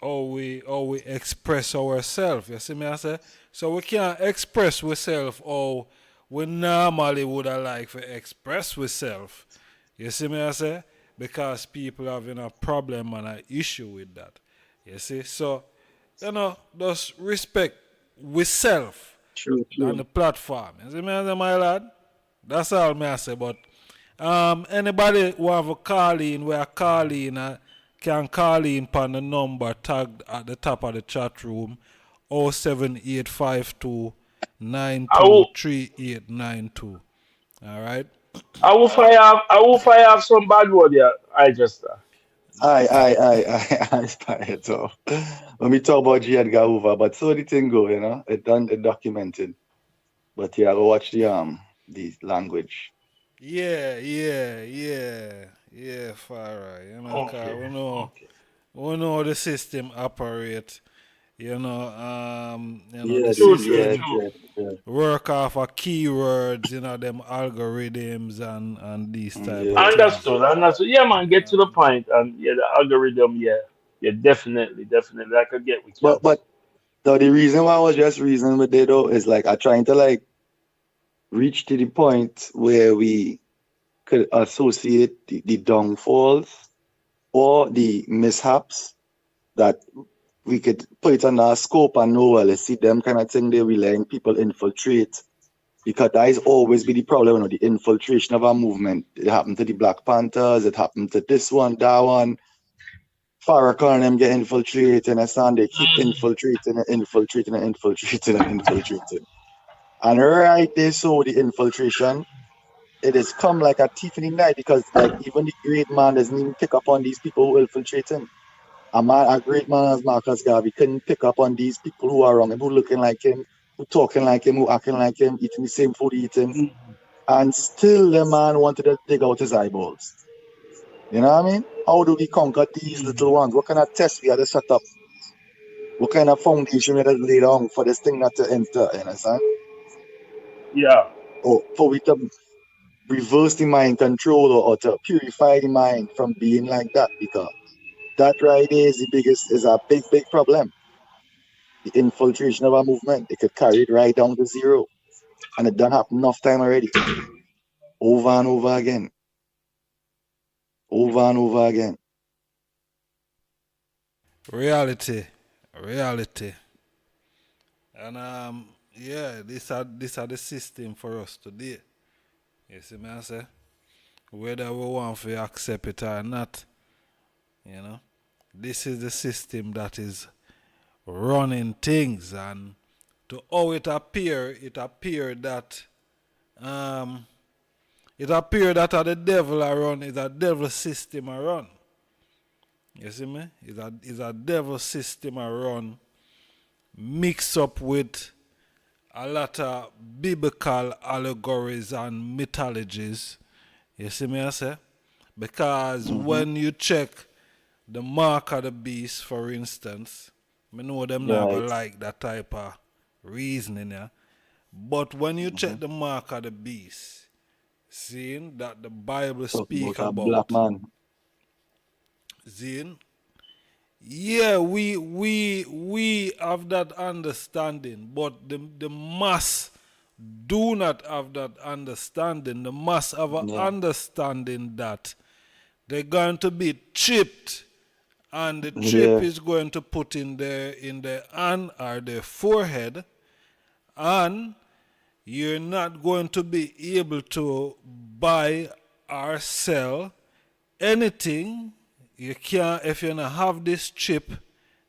how we express ourselves. You see me I say? So we can't express ourselves how we normally would have like to express ourselves. You see me I say? Because people having a problem and an issue with that. You see? So, just respect with self True, on true. the platform. You see me I say, my lad? That's all me I say. But anybody who have a call in, where call in, can call in on the number tagged at the top of the chat room, 07852 I will, 923892. All right? I will fire up some bad word here. I just. I inspired. So when we talk about J. Edgar Hoover, but so the thing go, it documented. But yeah, go watch the language. Yeah, Farah. 'Cause Okay. we know, Okay. we know how the system operate. Yeah, the True, true, system true. work off of keywords, them algorithms and these type of yeah. things. Understood. Yeah, man, get to the point. And yeah, the algorithm, yeah, definitely. I could get with you on But that. the reason why I was just reasoning with it though is like I trying to like reach to the point where we could associate the downfalls or the mishaps that we could put it under our scope and know, well, let's see them kind of thing they we letting people infiltrate. Because that is always be the problem, the infiltration of our movement. It happened to the Black Panthers, it happened to this one, that one. Farrakhan and them get infiltrated, and they keep infiltrating and infiltrating and infiltrating and infiltrating. And right there, so the infiltration, it has come like a thief in the night because like even the great man doesn't even pick up on these people who infiltrate him. A great man as Marcus Garvey couldn't pick up on these people who are wrong, who looking like him, who talking like him, who acting like him, eating the same food he eating, and still the man wanted to dig out his eyeballs. You know what I mean? How do we conquer these little ones? What kind of test we had to set up? What kind of foundation we had to lay down for this thing not to enter? You understand? Yeah. Or for we to reverse the mind control or to purify the mind from being like that, because that right there is a big problem. The infiltration of our movement, it could carry it right down to zero. And it done happened enough time already. Over and over again. Over and over again. Reality. And this are the system for us today. You see me I say? Whether we want to accept it or not, this is the system that is running things, and to how it appeared that the devil around is a devil system around. You see me? It's a devil system around mixed up with a lot of biblical allegories and mythologies. You see me I say? Because when you check the mark of the beast, for instance, I know them not gonna Right. like that type of reasoning, yeah. But when you check the mark of the beast, seeing that the Bible Talking speak about a black about, man. seeing, yeah, we have that understanding, but the mass do not have that understanding. The mass have an Yeah. understanding that they're going to be chipped, and the chip Yeah. is going to put in their hand or their forehead, and you're not going to be able to buy or sell anything. You can't, if you don't have this chip,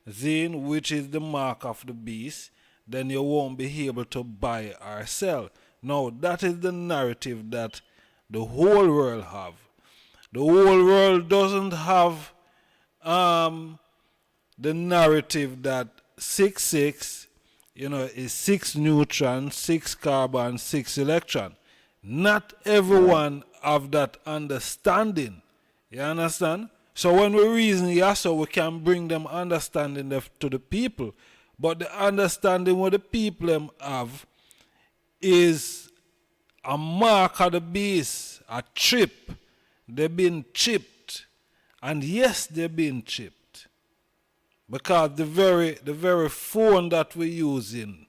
then which is the mark of the beast, then you won't be able to buy or sell. Now that is the narrative that the whole world have. The whole world doesn't have the narrative that 6 6 is 6 neutrons, 6 carbon, 6 electron. Not everyone have that understanding. You understand? So when we reason here, so we can bring them understanding to the people. But the understanding what the people them have is a mark of the beast, a chip. They've been chipped. And yes, they've been chipped. Because the very phone that we're using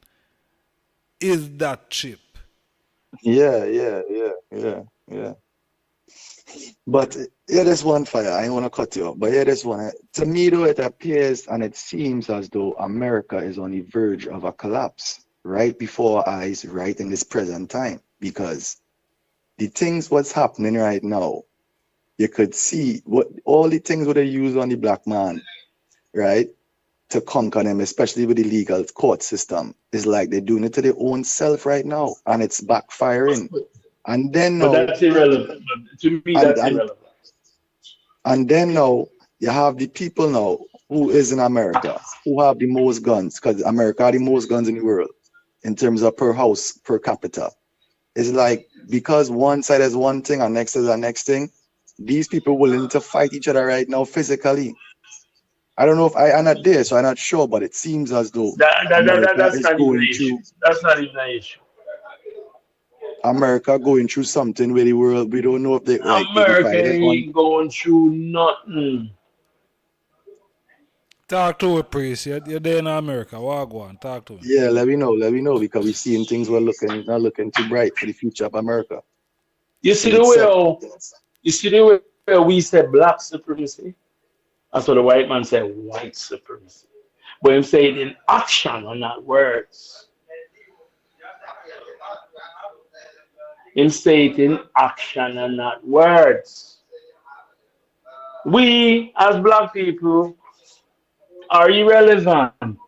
is that chip. Yeah. But here there's one fire. I don't want to cut you off, but here there's one. To me, though, it appears and it seems as though America is on the verge of a collapse right before our eyes, right in this present time. Because the things what's happening right now, you could see what all the things what they use on the black man, right, to conquer them, especially with the legal court system, is like they're doing it to their own self right now, and it's backfiring. And then But now, that's irrelevant. But to me, and that's and irrelevant. and then now you have the people now who is in America who have the most guns, because America has the most guns in the world in terms of per house per capita. It's like because one side has one thing and next is the next thing, these people willing to fight each other right now physically. I don't know if I'm not there, so I'm not sure, but it seems as though America That's is not even going an issue. through That's not even an issue. America going through something where the world, we don't know if they America divided on. ain't going through nothing. Talk to a priest. You're there in America. Wagwan. Talk to him. Yeah, let me know, because we're seeing things were not looking too bright for the future of America. You see In the itself. way we say black supremacy? That's what the white man said white supremacy. But him say it in action and not words. Him say it in action and not words. We as black people are irrelevant.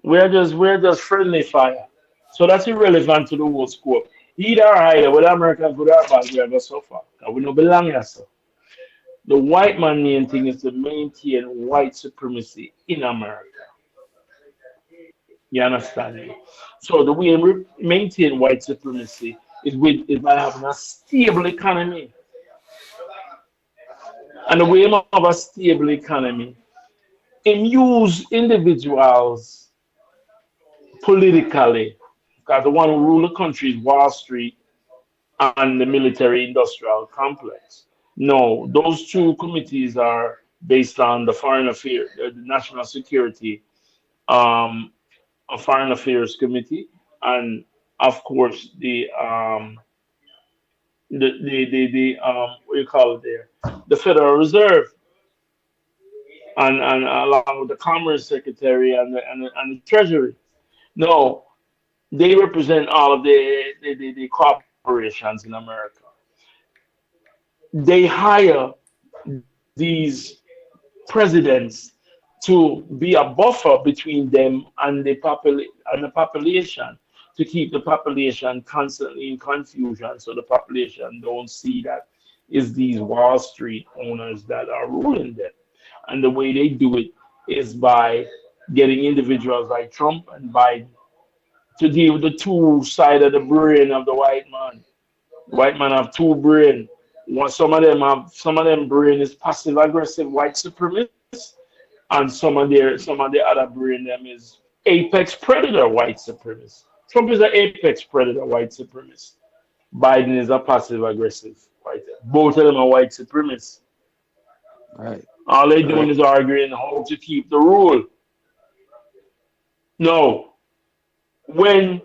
We're just friendly fire. So that's irrelevant to the whole scope. Either or either, whether America good or bad, we are going so far. We don't belong here, so. The white man main thing is to maintain white supremacy in America. You understand me? So the way we maintain white supremacy is by having a stable economy. And the way we have a stable economy, it use individuals politically, because the one who rule the country is Wall Street and the military industrial complex. No, those two committees are based on the foreign affairs, the national security, a foreign affairs committee, and of course the what you call it there, the Federal Reserve, and along with the Commerce Secretary and the Treasury. No, they represent all of the corporations in America. They hire these presidents to be a buffer between them and the population, to keep the population constantly in confusion, so the population don't see that is these Wall Street owners that are ruling them. And the way they do it is by getting individuals like Trump and Biden to deal with the two side of the brain of the white man. The white man have two brain. Some of them brain is passive aggressive white supremacists, and some of the other brain them is apex predator white supremacist. Trump is an apex predator white supremacist. Biden is a passive aggressive white. Both of them are white supremacists. Right. All they doing is arguing how to keep the rule. No, when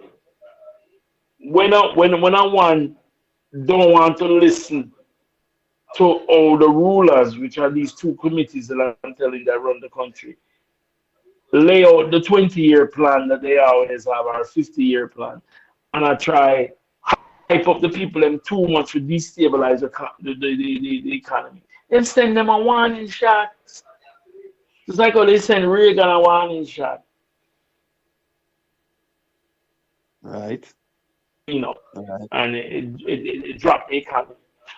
I one don't want to listen to all the rulers, which are these two committees that I'm telling that run the country, lay out the 20-year plan that they always have, our 50-year plan, and I try hype up the people them too much to destabilize the economy. Then send them a warning shot. It's like how they send Reagan a warning shot. Right. You know, Right. and it dropped the economy.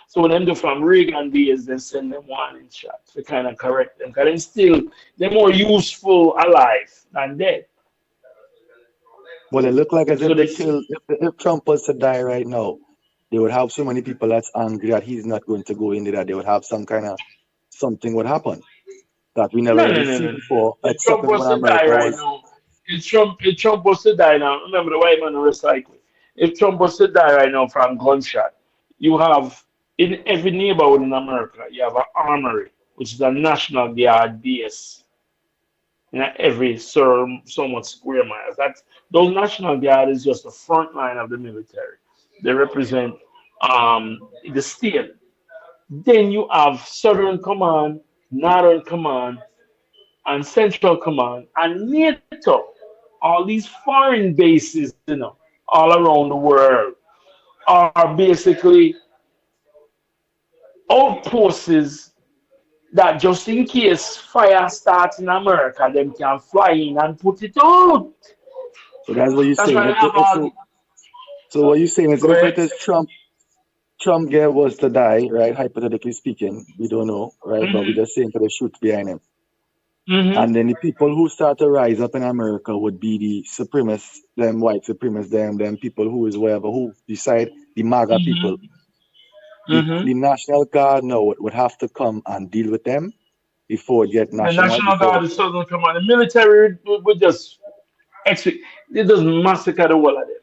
So when them do from Reagan days, they send them warning shots to kind of correct them, because they're more useful alive than dead. Well, it looked like as So if Trump was to die right now, they would have so many people that's angry that he's not going to go into that. They would have something would happen that we never really seen before. If Trump was to die right now, if Trump was to die now, remember the white man recycle. If Trump was to die right now from gunshot, you have in every neighborhood in America, you have an armory, which is a National Guard base. In every so much square miles. Those National Guard is just the front line of the military. They represent the state. Then you have Southern Command, Northern Command, and Central Command, and NATO. All these foreign bases, all around the world, are basically outposts that just in case fire starts in America, them can fly in and put it out. So that's what you're saying. So what you're saying is if it is Trump was to die, right? Hypothetically speaking, we don't know, right? Mm-hmm. But we're just saying for the truth behind him. Mm-hmm. And then the people who start to rise up in America would be the supremacists, them white supremacists, them people who decide, the MAGA people. The National Guard now would have to come and deal with them before it get The national. National Guard, the Southern Command, the military would just execute. It just massacre the whole of them.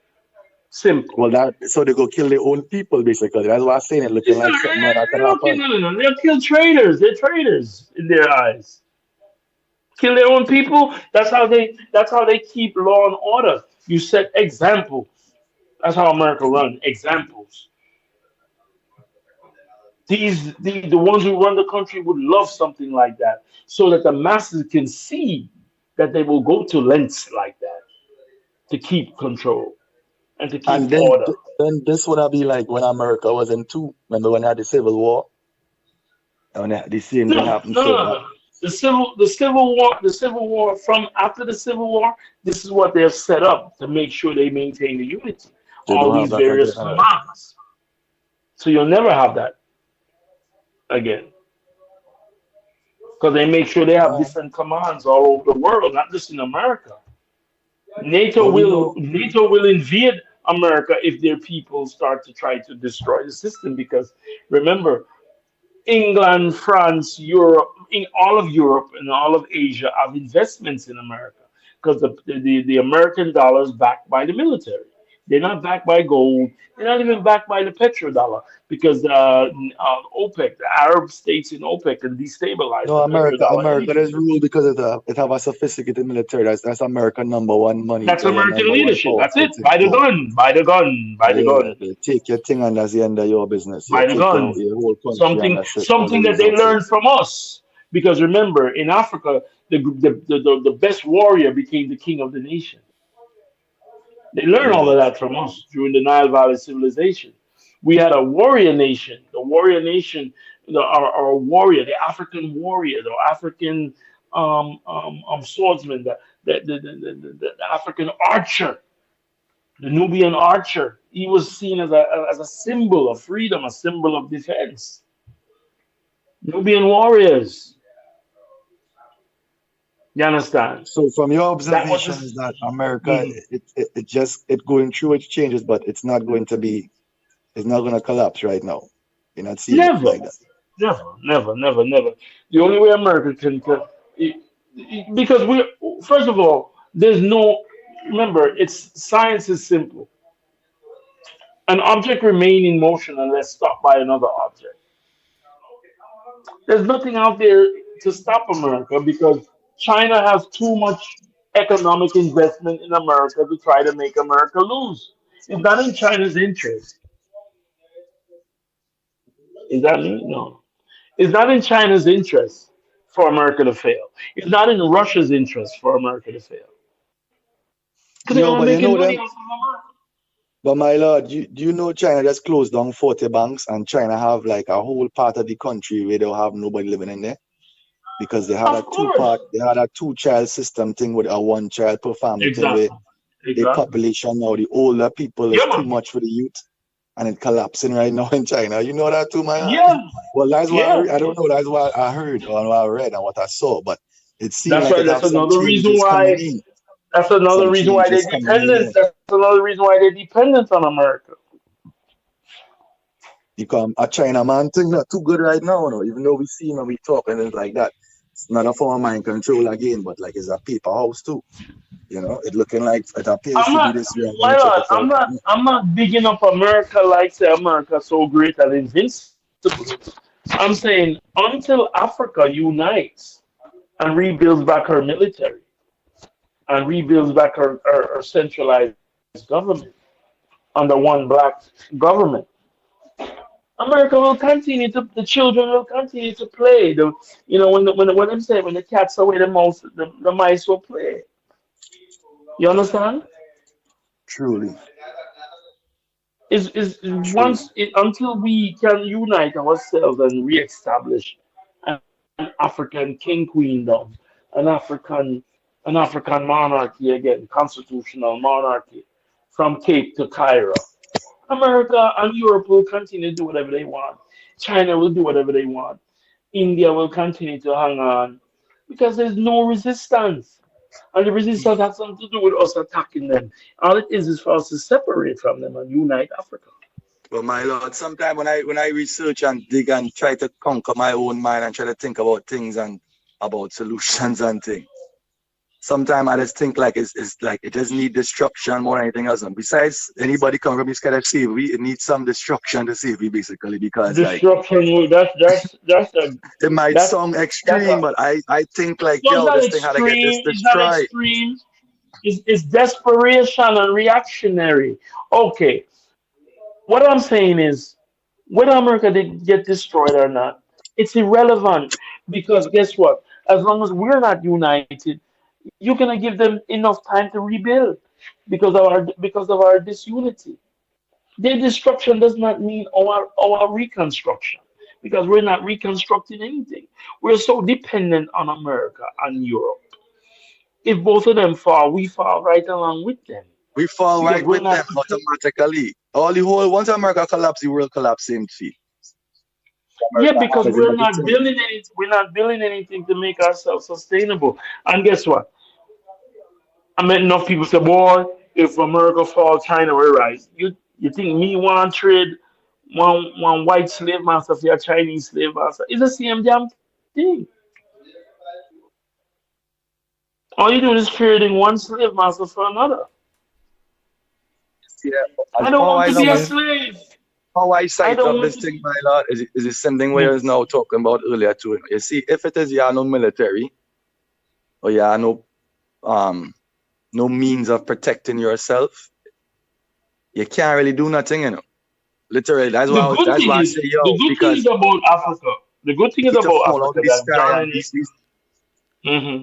Simple. Well, so they go kill their own people basically. That's why I'm saying it looking It's like not, something that they can don't kill happen. no. They'll kill traitors. They're traitors in their eyes. Kill their own people. That's how they keep law and order. You set examples. That's how America run. Examples. The ones who run the country would love something like that, so that the masses can see that they will go to lengths like that to keep control and to keep And then order. then this would be like when America was in two. Remember when they had the Civil War? And when the same thing No, happened. no, So no, no. The Civil War. From after the Civil War, this is what they've set up to make sure they maintain the unity. they All don't have these that various again. All right. commands. So you'll never have that again, because they make sure they have different commands all over the world, not just in America. NATO But we will know NATO will invade America if their people start to try to destroy the system. Because remember, England, France, Europe, in all of Europe and all of Asia have investments in America, because the American dollar is backed by the military. They're not backed by gold. They're not even backed by the petrodollar, because OPEC, the Arab states in OPEC, can destabilize no the petrodollar America is anything. ruled because it have a sophisticated military. That's America number one money, That's American number one leadership. power. That's it. By the gun. By the gun. By the Yeah, gun. they take your thing and that's the end of your business. You By the take gun. your whole country and Something that's it. All the something that they resources. learned from us. Because remember, in Africa, the best warrior became the king of the nation. They learned all of Yes. that from us during the Nile Valley civilization. We had a warrior nation. The warrior nation, our warrior, the African warrior, the African swordsman, the African archer, the Nubian archer. He was seen as a symbol of freedom, a symbol of defense. Nubian warriors. You understand? So from your That was observations this. that America Mhm. it going through its changes, but it's not going to collapse right now. You're not seeing it Never, like that. never. The only way America because first of all, there's no. Remember, it's science is simple. An object remain in motion unless stopped by another object. There's nothing out there to stop America, because China has too much economic investment in America to try to make America lose. It's not in China's interest. Is that me? No. It's not in China's interest for America to fail. It's not in Russia's interest for America to fail. Because they're Yo, not but you making know money them. off of America. But my lord, do you know China just closed down 40 banks and China have like a whole part of the country where they'll have nobody living in there? Because Of course. they had a two-child system thing with a one child per family thing where Exactly. the Exactly. population now, the older people Yeah, is too man. much for the youth and it's collapsing right now in China. You know that too, my lord? Yeah. Well, that's what Yeah. I don't know, that's what I heard or what I read and what I saw, but it seemed That's like right. it That's have some another reason changes coming why. in. That's another Some reason why they're changes coming in dependent. there. That's another reason why they're dependent on America. Because a China man thing not too good right now, no. Even though we see him and we talk and it's like that. It's not a form of mind control again, but like it's a paper house too. You know, it looking like it appears I'm to be not, this way. I'm my gonna check lord. it out. I'm not bigging up America like say America so great and invincible. I'm saying until Africa unites and rebuilds back her military and rebuilds back her centralized government under one black government, America will continue to. The children will continue to play. When I'm saying when the cat's away, the mice will play. You understand? Truly, Is truly. until we can unite ourselves and reestablish an African king queendom, an African an African monarchy again, constitutional monarchy, from Cape to Cairo. America and Europe will continue to do whatever they want. China will do whatever they want. India will continue to hang on because there's no resistance. And the resistance has something to do with us attacking them. All it is for us to separate from them and unite Africa. But my lord, sometimes when I research and dig and try to conquer my own mind and try to think about things and about solutions and things. Sometimes I just think like it's like it doesn't need destruction more than anything else. And besides anybody coming from this kind of slavery, it needs some destruction to save me basically because like Destruction. it might That's sound that's extreme, a, but I think like no, it's yo, not this thing had to get this extreme. It's not destroyed. extreme. It's desperation and reactionary. Okay, what I'm saying is, whether America did get destroyed or not, it's irrelevant because guess what? As long as we're not united, you're gonna give them enough time to rebuild because of our disunity. Their destruction does not mean our reconstruction because we're not reconstructing anything. We're so dependent on America and Europe. If both of them fall, we fall right along with them We fall because right we're with not. them automatically. All the whole once America collapse, the world collapse same feet. Yeah, America because happens in everything. we're not building anything to make ourselves sustainable. And guess what? I mean, enough people say, "Boy, if America fall, China will rise." You think me want trade one white slave master for a Chinese slave master? It's the same damn thing. All you do is trading one slave master for another. Yeah. I And don't how want I to know be a See? slave. how I I sight don't up want this to thing, be. my lord, is the same thing where I was Yes. now talking about earlier too. You see, if it is no military or um no means of protecting yourself, you can't really do nothing, Literally, that's why I say The yo, good thing is because about Africa. The good thing is it to about fall out Africa of the that sky John and and hmm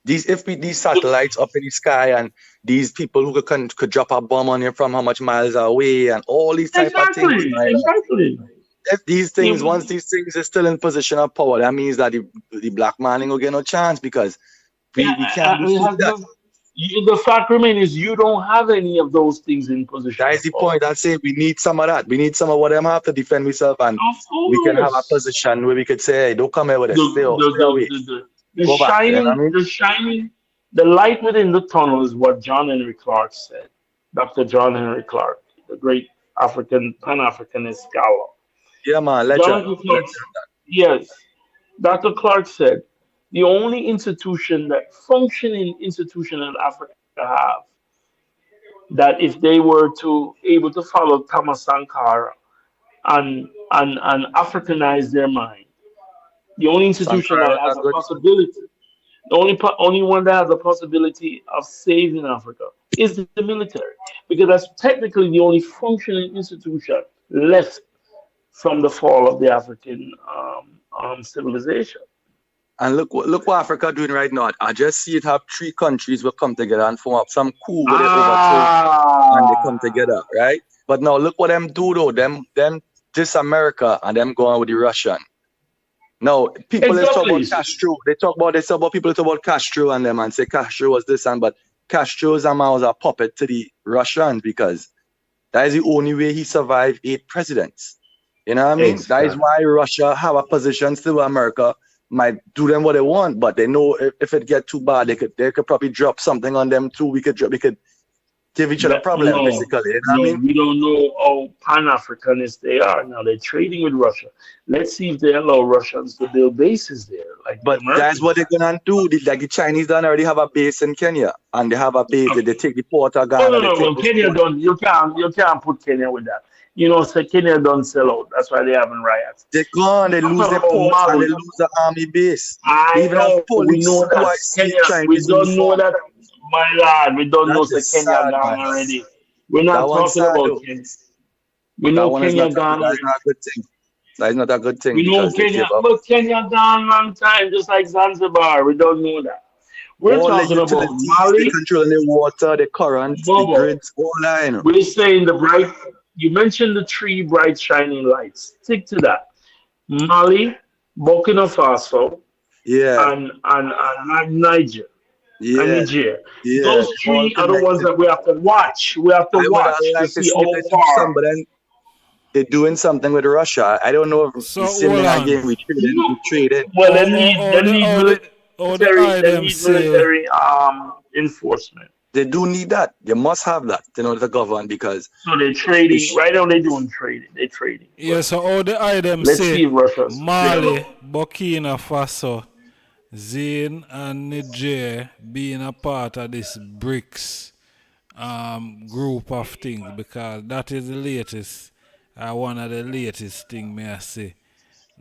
these satellites up in the sky and these people who could drop a bomb on you from how much miles away and all these type of things, exactly, my lord. exactly. If these things, once You, these things are still in position of power, that means that the black man ain't gonna get no chance because we can't it defeat has that. the fact remains is you don't have any of those things in position That is of the power. point. I say we need some of that. We need some of what them have to defend myself and Of we can have a course. position where we could say, hey, don't come here with the us. Stay away. the Go back. You know what I shining mean? the light within the tunnel is what John Henry Clark said. Dr. John Henry Clark, the great African Pan-Africanist scholar. Yeah, man, John legend. Henry Clark, Legend. yes, Dr. Clark said the only institution that functioning institution in Africa have that if they were to able to follow Thomas Sankara and Africanize their mind, the only institution Sankara that was has a a good possibility, the only one that has a possibility of saving Africa is the military, because that's technically the only functioning institution left from the fall of the African civilization. and look what Africa doing right now. I just see it have three countries will come together and form up some coup where they overthrow and they come Ah, together, right? But now look what them do though. Them this America and them going with the Russian. Now people is talk exactly. about Castro. They talk about people talk about Castro and them and say Castro was this and but Castro's a man was a puppet to the Russians because that is the only way he survived 8 presidents. You know what I mean? That is Exactly. why Russia have a position still. America might do them what they want, but they know if it get too bad, they could probably drop something on them too. We could give each other problem No, basically. You know what I no, mean? we don't know how Pan-Africanist they are. Now they're trading with Russia. Let's see if they allow Russians to build bases there, like the But that's Americans what they're have. gonna do. Like the Chinese done already have a base in Kenya, and they have a base. They take the port of Oh no, Ghana, they no, take no. this Kenya port. don't. You can't put Kenya with that. You know, so Kenya don't sell out. That's why they having riots. They gone, they I'm lose talking their about ports and they Mali. lose the army base. They I even have know. We police know who that I see Kenya. We Chinese don't know uniform. that, my lad. We don't know That the is Kenya sad, gone man. already. We're That not one's talking sad about though. Kenya. We That know one is Kenya not gone. that is not a good thing. That is not a good thing We know because they Kenya, give up but Kenya gone long time, just like Zanzibar. We don't know that. We're all the talking about utilities, they Mali, control the water, the current, the Bobo. grids, all that. We're saying the bright. You mentioned the three bright shining lights. Stick to that. Mali, Burkina Faso, Yeah, and Niger and yeah, Niger. yeah. Those All three are the ones connected. that we have to watch. We have to I would have watch to liked to see see how them do far. some, but then they're doing something with Russia. I don't know if So the same hold thing on. again. We No. traded. Well, Or or the or the or the I them say military enforcement. They do need that. They must have that in order to govern because So they're trading. it's, Right now, they're doing trading. They're trading. yeah, But so all the I them let's say see if Russia's Mali, available. Burkina Faso, Zane and Niger being a part of this BRICS group of things, because that is the latest, one of the latest thing may I say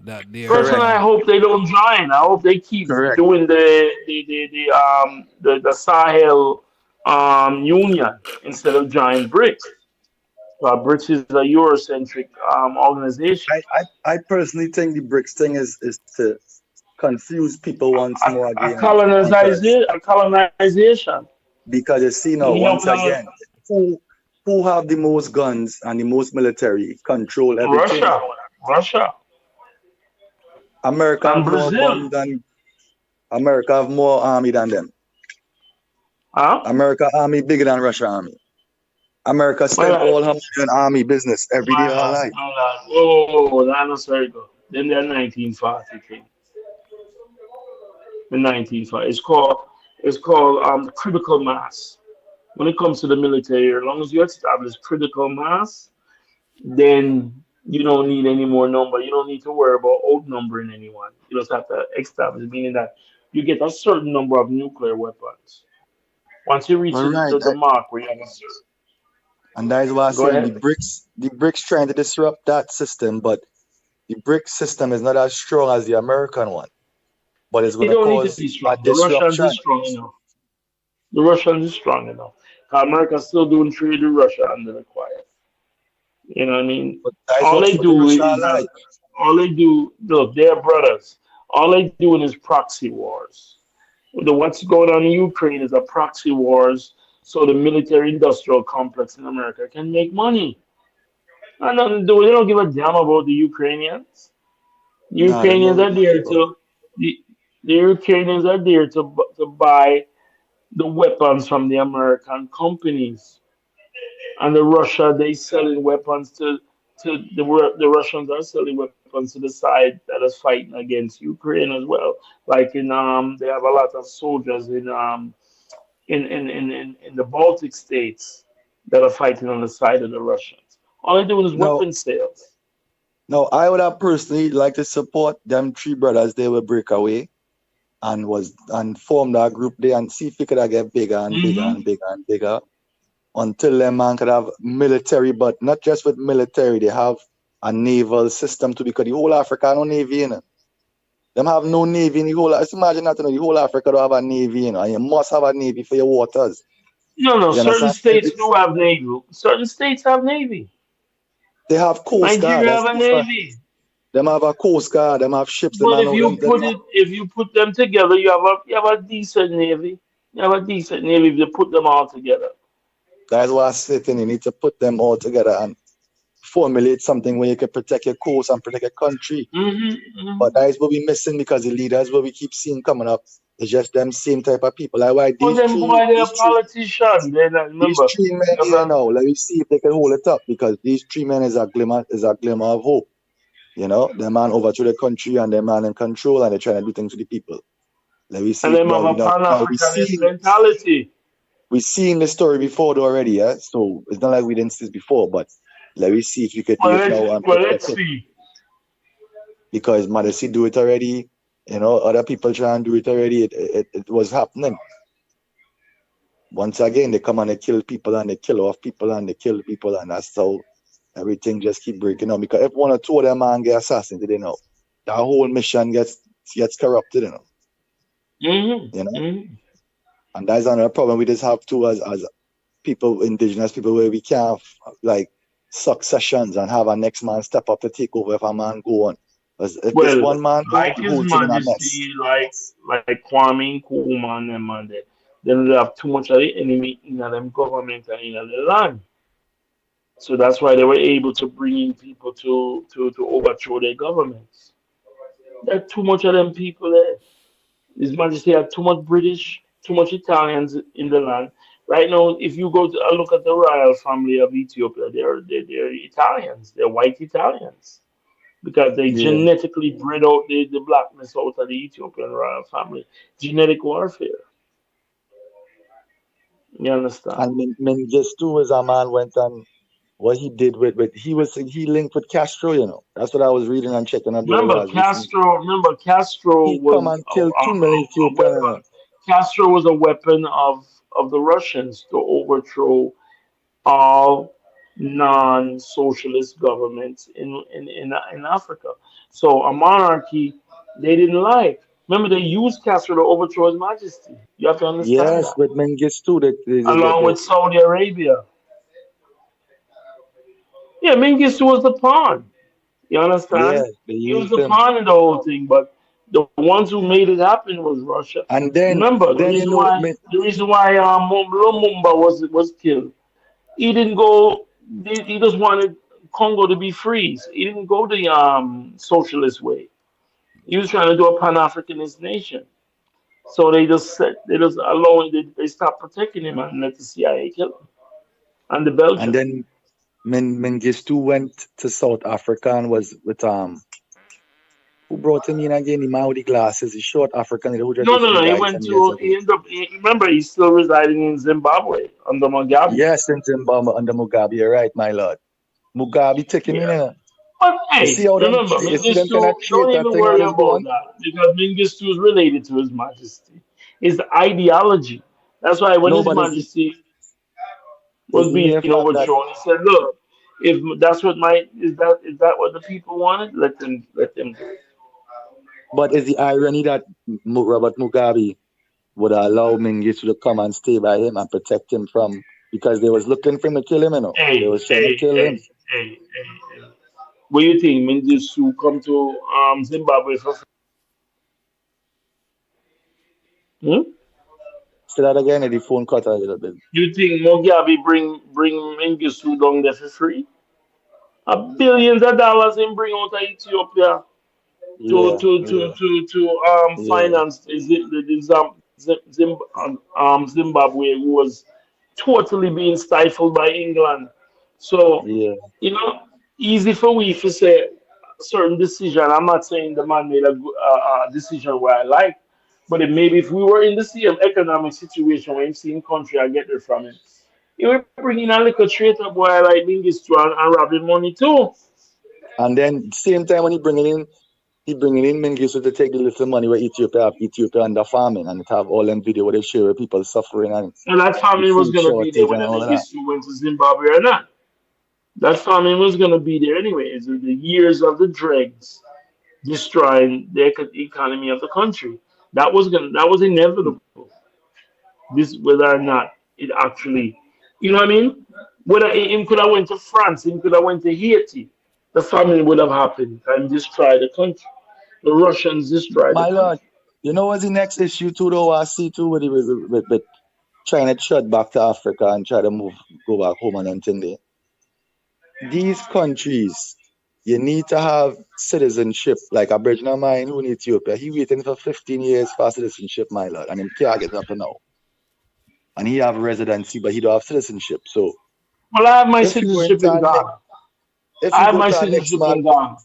that they are Personally, Correct. I hope they don't join. I hope they keep Correct. doing the Sahel Union instead of joining BRICS. BRICS is a Eurocentric organization. I personally think the BRICS thing is to confuse people once more A again, colonization. because you see now, Giving up once again, who have the most guns and the most military control everything. Russia, America and have more Brazil. guns than America have more army than them. Huh? America army bigger than Russia army. America spend Well, all her money on army business every day of her life. oh, that's not very good. Then they're 1940 thing. The 1940. It's called critical mass. When it comes to the military, as long as you establish critical mass, then you don't need any more number. You don't need to worry about outnumbering anyone. You just have to establish, meaning that you get a certain number of nuclear weapons. Once you reach All right, the mark where you have a certain. and that is why I'm Go saying ahead. the BRICS trying to disrupt that system, but the BRICS system is not as strong as the American one, but it's They going to don't need to cause be a strong. The Russians disruption. is strong enough. The Russians is strong enough. America's still doing trade with Russia under the quiet. You know what I mean? But that is All what they the do Russia is like. all they do. Look, they're brothers. All they doing is proxy wars. What's going on in Ukraine is a proxy wars, so the military-industrial complex in America can make money. And nothing to do. They don't give a damn about the Ukrainians. The Nah, them Ukrainians don't are give a there fuck. the Ukrainians are there to buy the weapons from the American companies. And they selling weapons the Russians are selling weapons to the side that is fighting against Ukraine as well. Like they have a lot of soldiers in the Baltic states that are fighting on the side of the Russians. All they're doing is No, weapon sales. no, I would have personally like to support them three brothers. They will break away and form that group there and see if it could get bigger and bigger Hmm. and bigger and bigger until them man could have military, but not just with military, they have a naval system too, because the whole Africa no navy, you know. Them have no navy in the whole. Just imagine that, you know, the whole Africa don't have a navy, you know, and you must have a navy for your waters. No. You Certain understand? states do have navy. Certain states have navy. They have coast guard. Nigeria That's have a different. navy. Them have a coast guard. Them have ships. Them But have no them. if you put them together, you have a decent navy. You have a decent navy if you put them all together. That's why I say you need to put them all together and formulate something where you can protect your coast and protect your country. But that is what we're missing, because the leaders what we keep seeing coming up is just them same type of people. Like why But them boy, they're politicians. They're not, these remember. three men here now, let me see if they can hold it up, because these three men is a glimmer of hope. You know, the man overthrew the country and the man in control and they're trying to do things to the people. Let me see And if them have a Pan now Africanist mentality. we seen the story before already, yeah. So it's not like we didn't see this before, but let me see if you could do it now and Let's protect it. see. Because Madison do it already, you know, other people try and do it already. It was happening. Once again, they come and they kill people and they kill off people and they kill people, and that's how everything just keep breaking up. Because if one or two of them man get assassinated, you know, that whole mission gets corrupted, you know. You know? And that's another problem we just have too as people, indigenous people, where we can't like successions and have a next man step up to take over if a man go on. If this one man go, Like the His whole thing in a mess. Majesty, like Kwame Nkrumah and them man there, then they have too much of the enemy in them government and in the land. So that's why they were able to bring in people to overthrow their governments. There are too much of them people there. His Majesty had too much British, too much Italians in the land. Right now, if you go to look at the royal family of Ethiopia, they're Italians. They're white Italians because they Yeah. genetically bred out the blackness out of the Ethiopian royal family. Genetic warfare. You understand? And Mengistu is a man went and what he did with he linked with Castro, you know. That's what I was reading and checking out there Remember was recently. Castro He come was and killed 2 million a Ethiopian, you know. weapon. Castro was a weapon of the Russians to overthrow all non-socialist governments in Africa. So a monarchy they didn't like. Remember, they used Castro to overthrow His Majesty. You have to understand Yes, that. with Mengistu Along with Saudi Arabia. Yeah, Mengistu was the pawn. You yeah, understand? they He was used the him. pawn in the whole thing, but the ones who made it happen was Russia. And then Remember, then you know the reason why Lumumba was killed. He didn't go. He just wanted Congo to be free. So he didn't go the socialist way. He was trying to do a Pan Africanist nation. So they just allowed they stopped protecting him and let the CIA kill him and the and Belgian. then Mengistu went to South Africa and was with who brought him in again? The man with the glasses, the short African who just No. recently He died went some years to. ago. He ended up. Remember, he's still residing in Zimbabwe under Mugabe. Yes, in Zimbabwe under Mugabe, you're right, my lord. Mugabe took him in, Yeah. you know. But You hey, see how them remember, you see them kind of Mengistu, don't traitor even thing worry always go about on? that because Mengistu is related to His Majesty. It's the ideology. That's why when No, His but Majesty is was the being mere fact that overthrown, he said, "Look, if that's what my is that what the people wanted? Let them do it." but is the irony that Robert Mugabe would allow Mengistu to come and stay by him and protect him from because they was looking for him to kill him, you know. They Hey, was trying to hey, kill hey, him. hey. What do you think? Mengistu come to Zimbabwe for free? Hmm? Say that again, and the phone cut a little bit. You think Mugabe bring Mengistu down there for free? A billions of dollars in bring out of Ethiopia to Yeah, to to yeah, to to yeah, finance Zimbabwe who was totally being stifled by England. So yeah. easy for we to say certain decision. I'm not saying the man made a decision where I like, but maybe if we were in the same economic situation where him seeing country I get it from him, he would bring in a little traitor boy like Mingistu and robbing money too. And then same time when he bringing in Mengistu to take the little money where Ethiopia have Ethiopia under farming and it have all them video where they show where people suffering and And that the famine was food gonna be there shortage and whether all of that. Mengistu went to Zimbabwe or not. That famine was gonna be there anyway. It's the years of the dregs destroying the economy of the country. That was inevitable. This whether or not it actually, you know what I mean? Whether him could have went to France, him could have went to Haiti, the famine would have happened and destroyed the country. The Russians destroyed the My lord, country. you know what's the next issue too though I see too with trying to shut back to Africa and try to go back home and anything there. These countries, you need to have citizenship. Like a Aboriginal mine who in Ethiopia, he waiting for 15 years for citizenship, my lord, and him can't get up to now. And he have residency, but he don't have citizenship. So Well, I have my if you go citizenship into in our next, Ghana. if I you have go my to our next citizenship map, in Ghana.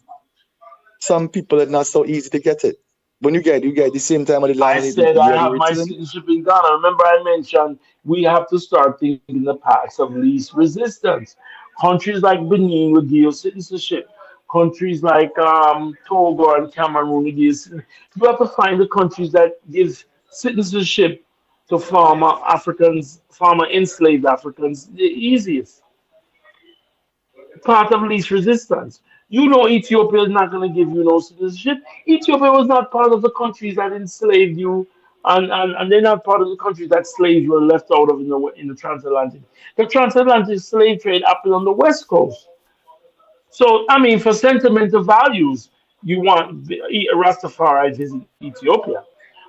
some people it's not so easy to get it. When you get the same time of the I land and said I you have my return. citizenship in Ghana. Remember, I mentioned we have to start thinking the paths of least resistance. Countries like Benin will give you citizenship. Countries like Togo and Cameroon will give you you have to find the countries that give citizenship to former Africans, former enslaved Africans, the easiest part of least resistance. You know Ethiopia is not going to give you no citizenship. Ethiopia was not part of the countries that enslaved you, and they're not part of the countries that slaves were left out of in the transatlantic. The transatlantic slave trade happened on the west coast. So I mean, for sentimental values, you want Rastafari visit Ethiopia,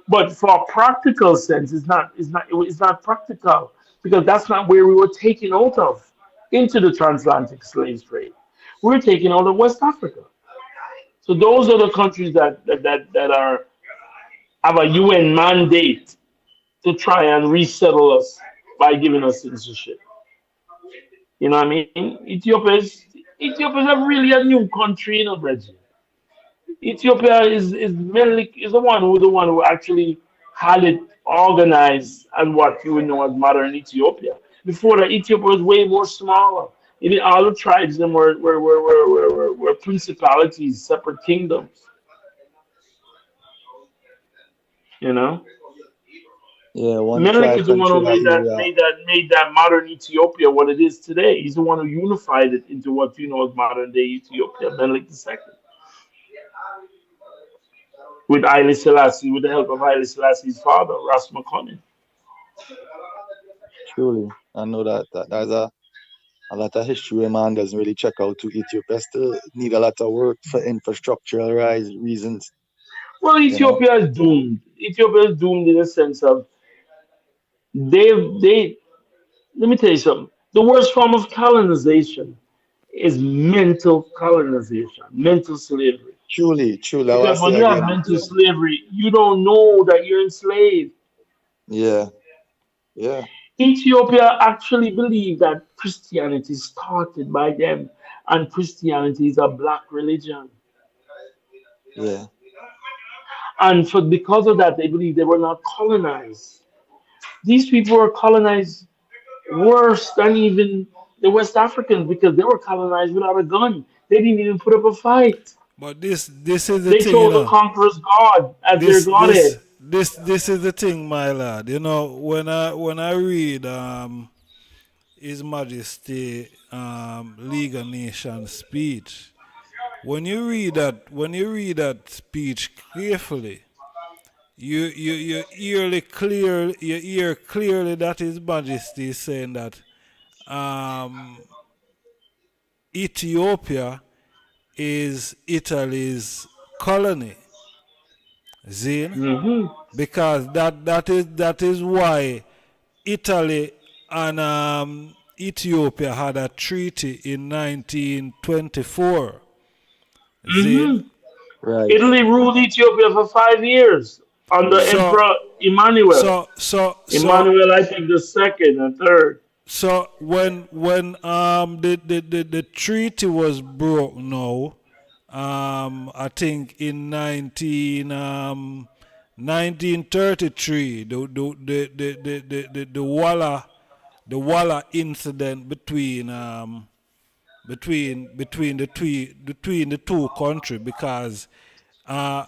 but for a practical sense, it's not practical because that's not where we were taken out of into the transatlantic slave trade. We're taking out of West Africa. So those are the countries that are have a UN mandate to try and resettle us by giving us citizenship. You know what I mean? Ethiopia is a really a new country, Brazil. Ethiopia is the one who actually had it organized and what you would know as modern Ethiopia. Before that, Ethiopia was way more smaller. You know, all the tribes them were principalities, separate kingdoms. You know, Yeah, one Menelik tribe is the one who control made that area. modern Ethiopia what it is today. He's the one who unified it into what you know as modern day Ethiopia. Menelik II, with Haile Selassie, with the help of Haile Selassie's father, Ras Makonnen. Truly, I know that there's a lot of history where man doesn't really check out to Ethiopia. Still need a lot of work for infrastructural reasons. Well, You know, Ethiopia is doomed. Ethiopia is doomed in the sense of they. Let me tell you something. The worst form of colonization is mental colonization, mental slavery. truly, I Because want to when say you have again. mental Yeah, slavery, you don't know that you're enslaved. yeah, yeah, Ethiopia actually believe that Christianity started by them, and Christianity is a black religion. yeah, And for because of that, they believe they were not colonized. These people were colonized worse than even the West Africans because they were colonized without a gun. They didn't even put up a fight. But this is the They thing, you chose the know. conqueror's God as their godhead. This is the thing, my lad. You know, when I read His Majesty League of Nations speech, when you read that speech carefully, you hear clearly that His Majesty is saying that um, Ethiopia is Italy's colony. Zine? Hmm. Because that is why Italy and Ethiopia had a treaty in 1924. Hmm. Zine? right. Italy ruled Ethiopia for 5 years under So Emperor Emmanuel. so so so Emmanuel, I think the second and third. so when the treaty was broke now, I think in 1933, the Walla incident between the two countries, because uh,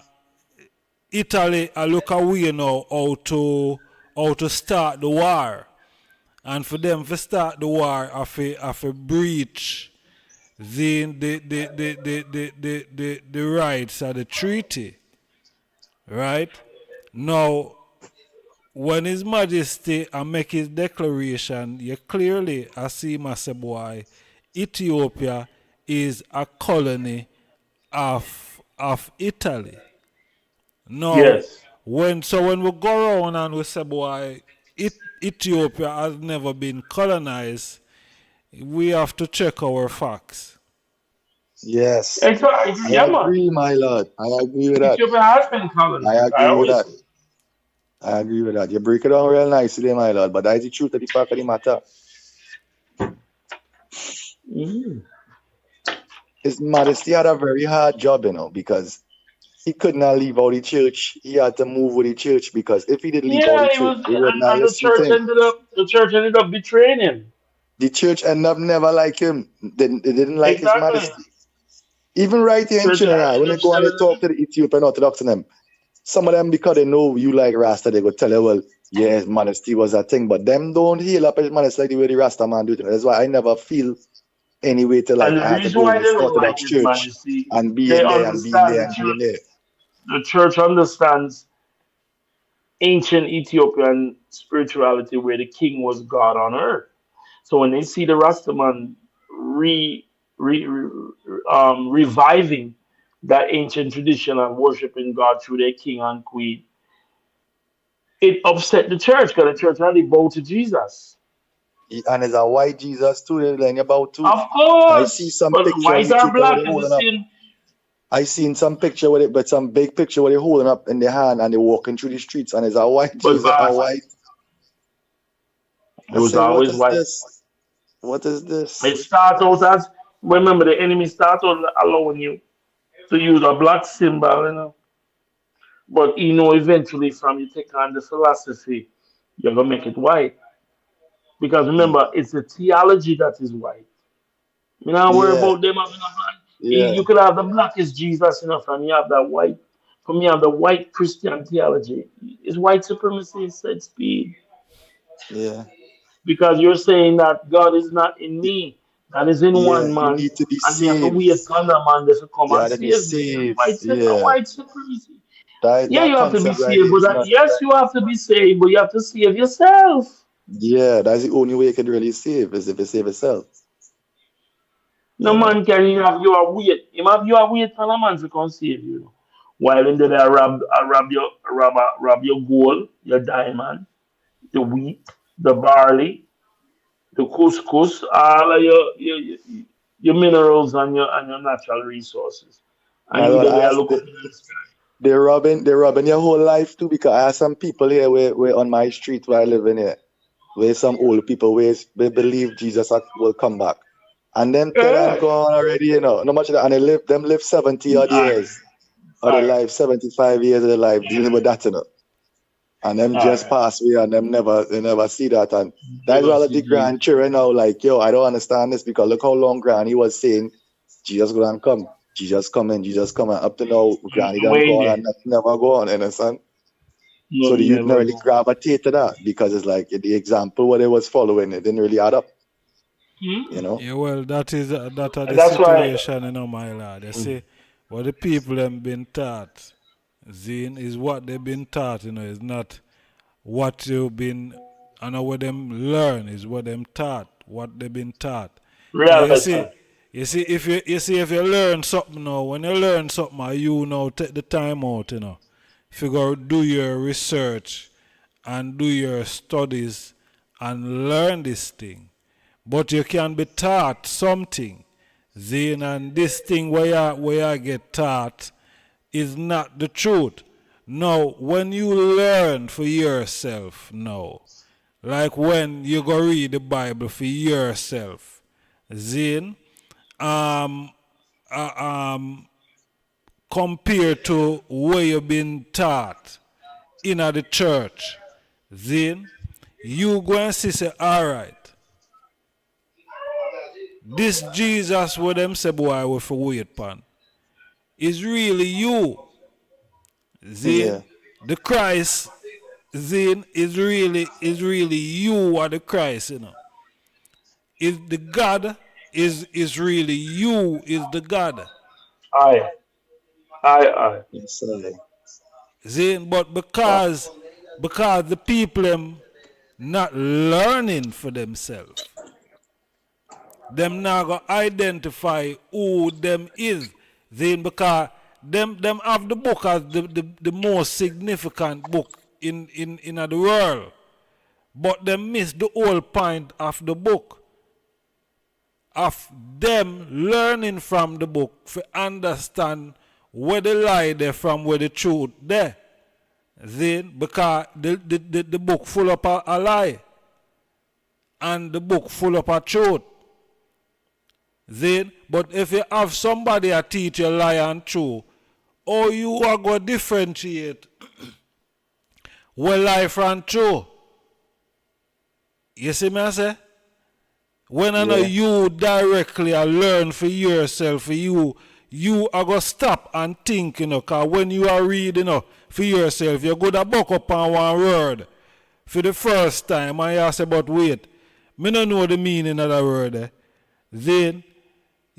Italy look away now how to start the war, and for them to start the war of a breach the rights of the treaty, right? Now, when His Majesty make his declaration, you clearly I see myself why Ethiopia is a colony of Italy. Now, Yes. when we go around and we say, boy, Ethiopia has never been colonized, we have to check our facts. Yes, Exactly. I Yeah, man. agree, my lord. I agree with that. Ethiopia has been I colonized. I agree with always that. say. I agree with that. You break it down real nicely, my lord. But that is the truth of the fact of the matter. Mm. His Majesty had a very hard job, because he could not leave out the church. He had to move with the church, because if he did leave out Yeah, the it church, was, they would not and listen to him. the church ended up betraying him. The church ended up never like him. They didn't like His Exactly. Majesty. Even right here in Church Trinidad, when ended they up go and they selling talk him. to the Ethiopian Orthodox and them, some of them, because they know you like Rasta, they go tell you, well, yeah, His Majesty was a thing. But them don't heal up His Majesty like the way the Rasta man do it. That's why I never feel any way to And like the I have to reason go in why this they don't like Orthodox His church Majesty, and be they in there and be in understand there and be in there. the church understands ancient Ethiopian spirituality where the king was God on earth. So when they see the Rastaman reviving that ancient tradition and worshiping God through their king and queen, it upset the church because the church only bow to Jesus. And there's a white Jesus too, they're lying about too. Of I see course, some but picture on white or Ethiopia where black they're is the holding up. same. I seen some picture with it, but some big picture where they're holding up in their hand and they're walking through the streets and there's a white But Jesus, a boss, white. it I was say, what always is white. this? What is this? It starts out as, remember, the enemy starts out allowing you to use a black symbol. But eventually, from you take on the philosophy, you're gonna make it white. Because Mm. remember, it's the theology that is white. You know, worry Yeah, about them having a man. yeah, You could have the blackest Jesus, you know, from you have that white, from you have the white Christian theology. It's white supremacy said speed. yeah. Because you're saying that God is not in me, that is in Yeah, one you man, need to be and me have to saved. wait for another man to come You and gotta be save me. That's saved. Yeah. white supremacy. Yeah, That you have to be concept right saved, there but is not. yes, you have to be saved, but you have to save yourself. Yeah, that's the only way you can really save is if you save yourself. No You know. man can have your weight. Him have your weight for a man to come save you. While in there, rob your gold, your diamond, the wheat, the barley, the couscous, all of your minerals and your natural resources. And I him don't there ask. look up in the sky. They're robbing your whole life too because I have some people here where on my street where I live in here, where some old people where they believe Jesus will come back. And them dead and Yeah. gone already, no much of that. And them live 70 odd Alright. years of their Alright. life, 75 years of their life dealing with that, And them just Alright. pass away and they never see that. And that's Never why see the Jesus. grandchildren now like, yo, I don't understand this because look how long Granny was saying Jesus gonna come. Jesus coming, Jesus coming. Up to now, Granny done Wayne gone there. and nothing never go on, understand? So the Nothing youth not never really go. gravitate to that because it's like the example what they was following, it didn't really add up, you know? Yeah, well, that are And the that's why situation, my lord. You see, what the people have been taught, Zine, is what they've been taught, is not what you've been, what them learn is what them taught, what they've been taught. Now reality. if you learn something now, when you learn something, you now take the time out, figure do your research and do your studies and learn this thing. But you can be taught something, Zane, and this thing where you get taught is not the truth. Now, when you learn for yourself now, like when you go read the Bible for yourself, Zane, um, uh, um, compared to where you've been taught in the church, then you go and say, all right, this Jesus with them say boy with a wait pan is really you. Yeah. Then the Christ then is really you are the Christ, Is the God is really you is the God. Aye. Aye. Yes, sir. Then but Wow. because the people them not learning for themselves. Them now go identify who them is. Then because them have the book as the most significant book in the world. But them miss the whole point of the book. Of them learning from the book to understand where the lie there from where the truth there. Then because the book full of a lie and the book full of a truth. Then, but if you have somebody that teach you lie and true, or you are going to differentiate what lie from true. You see me I say? When I know Yeah. you directly learn for yourself, for you are going to stop and think, because when you are reading, for yourself, you're going to buck up on one word for the first time, and you say, but wait, me don't know the meaning of that word. Then,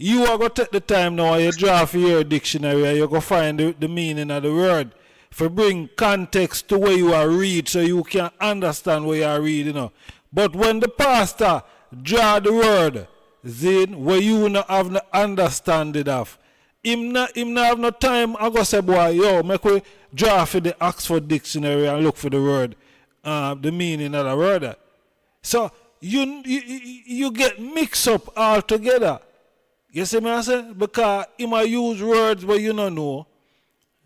you are going to take the time now and you draw for your dictionary and you're going to find the meaning of the word. For bring context to where you are read so you can understand what you are reading. But when the pastor draw the word, then where you not have no understanding of, him not have no time I go say, boy, yo, make we draw for the Oxford dictionary and look for the word, the meaning of the word. So you get mixed up altogether. You see me I say? Because he might use words where you don't know.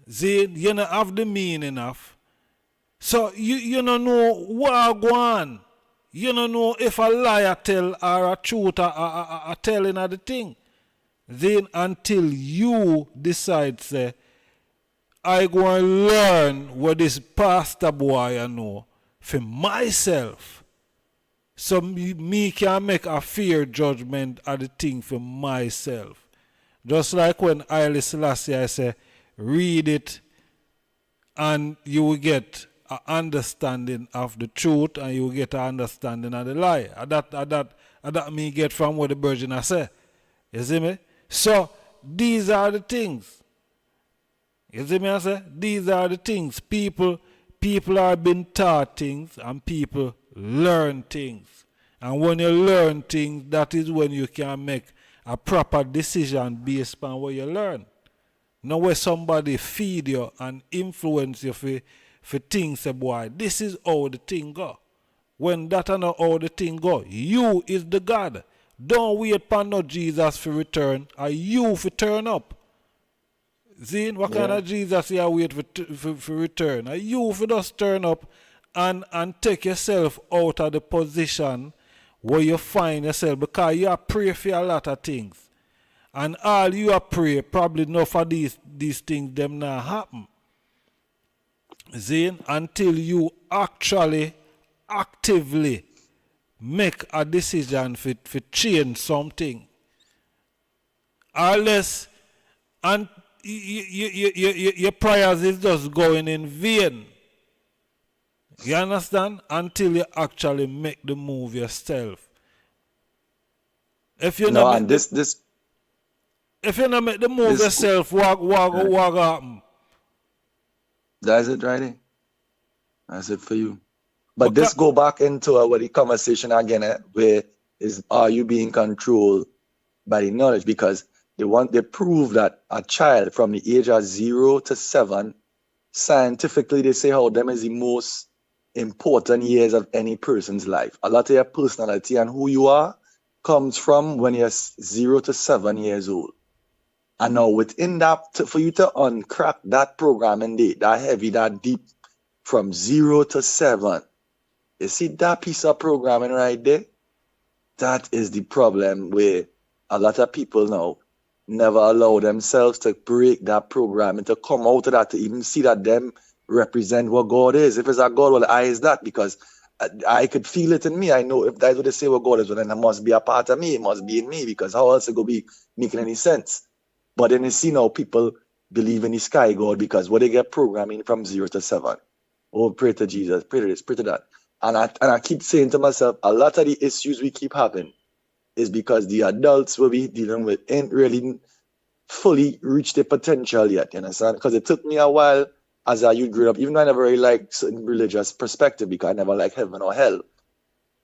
Then you don't have the meaning of. So you don't know what go on. You don't know if a liar tell or a truth a telling of the thing. Then until you decide say, I go and learn what this pastor boy I know for myself. So me can make a fair judgment of the thing for myself. Just like when Haile Selassie I say, read it and you will get an understanding of the truth and you will get an understanding of the lie. That me get from what the Virgin I say. You see me? So these are the things. You see me I say? These are the things. People are being taught things and people learn things. And when you learn things, that is when you can make a proper decision based on what you learn. Now where somebody feed you and influence you for things, say, boy, this is how the thing go. When that and how the thing go, you is the God. Don't wait upon no Jesus for return, or you for turn up. See, what kind of Jesus you wait for return? Are you for just turn up and take yourself out of the position where you find yourself, because you are pray for a lot of things. And all you are pray, probably enough for these things them not happen. See, until you actually actively make a decision for change something. Unless and your prayers is just going in vain. You understand? Until you actually make the move yourself. If you No, not and make if you not make the move this yourself, what happen? that's it right there. That's it for you. But Because this go back into the conversation again, where is are you being controlled by the knowledge? Because they prove that a child from the age of 0 to 7, scientifically they say how them is the most important years of any person's life. A lot of your personality and who you are comes from when you're 0 to 7 years old. And now within that, for you to uncrack that programming day, that heavy, that deep, from 0 to 7, you see that piece of programming right there? That is the problem where a lot of people now never allow themselves to break that programming, to come out of that, to even see that them represent what God is. If it's a God, well, I is that, because I could feel it in me. I know if that's what they say what God is, well, then it must be a part of me. It must be in me, because how else it go be making any sense? But then you see now people believe in the sky God because what they get programming from 0 to 7. Oh, pray to Jesus, pray to this, pray to that. And I keep saying to myself, a lot of the issues we keep having is because the adults we'll be dealing with ain't really fully reached their potential yet, you understand? Because it took me a while as a youth growing up, even though I never really liked certain religious perspective, because I never liked heaven or hell.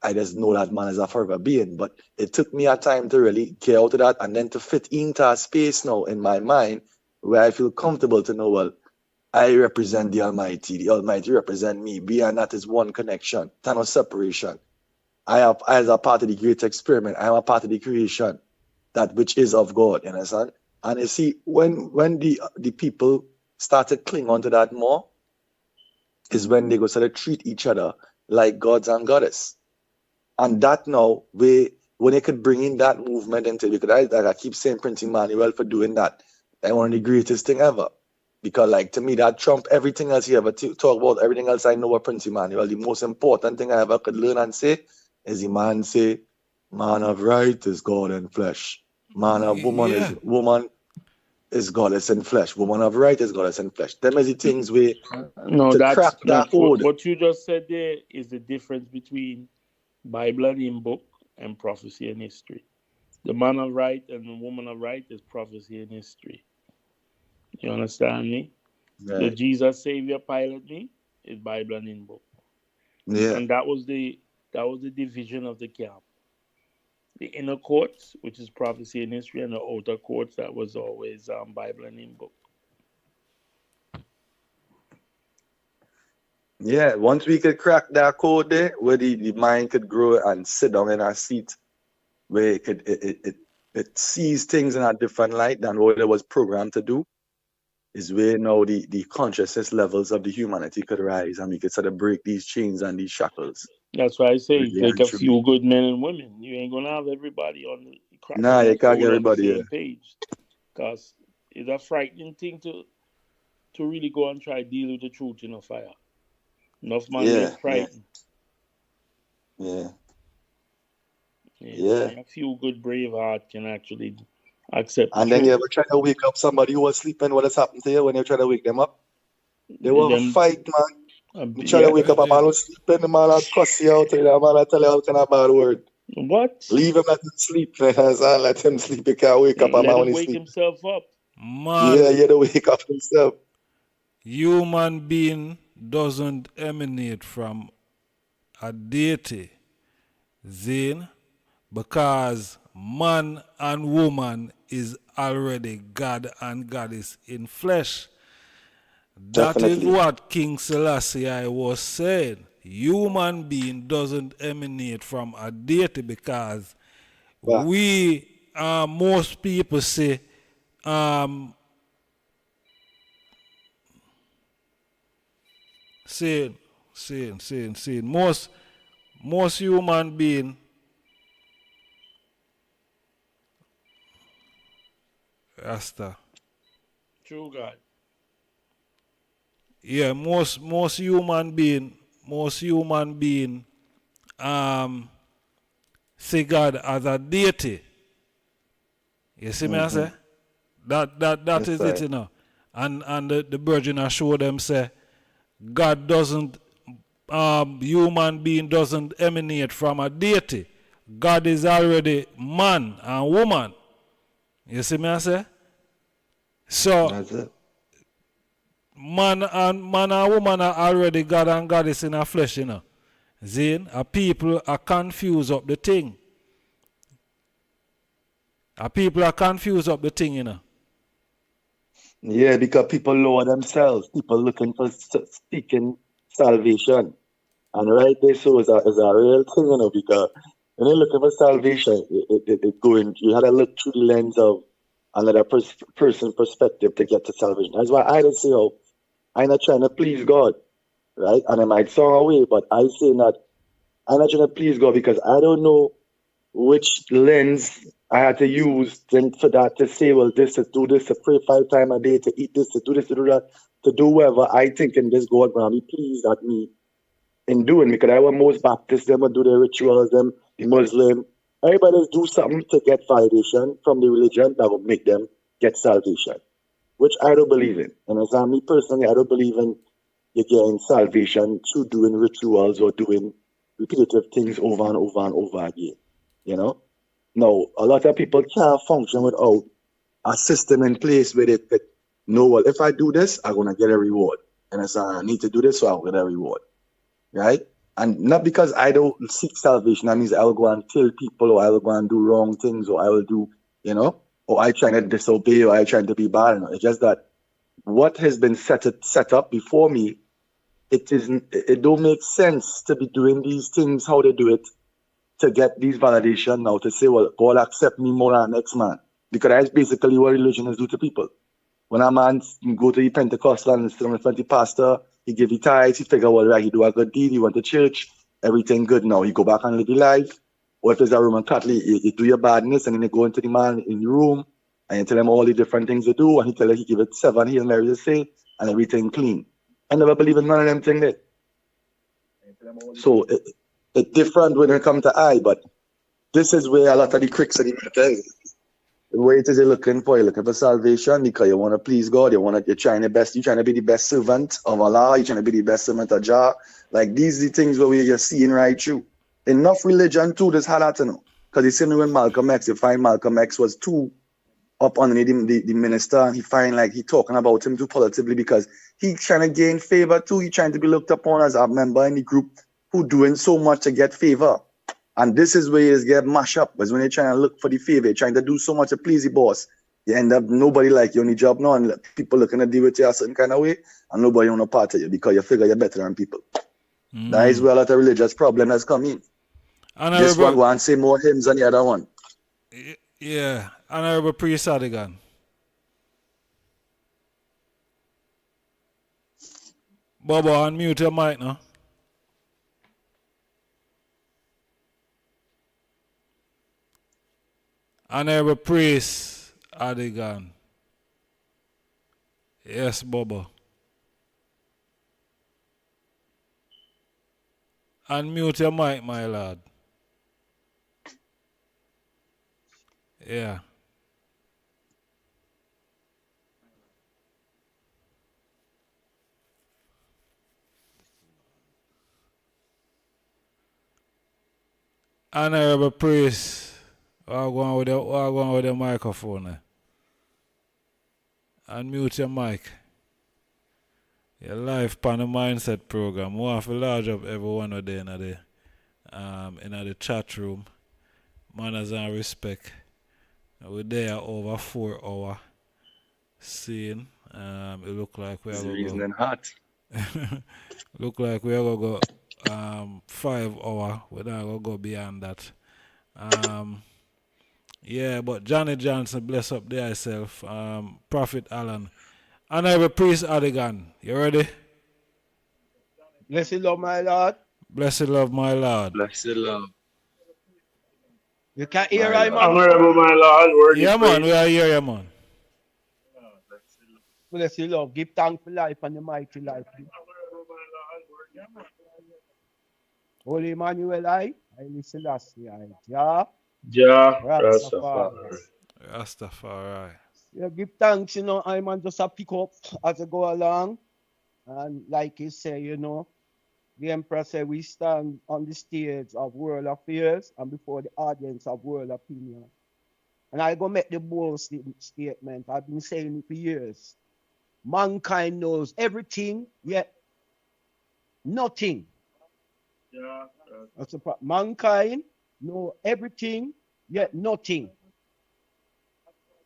I just know that man is a forever being. But it took me a time to really get out of that and then to fit into a space now in my mind where I feel comfortable to know, well, I represent the Almighty represent me. We and that is one connection, there's no separation. I as a part of the great experiment, I am a part of the creation, that which is of God, you understand? And you see, when the people start to cling onto that more, is when they go start to treat each other like gods and goddess. And that now, when they could bring in that movement into it, because I keep saying Prince Emmanuel for doing that, that's one of the greatest thing ever. Because like to me, that trump everything else you ever talk about, everything else I know about Prince Emmanuel. The most important thing I ever could learn and say is the man say, man of right is God in flesh. Man of woman is goddess in flesh. Woman of right is goddess in flesh. Them is the things we No, to that's crack that code. what you just said there is the difference between Bible and in book and prophecy and history. The man of right and the woman of right is prophecy and history. You understand me? Right. The Jesus Savior pilot me is Bible and in book. Yeah. And that was the division of the camp. The inner courts, which is prophecy and history, and the outer courts, that was always Bible and in book. Yeah, once we could crack that code there, where the mind could grow and sit down in a seat, where it sees things in a different light than what it was programmed to do, is where now the consciousness levels of the humanity could rise, and we could sort of break these chains and these shackles. That's why I say Really take and a truly. few good men and women. You ain't gonna have everybody on the Nah, you can't get everybody on the here. same page, because it's a frightening thing to really go and try deal with the truth in a fire. Enough man Yeah, get frightened. yeah. Yeah. And a few good brave heart can actually accept the And then you truth. ever try to wake up somebody who was sleeping? What has happened to you when you try to wake them up? They will Them, fight, man. You try to yeah. wake up a man who's sleeping, the man will cuss you out, the man will tell you all kind of bad word. What? Leave him let him sleep, man. Let him sleep. You can't wake up a Let man him when he wake sleep. himself up. Man, Yeah, you have to wake up himself. human being doesn't emanate from a deity, Zane, because man and woman is already God and Goddess in flesh. That is Definitely. what King Selassie I was saying. Human being doesn't emanate from a deity because Facts. most people say, saying, most human being, Rasta, True God. yeah, most human being, see God as a deity. You see me I say? That Yes, is it, sir. you know. And the Virgin I show them say God doesn't human being doesn't emanate from a deity. God is already man and woman. You see me I say? So That's it. man and woman are already God and Goddess in a flesh, you know. Zane, people are confused up the thing. People are confused up the thing, you know. Yeah, because people lower themselves. People looking for seeking salvation. And right there, so is a real thing, you know, because when you're looking for salvation, it going, you had to look through the lens of another person perspective to get to salvation. That's why I don't say, oh, I'm not trying to please God, right? And it might sound away, but I say that I'm not trying to please God because I don't know which lens I had to use then for that to say, well, this to do this, to pray 5 times a day, to eat this, to do this, to do that, to do whatever I think in this God gonna be pleased at me in doing, because I want most Baptists, them will do their rituals, them, the Muslim, everybody's do something to get validation from the religion that will make them get salvation, which I don't believe in. And as me personally, I don't believe in you getting salvation through doing rituals or doing repetitive things over and over and over again. You know? Now, a lot of people can't function without a system in place where they know, well, if I do this, I'm going to get a reward. And it's I need to do this, so I'll get a reward. Right? And not because I don't seek salvation, that means I will go and kill people, or I will go and do wrong things, or I will do, you know, or I trying to disobey, or I trying to be bad. It's just that what has been set up before me, it don't make sense to be doing these things how they do it to get these validation now to say, well, God accept me more than the next man. Because that's basically what religion is do to people. When a man go to the Pentecostal and sit in front of the pastor, he give the tithes, he figure, well, right, he do a good deed, he went to church, everything good now. He go back and live the life. Or if there's a Roman Catholic, you do your badness, and then you go into the man in the room, and you tell him all the different things to do, and he tell you he give it 7 Hail Marys to say, and everything clean. I never believe in none of them things there. So it's different when it comes to I, but this is where a lot of the critics of the matter is. What it is you're looking for? You're looking for salvation because you want to please God. You're trying your best. You're trying to be the best servant of Allah. You're trying to be the best servant of Jah. Like these are the things where you're seeing right through. Enough religion too. There's hard to know. Because you see when Malcolm X, you find Malcolm X was too up underneath the minister, and he find like he talking about him too positively because he trying to gain favor too. He trying to be looked upon as a member in the group who doing so much to get favor. And this is where you get mashed up, is when you're trying to look for the favor, you're trying to do so much to please the boss. You end up nobody like you on the job now, and people looking to deal with you a certain kind of way, and nobody want to part of you because you figure you're better than people. That is where a lot of religious problem has come in. This one go and say more hymns than the other one. Yeah, Honorable Priest Adigan. Bobo, unmute your mic now. Honorable Priest Adigan. Yes, Bobo. Unmute your mic, my lord. Yeah. Honorable priest, what going with the microphone? Unmute your mic. Your live on the mindset program. We have to large up everyone out there in the chat room. Manners and respect. We're there over 4 hours. Seeing. It look like we are It's gonna reason go. and hot. Look like we are gonna go 5 hours. We're not gonna go beyond that. Yeah, but Johnny Johnson, bless up there yourself. Prophet Alan. Honorable Priest Adigan, you ready? Bless you, Lord, my Lord. Blessed love, my Lord. Bless the love. You can hear My I, Lord. man. Honorable my Lord, worthy Yeah, man, praise. we are here, yeah, man. Bless you, Lord. Give thanks for life and the mighty life. Holy Emmanuel, I listen last year. Yeah, Jah Rastafari. Rastafari. Rastafari. Yeah, give thanks, you know, I man just a pick up as I go along. And like he say, you know, the Emperor said we stand on the stage of world affairs and before the audience of world opinion. And I go make the bold statement. I've been saying it for years. Mankind knows everything, yet nothing. That's the problem. Mankind know everything, yet nothing.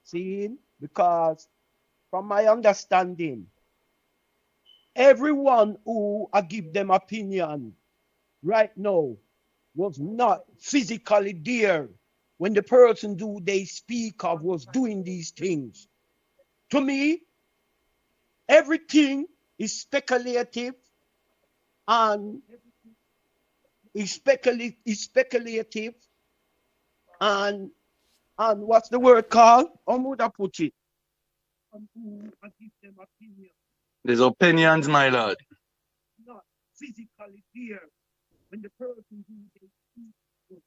See? Because from my understanding, everyone who I give them opinion right now was not physically there when the person who they speak of was doing these things. To me, everything is speculative and is speculative and what's the word called? How would I put it? There's opinions, my Lord. Not physically there when the person who they speak.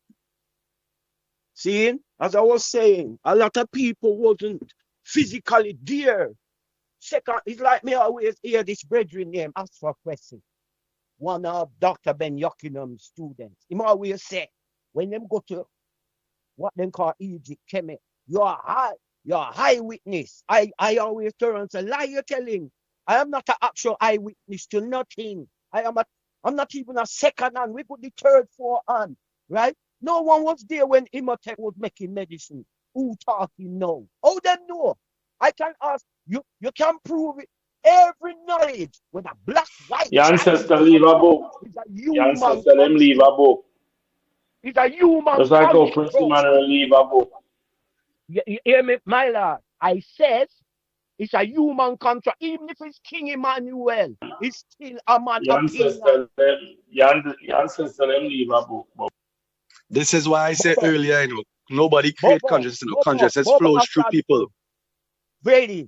See, as I was saying, a lot of people wasn't physically there. Second, it's like me always hear this brethren name ask for a question. One of Dr. Ben Yokinum's students. He always say, when them go to what them call Egypt, Kemet, you're a high witness. I always turn and say, lie you're telling. I am not an actual eyewitness to nothing. I'm not even a second hand. We put the third, fourth hand, right? No one was there when Imhotep was making medicine. Who talking now? How them know? I can ask you. You can prove it. Every knowledge, whether black, white, Your ancestor leave a book. is a Your human ancestor them leave a book. It's a human Just like how Prince construct. Emmanuel leave a book. You hear me, my lord? I says it's a human contract. Even if it's King Emmanuel, it's still a man Your opinion. ancestor them leave a book. But This is why I said earlier, you know, nobody create consciousness. No, consciousness Bobo, flows through people. Brady,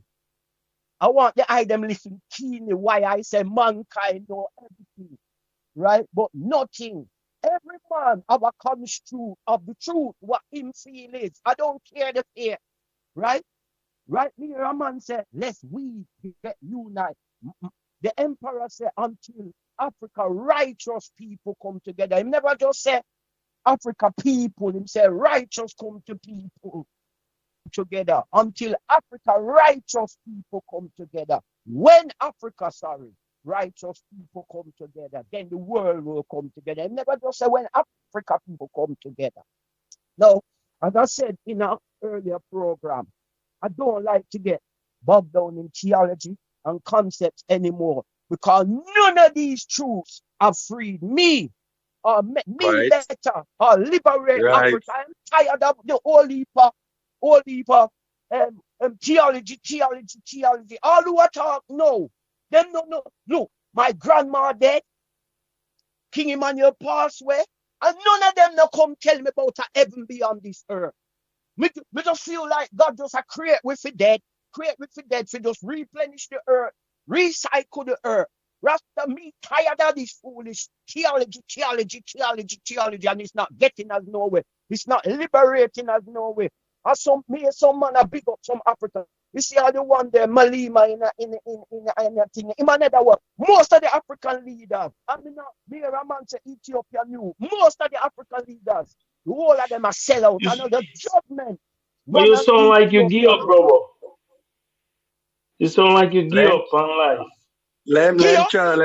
I want the eye them listen keenly why I say mankind know everything, right? But nothing. Every man have a construct of the truth, what him feel is. I don't care the fear, right? Right here, a man said, let's we get unite. The emperor said, until Africa righteous people come together. He never just said Africa people. He said righteous come to people together. Until Africa righteous people come together. When Africa, righteous people come together, then the world will come together. He never just said when Africa people come together. Now, as I said in our earlier program, I don't like to get bogged down in theology and concepts anymore because none of these truths have freed me or made me better or liberate Africa. I'm tired of the whole heap of theology. All who are talk, no. Them no. Look, my grandma dead, King Emmanuel passed away, and none of them no come tell me about a heaven beyond this earth. Me just feel like God just create with the dead for just replenish the earth, recycle the earth. Rasta, me tired of this foolish theology, and it's not getting us nowhere. It's not liberating us nowhere. And some man a big up some African. You see how the one there, Malima in a thing. In another one, most of the African leaders, I mean, me a man say Ethiopia knew. Most of the African leaders, the whole of them are sell out. I know the judgment. But you sound like you give up, brother. You sound like you give up on life. Let him try.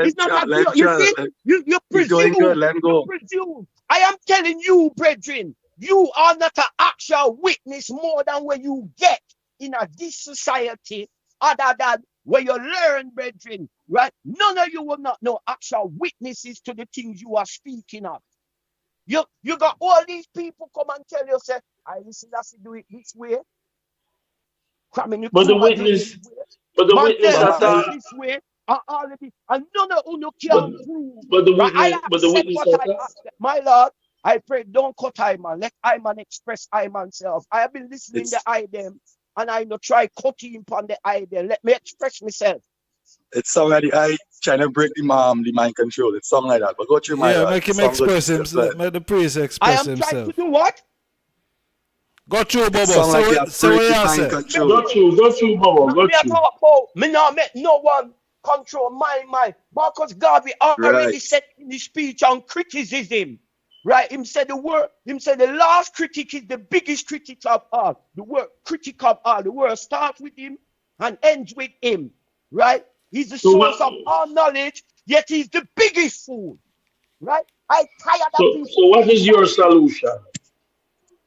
You presume. Good. Let him go. You presume. I am telling you, brethren, you are not an actual witness more than what you get in this society, other than where you learn, brethren, right? None of you will not know actual witnesses to the things you are speaking of. You got all these people come and tell you, say, I listen, that's do it this way. But the witness, this way. And none of you can prove. But the witness, my Lord, I pray, don't cut I man. Let I man express I man self. I have been listening to I them, and I no try cutting upon the I them. Let me express myself. It's something like I trying to break the mind control. It's something like that. But go through my yeah, make him express himself. Make the priest express himself. I am trying to do what? Go through, Bobo. So what you say? Go through, Bobo. Go through. Me not make no one control my mind. Because God, we already said in his speech on criticism. Right? Him said the last critic is the biggest critic of all. The word critic of all. The word starts with him and ends with him. Right? He's the source of all knowledge, yet he's the biggest fool. Right? I tired of people. So what is your solution?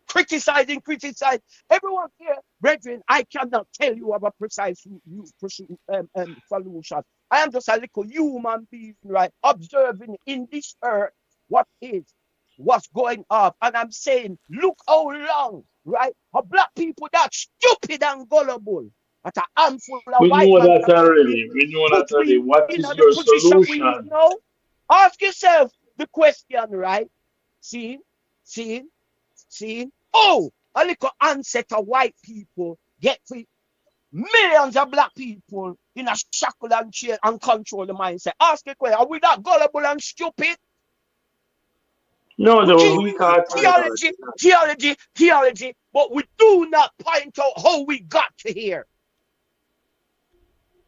Criticize. Everyone here, brethren, I cannot tell you of a precise solution. I am just a little human being, right? Observing in this earth what's going on. And I'm saying, look how long, right? A black people that stupid and gullible. At a handful of we white know man that already. We know that already. What is your solution? Ask yourself the question, right? See? Oh, a little answer to white people get millions of black people in a shackle and chain and control the mindset. Ask a question, are we that gullible and stupid? No, we can't. Theology, but we do not point out how we got to here.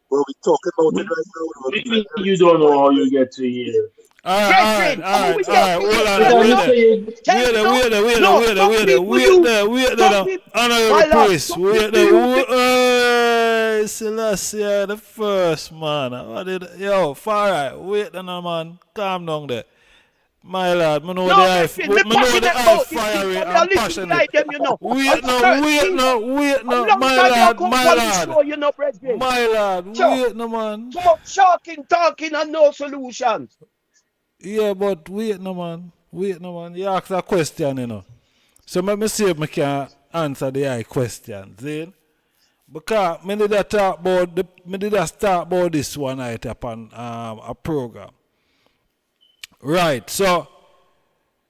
Well, we talking about it right now. You don't know how you get to here. All right. Hold on. Wait there. Honorable priest. Wait there. Selassie, the first man. Yo, far right. Wait there, man. Calm down there. My lord, I know the eye fiery and passionate. Wait no, my lord. My lord, wait no, man. Too much talking and no solutions. Yeah, but wait no, man. You ask a question, you know. So let me see if I can answer the eye question, see? Because I did start about this one night upon a program. Right, so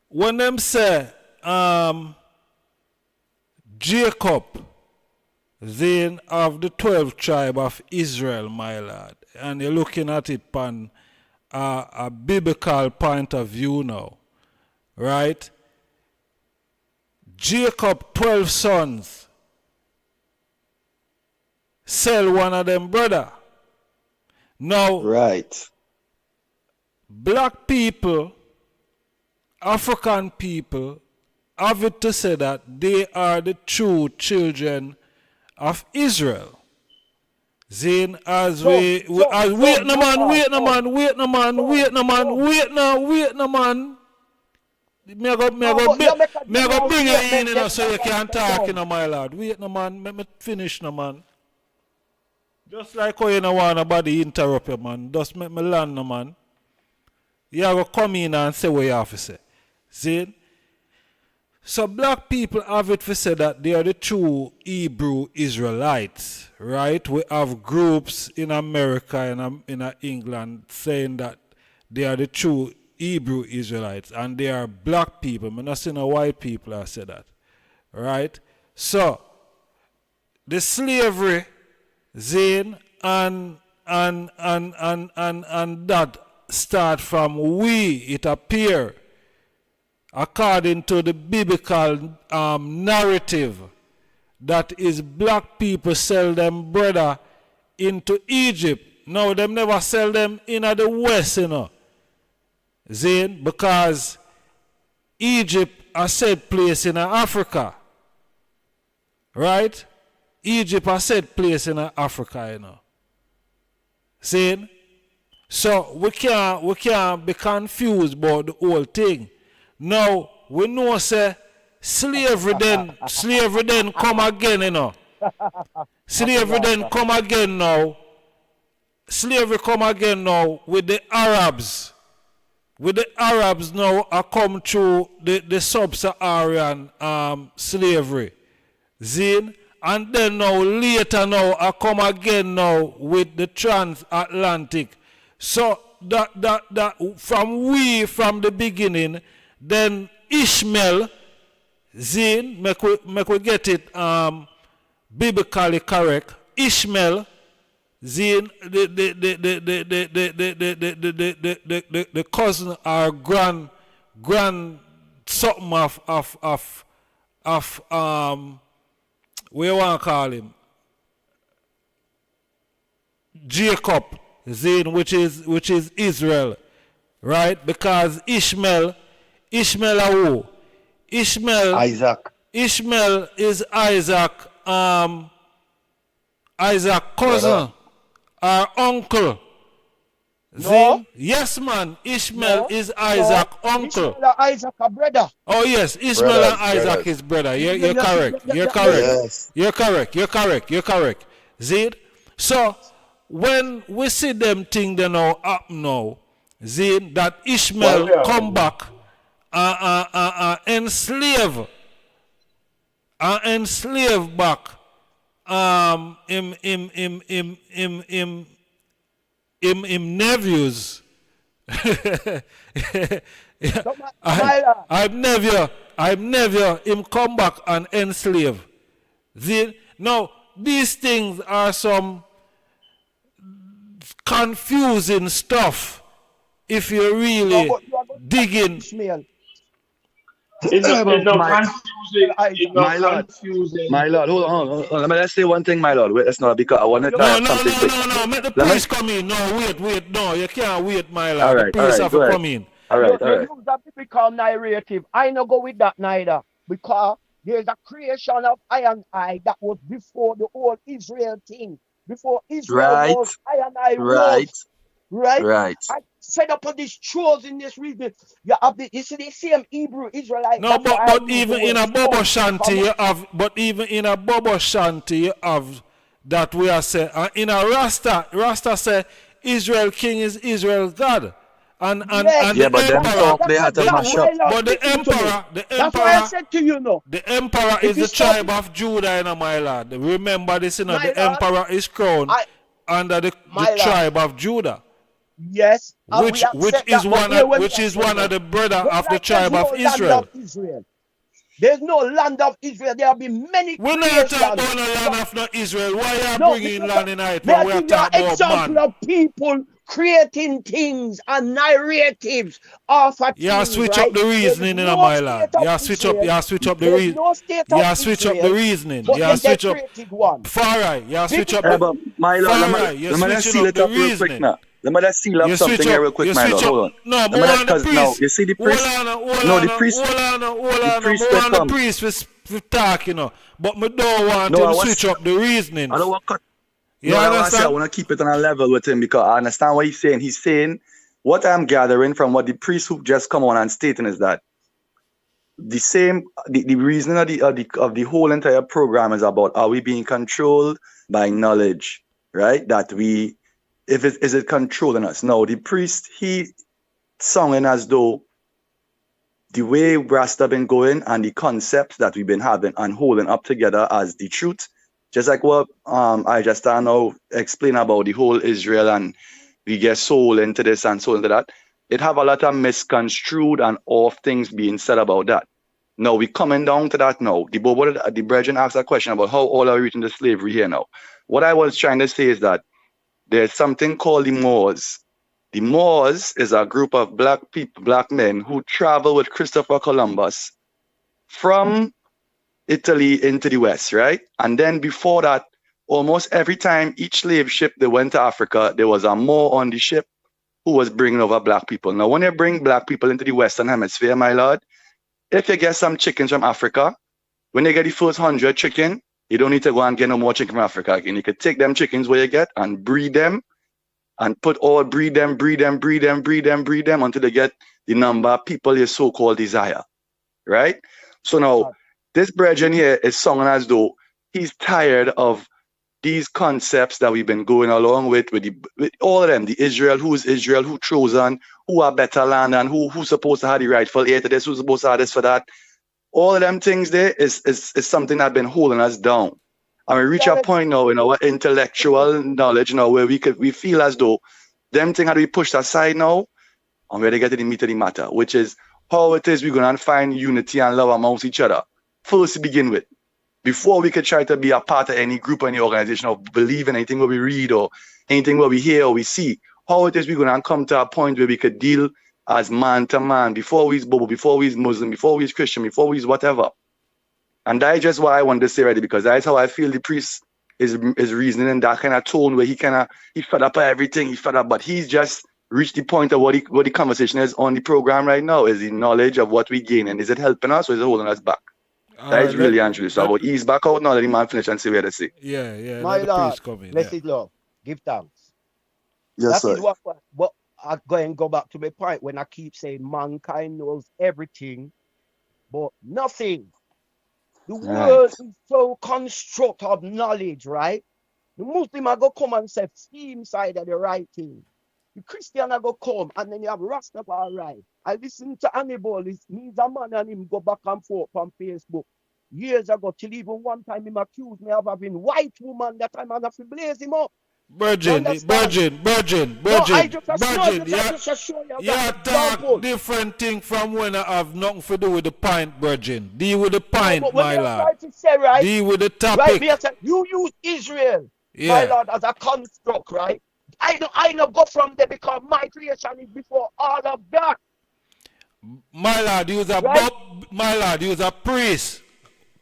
when them say Jacob, then of the 12 tribe of Israel, my lord, and you're looking at it from a biblical point of view now, right? Jacob 12 sons sell one of them brother. Now, right. Black people, African people, have it to say that they are the true children of Israel. Then wait no man. Me go bring you in, you know, so you can talk, you know, my lord. Wait no man, let me finish no man. Just like how you don't want nobody interrupt you, man. Just make me land no man. You have to come in and say what you have to say. See? So black people have it to say that they are the true Hebrew Israelites, right? We have groups in America and in England saying that they are the true Hebrew Israelites and they are black people. I'm not saying white people that say that, right? So the slavery, Zane, and that start from it appear according to the biblical narrative that is black people sell them brother into Egypt. No, them never sell them in the West, you know. Zane, because Egypt a said place in Africa. Right? Egypt a said place in Africa, you know. Zane? So we can't be confused about the whole thing. Now we know say slavery then come again, you know. Slavery then come again now. Slavery come again now with the Arabs. With the Arabs now are come through the sub-Saharan slavery. Zine? And then now later now I come again now with the transatlantic. So that from the beginning, then Ishmael, Zine, make we get it biblically correct. Ishmael, Zine, the cousin or grand something of what you want to call him? Jacob, Zine, which is Israel, right? Because Ishmael are who? Isaac. Ishmael is Isaac cousin or uncle. No. Yes, man. Ishmael is Isaac uncle. Ishmael and Isaac are brother. Oh yes, Ishmael and Isaac is brother. You're correct. You're correct. Yes. You're correct. See? So when we see them thing they now up now, see that Ishmael come back enslave back him nephews. I've never him come back and enslave. Now these things are some confusing stuff if you really dig in. It's not confusing. My Lord, hold on. Let me just say one thing, my Lord. Wait, that's not because I want to try something quick. No. Make the priest come in. No, wait. No, you can't wait, my Lord. All right, the priest have to come in. All right. You use a biblical narrative. I no go with that neither. Because there's a creation of I and I that was before the whole Israel thing. Before Israel was I and I was. Right. I set up on this chores in this region. You have you see the same Hebrew Israelite. No, but even in a Bobo Shanti you have. But even in a Bobo Shanti you have that we are saying. In a Rasta say Israel King is Israel God. And yeah, but them talk they had to mash up. But the emperor. That's why I said to you, no. The emperor is the tribe of Judah, my lord. Remember this, the emperor is crowned under the tribe of Judah. Yes, which is one of the brother of the tribe of Israel. There's no land of Israel. There will be many. We're not talking about the land of not Israel. Why are you bringing land in it when we're talking about example of people creating things and narratives of a thing, switch up the reasoning in my land. Switch up the reasoning. Switch up the reasoning. Switch up. Far right. Switch up the my Lord, let me seal it up real quick now. Let me just seal up something here real quick, my Lord. Hold on. No, but now, you see the priest? The priest was talking, but me don't want to switch up the reasoning. I don't want cut. I want to keep it on a level with him because I understand what he's saying. He's saying what I'm gathering from what the priest who just come on and stating is that the reasoning of the whole entire program is about are we being controlled by knowledge, right? That is it controlling us? No, the priest, he sounding as though the way Rasta been going and the concepts that we've been having and holding up together as the truth, just like what I just now explain about the whole Israel and we get soul into this and soul into that, it have a lot of misconstrued and off things being said about that. Now we coming down to that now. The brethren asked a question about how all are reaching the slavery here now. What I was trying to say is that there's something called the Moors. The Moors is a group of black men who travel with Christopher Columbus from Italy into the West, right? And then before that, almost every time each slave ship they went to Africa, there was a Moor on the ship who was bringing over black people. Now, when you bring black people into the Western Hemisphere, my lord, if you get some chickens from Africa, when you get the first 100 chicken, you don't need to go and get no more chicken from Africa again. You could take them chickens where you get and breed them and breed them until they get the number of people you so-called desire, right? So now, this brethren here is sung as though he's tired of these concepts that we've been going along with all of them, the Israel, who is Israel, who chosen, who are better land, and who's supposed to have the rightful heir to this, who's supposed to have this for that. All of them things there is something that's been holding us down. And we reach a point now in our intellectual knowledge now where we feel as though them things had to be pushed aside now, and where they get to the meat of the matter, which is how it is we're going to find unity and love amongst each other. First to begin with, before we could try to be a part of any group or any organization or believe in anything what we read or anything what we hear or we see, how it is we're going to come to a point where we could deal as man to man, before we is Bobo, before we is Muslim, before we is Christian, before we is whatever. And that is just what I want to say already, because that is how I feel the priest is reasoning in that kind of tone where he fed up at everything, but he's just reached the point of what the conversation is on the program right now, is the knowledge of what we gain, and is it helping us or is it holding us back? That is really answering. So I will ease back out now, let the man finish and see where to see. Yeah. My Lord, coming. blessed love, give thanks. Yes, That sir. is what I go back to my point when I keep saying mankind knows everything, but nothing. The world is so construct of knowledge, right? The Muslim are go come and say scheme side of the right thing. The Christian are go come and then you have Rastafari right. I listen to Hannibal, me's a man and him go back and forth on Facebook years ago till even one time him accused me of having white woman that time and I have to blaze him up. Virgin. No, I just show you Yeah, talk different thing from when I have nothing to do with the point, Virgin. Deal with the point, but my lord. Say, right, deal with the topic. Right, me say, you use Israel, my lord, as a construct, right? I know go from there because my creation is before all of that. My lord, use a Right? my lord, use a priest.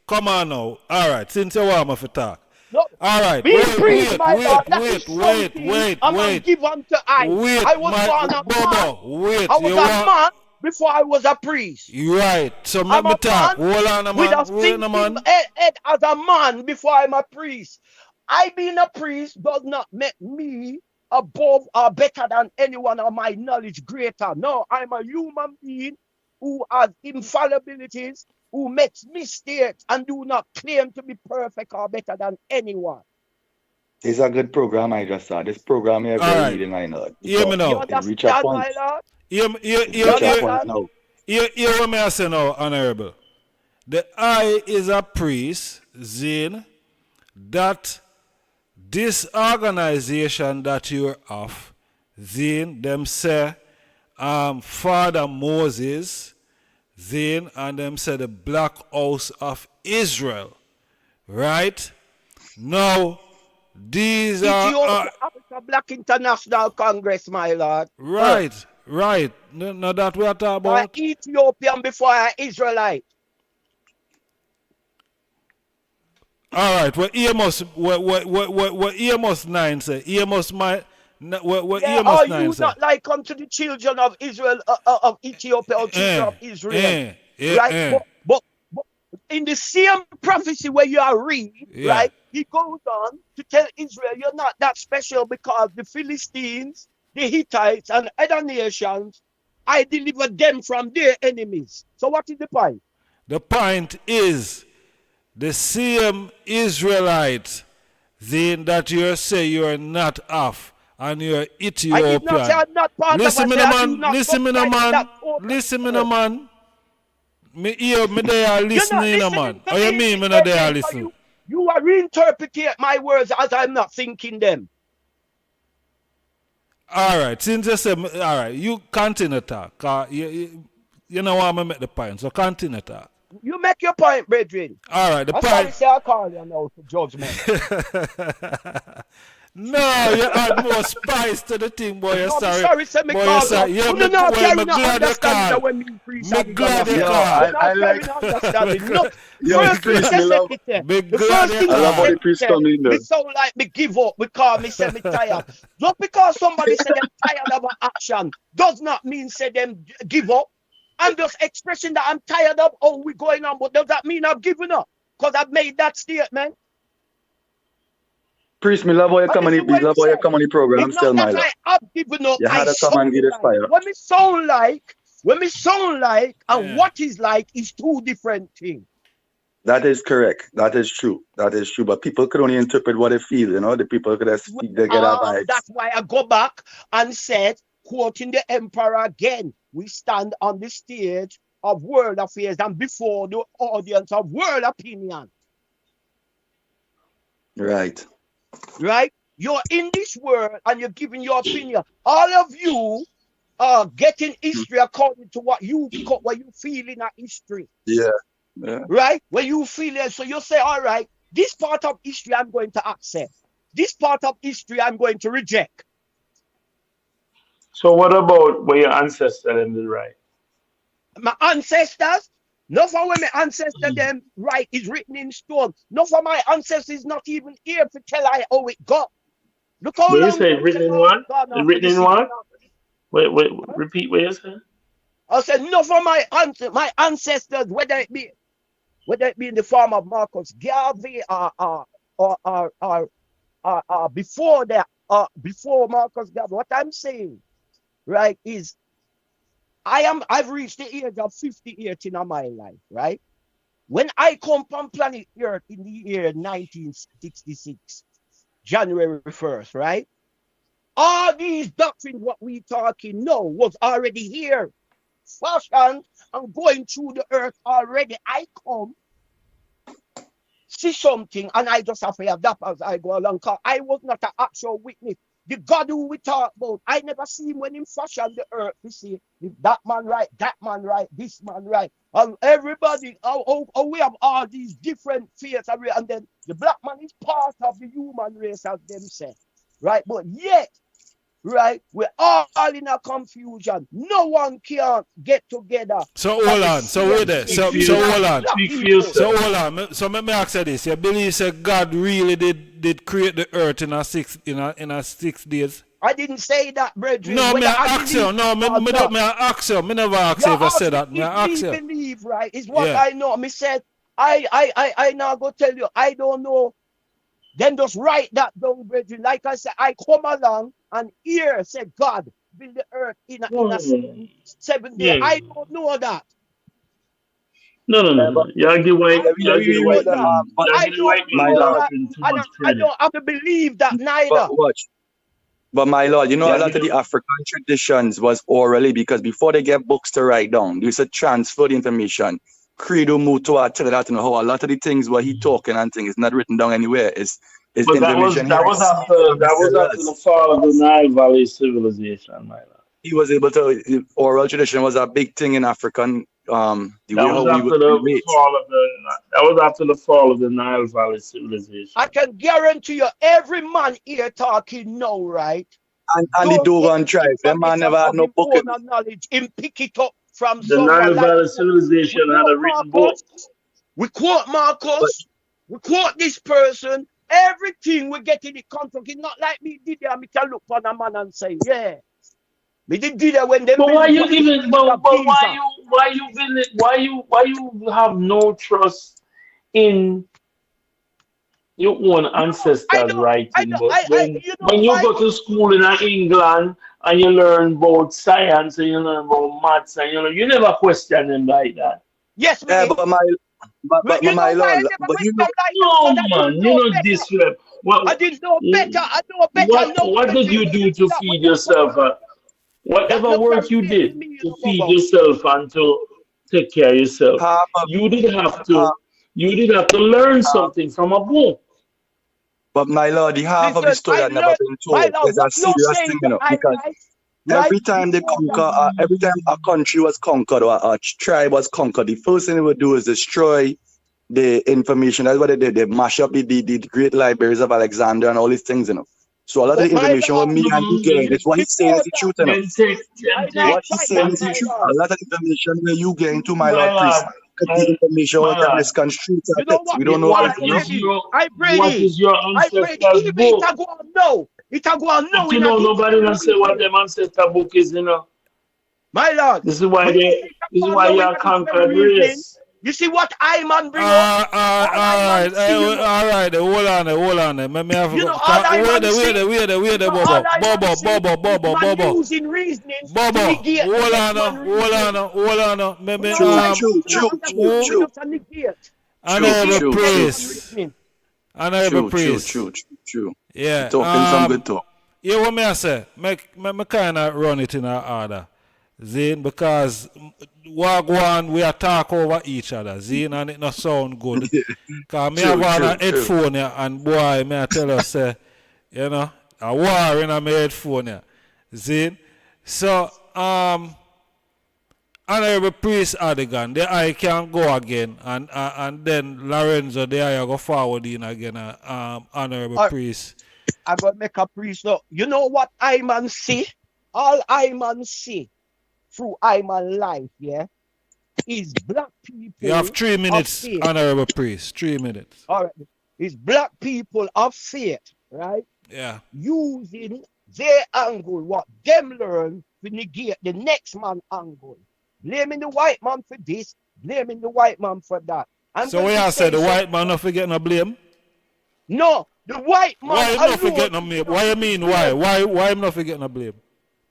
Come on now. All right, since you want me to talk. No, all right, being priest, my lord, wait. I'm given to I. Wait, I was born a man. Wait, I was a man before I was a priest. You right. So let me talk. Hold on a man. With a thinking head as a man before I'm a priest. I being a priest does not make me above or better than anyone or my knowledge greater. No, I'm a human being who has infallibilities, who makes mistakes and do not claim to be perfect or better than anyone. It's a good program I just saw. This program here very reading I know. Hear me now. You understand, my lord? Hear what me I say now, Honorable. The I is a priest, Zin, that this organization that you're of, Zin, them say, Father Moses, Zin, and them say the Black House of Israel, right? Now, these are Africa Black International Congress, my lord. Right. No, that we are talking about. I'm Ethiopian before I'm Israelite. All right. What Amos 9 say? Amos my. What Amos 9 say? Not like unto the children of Israel, of Ethiopia, or children of Israel, right? But in the same prophecy where you are reading, right? He goes on to tell Israel, you're not that special because the Philistines, the Hittites, and other nations, I delivered them from their enemies. So what is the point? The point is the same Israelites that you say you're not of, and you're Ethiopian. I did not say I'm not part listen, of listen, man. Me ear, me there listening, man. How you mean me not there listening? You are reinterpreting my words as I'm not thinking them. All right, since you say, all right, you continue to talk. You know what I make the point, so continue to talk. You make your point, brethren. All right, the point. That's why I say I call you now to judgment. No, you add more spice to the thing, boy. You're No, sorry. sorry, say me Boy, call you're sorry. up. Yeah, You know, well, carry I'm no glad you understanding called. when me preach Me and glad you Yo, called. I like carry no understanding. No, yo, first thing Priest, me say love Me the glad first you thing I love how say the called. priest come in me there. sound like me give up because me say me tired. Just because somebody say them tired of an action does not mean say them give up. I'm just expressing that I'm tired of how we going on, but does that mean I've given up? Because I've made that statement. Priest, me love how you And come on this is the, me what he love how you said. come on the program, It's not still my that love. I have given up, You I had to come and sound give this like. fire. When we sound like and Yeah. what is like is two different things. That is correct. That is true. That is true. But people could only interpret what they feel, you know. The people could speak, they get our vibes. That's why I go back and said, quoting the emperor again, we stand on the stage of world affairs and before the audience of world opinion. Right. Right? You're in this world and you're giving your opinion. All of you are getting history according to what you feel in a history. Yeah. Yeah. Right? When you feel it, so you say, all right, this part of history I'm going to accept. This part of history I'm going to reject. So what about where your ancestors them did right? My ancestors, not for when my ancestors them right is written in stone. Not for my ancestors not even here to tell I how it got. Look how When you long say written in what? Written in what? Wait, repeat what you said. I said, no for my ancestors, whether it be in the form of Marcus Garvey or before that, before Marcus Garvey. What I'm saying, right, is I've reached the age of 58 in my life, right? When I come from planet Earth in the year 1966, January 1st, right? All these doctrines, what we talking now, was already here, fashioned and going through the earth already. I come, see something, and I just have to adapt as I go along. Cause I was not an actual witness. The God who we talk about, I never see him when he fashioned the earth. You see, if that man right, this man right. And everybody, we have all these different faiths, and then the black man is part of the human race as them say. Right? But yet, right, we're all in a confusion. No one can get together. So hold on. So wait there. So hold on. So hold on. So let me ask you this. You believe that God really did create the earth in a 6 days? I didn't say that, brethren. No, me ask you. No, me ask you. Me never ask you if I said that. Me ask you. Believe, right? Is what I know. Me said, I now go tell you, I don't know. Then just write that down, brethren. Like I said, I come along and here said God build the earth in a 7 days. I don't know that. No. You give white. I don't have to believe that neither. But watch. But my lord, you know, a lot of the African traditions was orally because before they get books to write down, there's a transfer the information. Credo Mutu, I tell you that, you know, how a lot of the things what he talking and things is not written down anywhere. Is but that was after the fall of the Nile Valley civilization, my lord. He was able to oral tradition was a big thing in African that was after the fall of the Nile Valley civilization. I can guarantee you every man here talking now, right? And the Dogon tribe, that man never had no book. Knowledge, him pick it up from the Nile Valley civilization had a written book. We quote Marcus, we quote this person, everything we get in the contract. It's not like me did there, me can look for a man and say, yeah. We did that when they. But why you giving? But why you have no trust in your own ancestors writing? When you go to school in England and you learn about science and you learn about maths and you never question them like that. Yes, but my lord, but you know, no man, you know this. I didn't know better. I know better. What did you do to feed yourself? Whatever work you did to feed yourself and to take care of yourself, you did have to learn something from a book. But my lord, the half of the story had never been told. It's a serious thing, you know, because every time they conquer, every time a country was conquered or a tribe was conquered, the first thing they would do is destroy the information. That's what they did. They mash up the great libraries of Alexander and all these things, you know. So a lot of But the my information what Lord, me and you getting, it's what he's saying is before the that, truth enough. Then take, I then not take, What he's fight saying that, is the then my truth. Lord. A lot of information where you getting to my my Lord priest. lord, Complete information my what can lord, misconstrue You it. know what? We don't know All all right, of it, you know? I pray what thee. is your I pray thee. ancestral Even it book? a go on now. It a go on But now you in a know, nobody different don't say what reason. them ancestor book is, you know. My Lord. This is why Me know they, say it a this go is on why now you in are a different conquered reason. race. You see what I man bring up? All I man right, see, you know. all right. Hold on. Me have You know, to all I wait man see. there, Because all I man see is man Bobo. using reasonings to Bobo, negate the next man reasoning. hold on. We not True, try to true, not true, true, understand. We true, just a negate. true, honorable Negate true, the next true, man priest, reasoning. honorable true, true, priest. true, true, true. You're Yeah, talking some good talk. yeah, what me I say? Me kind of run it in a order, Zine, because wagwan we attack over each other, Zine, and it not sound good. Cause me have True, on a true, true. headphone here, and boy, me I tell you say, you know, a war in my headphone here, Zine. So honorable priest Adigan, the I can go again, and then Lorenzo, the I go forward in again, honorable priest. I got to make a priest now. You know what I man see? All I man see through I man life, yeah, is black people. You have 3 minutes, of faith. honorable priest. 3 minutes. All right. Is black people of faith, right? Yeah. Using their angle, what them learn to negate the next man angle. Blaming the white man for this, blaming the white man for that. So what you say, the white man not forget no blame? No, the white man Why him not forget no blame? Why you mean why? Why him not forget no blame?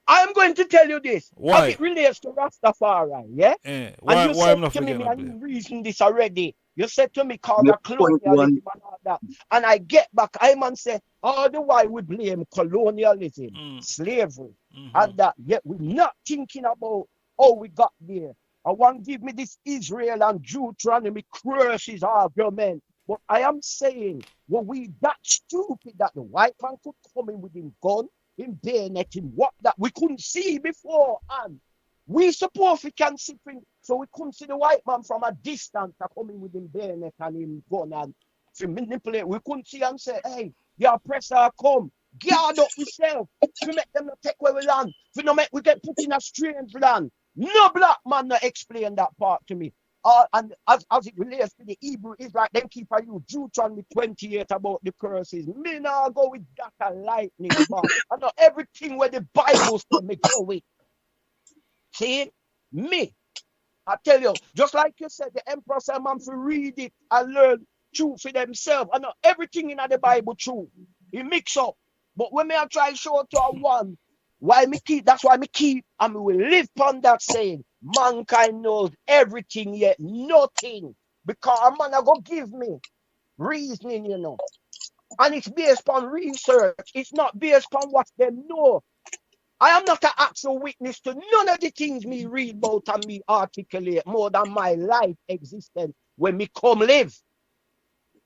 I'm going to tell you this. Why? As it relates to Rastafari, yeah? Why And you him said not to me, forget no and you blame? reasoned this already. You said to me, cause Yep, of colonialism and all that. And I get back, I man say, all the while we blame colonialism, slavery, and that. Yet we're not thinking about how we got there. I want to give me this Israel and Deuteronomy curses argument. But I am saying, were we that stupid that the white man could come in with him gun, in bayonet, in what that we couldn't see before? And we suppose we can see things, so we couldn't see the white man from a distance coming with him bayonet and him gun and to manipulate. We couldn't see and say, hey, the oppressor come, guard up yourself, to make them not take away we land, to not make we get put in a strange land. No black man not explain that part to me. And as it relates to the Hebrew Israel, them keep a you Deuteronomy 28 about the curses. Me now go with that a lightning, man. I know everything where the Bible says me go with. See? Me. I tell you, just like you said, the emperor said, man, to read it and learn truth for themselves. I know everything in the Bible true. He mix up. But when me I try to show to a one, why me keep, that's why me keep, and we will live on that saying, mankind knows everything yet nothing. Because a man go give me reasoning, you know. And it's based on research. It's not based on what they know. I am not an actual witness to none of the things me read about and me articulate more than my life existence when me come live.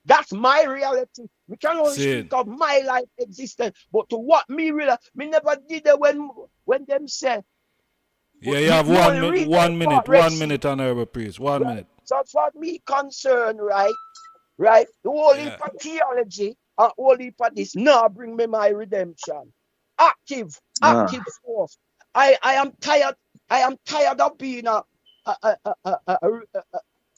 That's my reality. We can only speak of my life existence, but to what me realize, me never did it when them say. Yeah, you have 1 minute, honorable priest. 1 minute. So as far as me concerned, right? The whole heap of theology and whole heap of this now bring me my redemption. Active force. I am tired. I am tired of being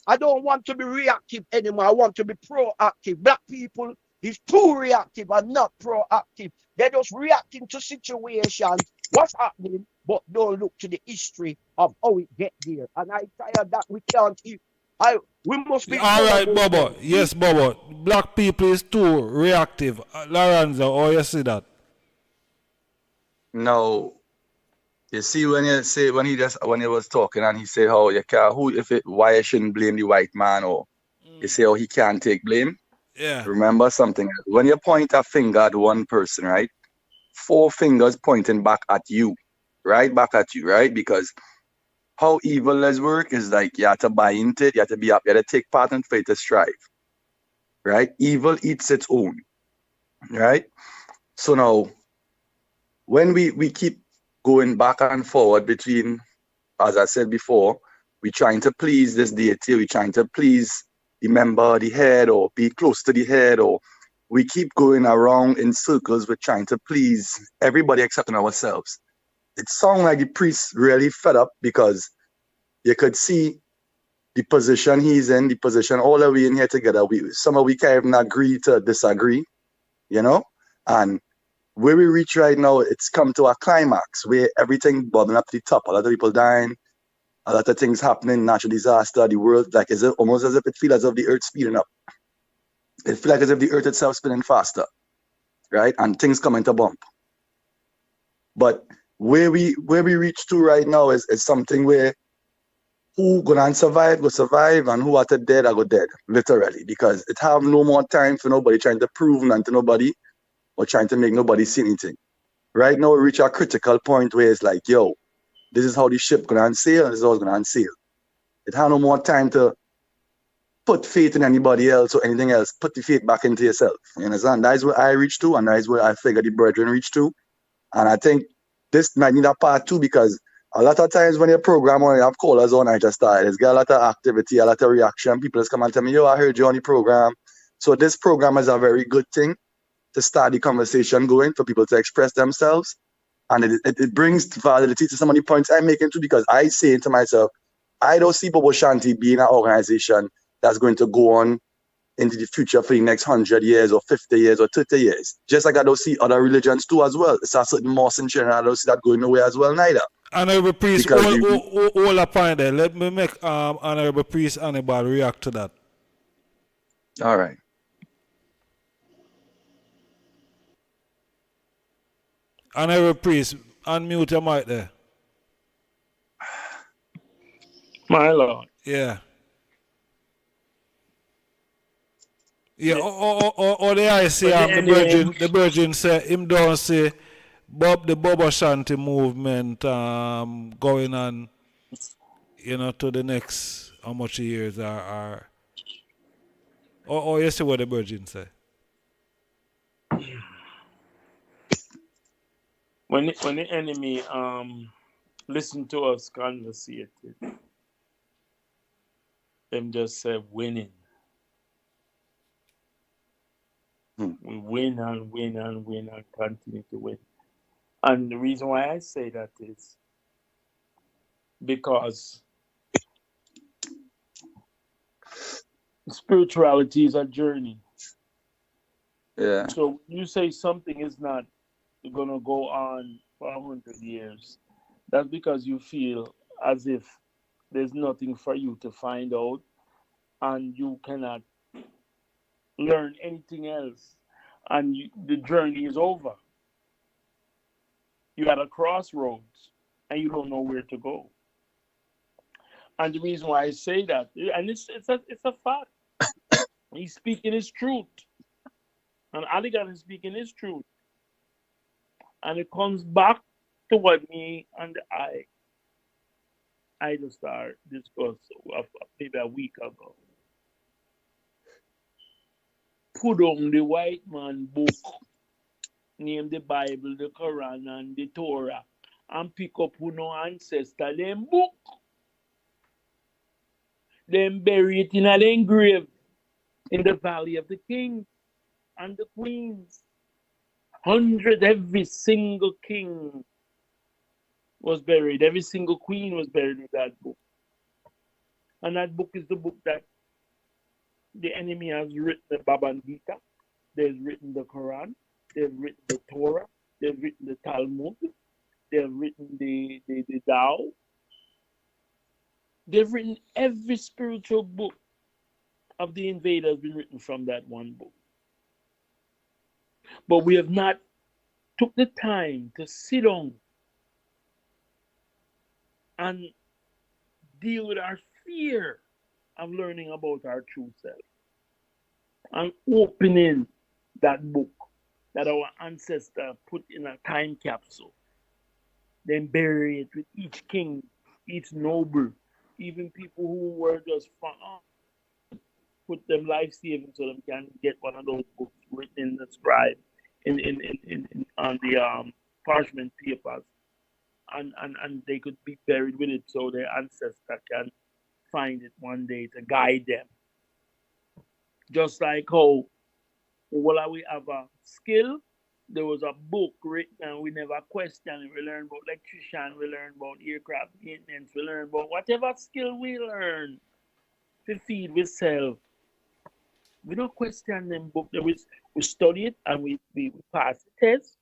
I don't want to be reactive anymore. I want to be proactive. Black people is too reactive and not proactive. They're just reacting to situations, what's happening, but don't look to the history of how it get there. And I tired that we can't. We must be. All right, Bobo. Yes, Bobo. Black people is too reactive. Lorenzo, how you see that? No. You see when he was talking and he said how you can't why you shouldn't blame the white man, or you say he can't take blame. Yeah. Remember something. When you point a finger at one person, right? 4 fingers pointing back at you. Right? Back at you, right? Because how evil does work is like you have to buy into it, you have to be up, you have to take part in it to strive. Right? Evil eats its own. Right? So now when we keep going back and forward between, as I said before, we're trying to please this deity, we're trying to please the member, the head, or be close to the head, or we keep going around in circles with trying to please everybody except ourselves. It sounds like the priest really fed up because you could see the position he's in, the position all of we in here together. Some of we can't even agree to disagree, you know? And where we reach right now, it's come to a climax where everything bubbling up to the top. A lot of people dying, a lot of things happening, natural disaster, the world, like almost as if it feels as if the earth speeding up. It feels like as if the earth itself spinning faster, right? And things coming to bump. But where we reach to right now is something where who gonna survive go survive and who are to dead I go dead, literally, because it have no more time for nobody trying to prove nothing to nobody or trying to make nobody see anything. Right now we reach a critical point where it's like, yo, this is how the ship gonna unsail and this is how it's gonna unsail. It have no more time to put faith in anybody else or anything else. Put the faith back into yourself. You understand? That is where I reach to, and that is where I figure the brethren reach to. And I think this might need a part two because a lot of times when you program or you have callers on, I just start, there's got a lot of activity, a lot of reaction. People just come and tell me, yo, I heard you on the program. So this program is a very good thing to start the conversation going for people to express themselves. And it brings validity to some of the points I'm making too, because I say to myself, I don't see Bobo Shanti being an organization that's going to go on into the future for the next 100 years or 50 years or 30 years. Just like I don't see other religions too as well. It's a certain moss in China, I don't see that going nowhere as well neither. Honorable Priest, all a point there. Let me make Honorable Priest Annibal react to that. All right. Honorable Priest, unmute your mic there. My Lord. Yeah. Yeah, or the I say the Virgin say him don't say the Bobo Shanti movement going on, you know, to the next how much years or you see what the Virgin say? When the enemy listen to us conversating, them just say winning. We win and win and win and continue to win. And the reason why I say that is because spirituality is a journey. Yeah. So you say something is not going to go on for 100 years. That's because you feel as if there's nothing for you to find out and you cannot learn anything else, and the journey is over. You're at a crossroads and you don't know where to go. And the reason why I say that, and it's a fact, he's speaking his truth, and Aligan is speaking his truth, and it comes back to what me and I just discussed maybe a week ago. Put on the white man book, name the Bible, the Quran, and the Torah, and pick up no ancestor, them book. Them bury it in an grave in the valley of the kings and the queens. 100, every single king was buried. Every single queen was buried in that book. And that book is the book that the enemy has written the Baba Gita. They've written the Quran. They've written the Torah. They've written the Talmud. They've written the Tao. They've written every spiritual book of the invader has been written from that one book. But we have not took the time to sit down and deal with our fear of learning about our true self and opening that book that our ancestor put in a time capsule, then bury it with each king, each noble, even people who were just put them life saving so them can get one of those books written in the scribe on the parchment papers, and they could be buried with it so their ancestor can find it one day to guide them. Just like how while we have a skill, there was a book written and we never questioned it. We learn about electrician, we learn about aircraft maintenance, we learn about whatever skill we learn to feed ourselves. We don't question them book. We study it and we pass the test,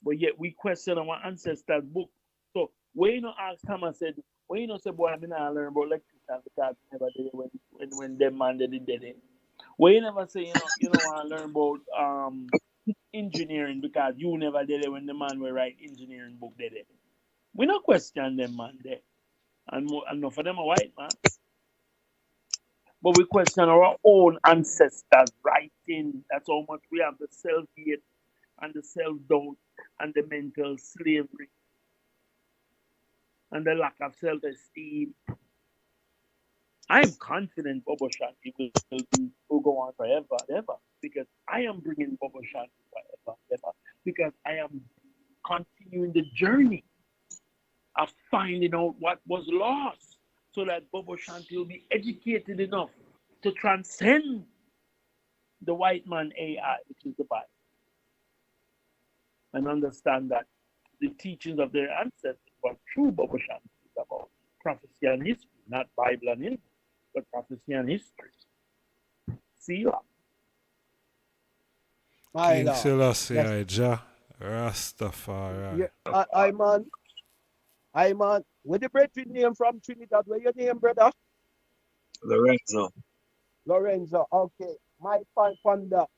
but yet we question our ancestors' book. So when you know ask Thomas said, when you know say boy, I mean I learn about electrician because I never did it when them man did it. When you never say you don't want to learn about engineering because you never did it when the man will write engineering book did it. We don't question them man there. And enough of them are white man. But we question our own ancestors' writing. That's how much we have the self-hate and the self-doubt and the mental slavery and the lack of self-esteem. I'm confident Bobo Shanti will go on forever, ever, because I am bringing Bobo Shanti forever, ever, because I am continuing the journey of finding out what was lost so that Bobo Shanti will be educated enough to transcend the white man AI, which is the Bible, and understand that the teachings of their ancestors were true. Bobo Shanti is about prophecy and history, not Bible and history, but prophecy and history. See you. King Selassie, Jah, Rastafari. Yeah, I man. Where the brethren name from Trinidad? Where your name, brother? Lorenzo. Okay. My point on that.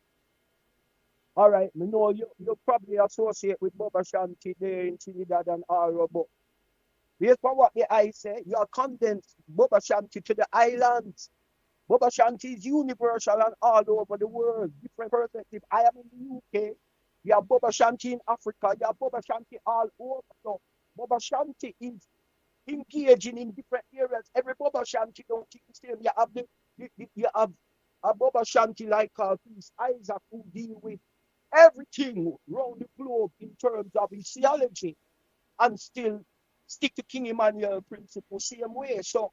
All right. Me know you probably associate with Boba Shanti there in Trinidad and all, but based on what the I say, you are condensed Boba Shanti to the islands. Boba Shanti is universal and all over the world. Different perspective. I am in the UK. You have Boba Shanti in Africa. You have Boba Shanti all over. So Boba Shanti is engaging in different areas. Every Boba Shanti don't think the same. You have a Boba Shanti like Priest Isaac who deal with everything around the globe in terms of his theology and still stick to King Emmanuel principle same way. So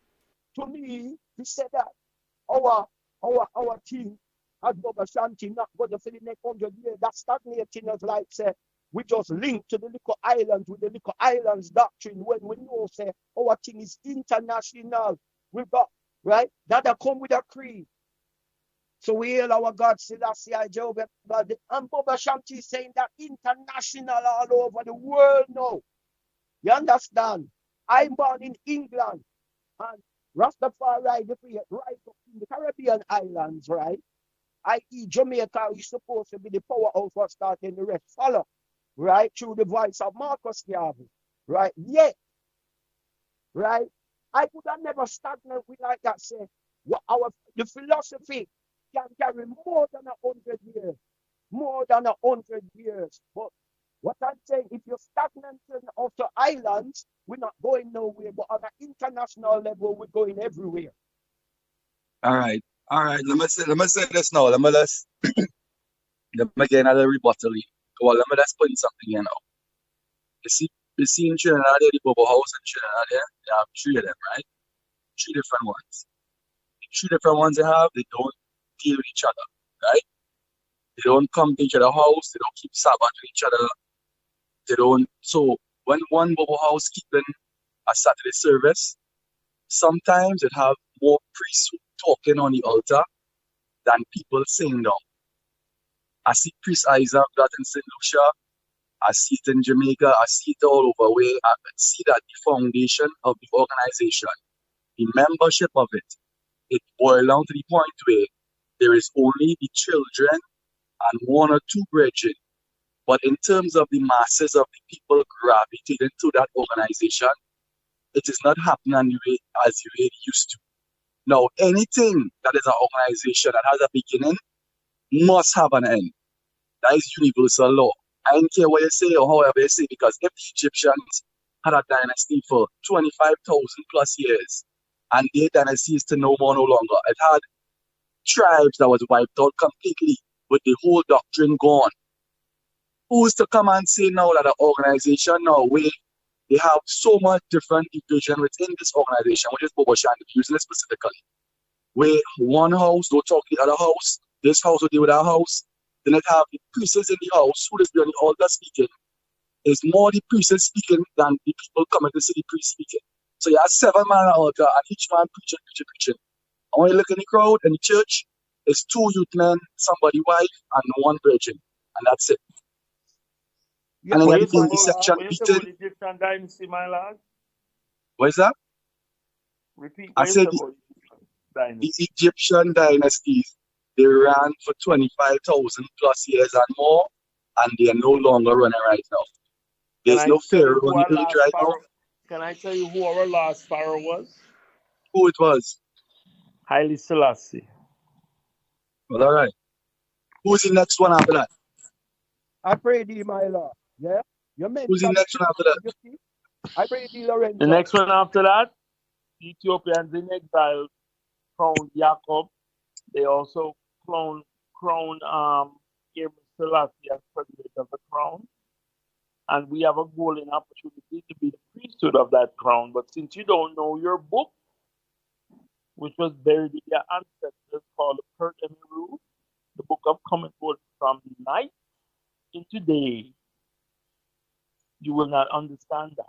to me, he said that our king as Boba Shanti not going to for the next 100 years. That stagnating us like say we just link to the little islands with the little islands doctrine when we know say our thing is international. We've got right that come with a creed. So we hail our God Selassie Jehovah God. And Boba Shanti is saying that international all over the world now. You understand? I'm born in England and Rastafari right up in the Caribbean islands, right? I.e. Jamaica is supposed to be the powerhouse for starting the rest follow, right? Through the voice of Marcus Garvey, right? Yet, right? I could have never stagnant with like that say, the philosophy can carry more than 100 years, more than 100 years. But what I'm saying, if you're stagnant of the islands, we're not going nowhere, but on an international level, we're going everywhere. All right. Let me say this now. Let me get another rebuttal. Well, let me just put in something here now. You see in Trinidad, the Bobo House in Trinidad, they have 3 of them, right? 3 different ones. The 3 different ones they have, they don't deal with each other, right? They don't come to each other's house, they don't keep sabbating each other. They don't. So when one Bobo House keeping a Saturday service, sometimes it have more priests talking on the altar than people singing down. I see Priest Isaac that in St. Lucia, I see it in Jamaica, I see it all over where I see that the foundation of the organization, the membership of it boils down to the point where there is only the children and 1 or 2 brethren. But in terms of the masses of the people gravitating to that organization, it is not happening as the way it used to. Now, anything that is an organization that has a beginning must have an end. That is universal law. I don't care what you say or however you say, because if the Egyptians had a dynasty for 25,000 plus years, and their dynasty is to no more no longer, it had tribes that was wiped out completely with the whole doctrine gone. Who's to come and say now that an organization now where they have so much different division within this organization, which is Bobo Shanti, using it specifically, where one house don't talk to the other house, This house will deal with our house. Then it have the priests in the house who is on the altar speaking. It's more the priests speaking than the people coming to see the priest speaking. So you have 7 men on the altar and each man preaching. And when you look in the crowd in the church, it's 2 youth men, somebody wife, and 1 virgin. And that's it. Yeah, And then What you you have the say deception about beating. Egyptian dynasty, my lord? What is that? Repeat I what you said say about Egyptian the dynasty. Egyptian dynasties, they ran for 25,000 plus years and more, and they are no longer running right now. Can There's I no tell you pharaoh who on the our earth last right now. pharaoh? Can I tell you who our last pharaoh was? Who it was? Haile Selassie. Well, all right. Who's the next one after that? I pray thee, my Lord. Yeah? You Who's the mentioned next one after that? you see? I pray thee, The Lorenzo. next one after that, Ethiopians in exile crowned Jacob. They also crowned Haile Selassie as president of the crown. And we have a golden opportunity to be the priesthood of that crown. But since you don't know your book, which was buried in your ancestors, called the Pert Emiru, the book of common words from the night into day, you will not understand that.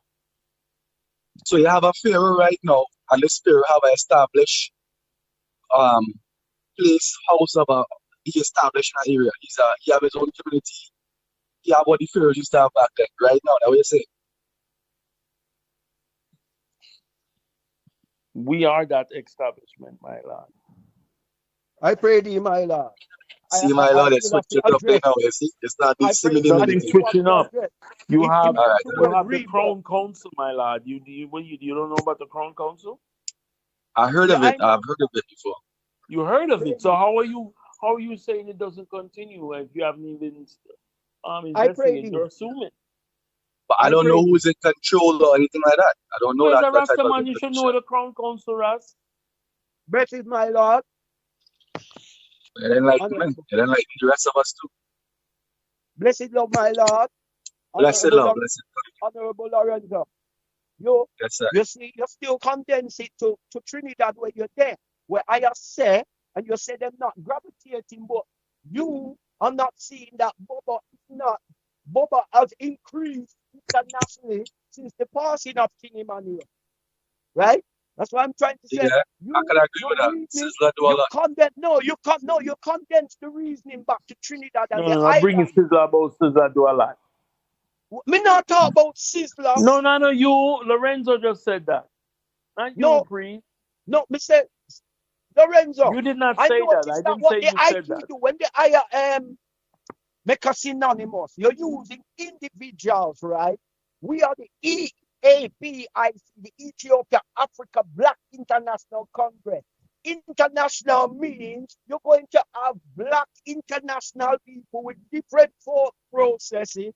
So you have a pharaoh right now, and this pharaoh have an established place, house of he established in an area. He have his own community. He have what the pharaohs used to have back then. Right now, that's what you say. We are that establishment, my lord. I pray thee, my Lord. See, my Lord, it's still have switching to up there address. now. You see, it's not the I pray similar Nothing thing. switching up. You It have All right, the all you word have the rebirth. Crown Council, my lord. You don't know about the Crown Council? I heard Yeah, of it. I know. I've heard of it before. You heard of it. So how are you saying it doesn't continue if you haven't even I pray investigated? thee. You're assuming. But I I don't pray know thee. who's in control or anything like that. I don't know So as that a type Rasta of man, you should information. know the Crown Council, Ras. Blessed my Lord. It ain't like me. Honorable. It ain't like the rest of us too. Blessed Lord, my Lord. Blessed Honorable, love, blessed. Honorable Lorenzo. You Yes, sir. see, you still condense it to Trinidad where you're there. Where I have said, and you say them not gravitating, but you are not seeing that Boba has increased internationally since the passing of King Emmanuel. Right? That's what I'm trying to say. Yeah, I can agree Your with that. reasoning, Sizzler do a lot. you condense the reasoning back to Trinidad and the No, I'm bringing island. Sizzler about Sizzler do a lot. Me not talk about Sizzler. No, you, Lorenzo just said that. Not you, No, Priest. no, me say Lorenzo. You did not I say that. noticed I that didn't what say the you said IT that. do when they hire make us synonymous. You're using individuals, right? We are the EAPIC, the Ethiopia Africa Black International Congress. International means you're going to have black international people with different thought processes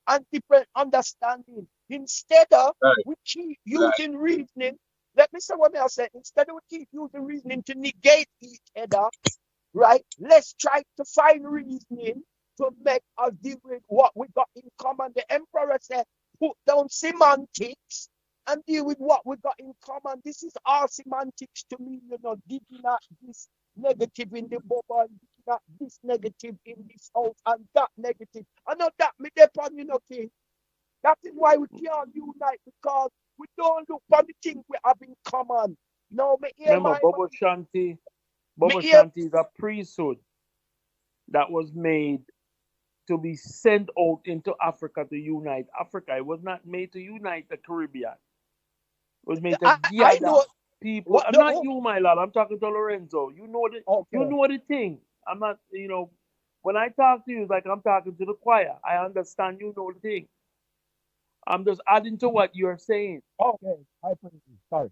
and different understanding. Instead of Right, we keep right. using reasoning. Let me say what I said. Instead of we keep using reasoning to negate each other, right? Let's try to find reasoning to make us deal with what we got in common. The emperor said, put down semantics and deal with what we got in common. This is all semantics to me, digging at this negative in the bubble and digging at this negative in this house and that negative. I know that me depend, King. That is why we can't unite, because we don't look for the things we have in common. No, me hear Remember, Bobo Shanti is a priesthood that was made to be sent out into Africa to unite Africa. It was not made to unite the Caribbean. It was made to gather people. I'm not you, my lad. I'm talking to Lorenzo. You know the thing. I'm not, when I talk to you, it's like I'm talking to the choir. I understand you know the thing. I'm just adding to what you're saying. Okay, sorry.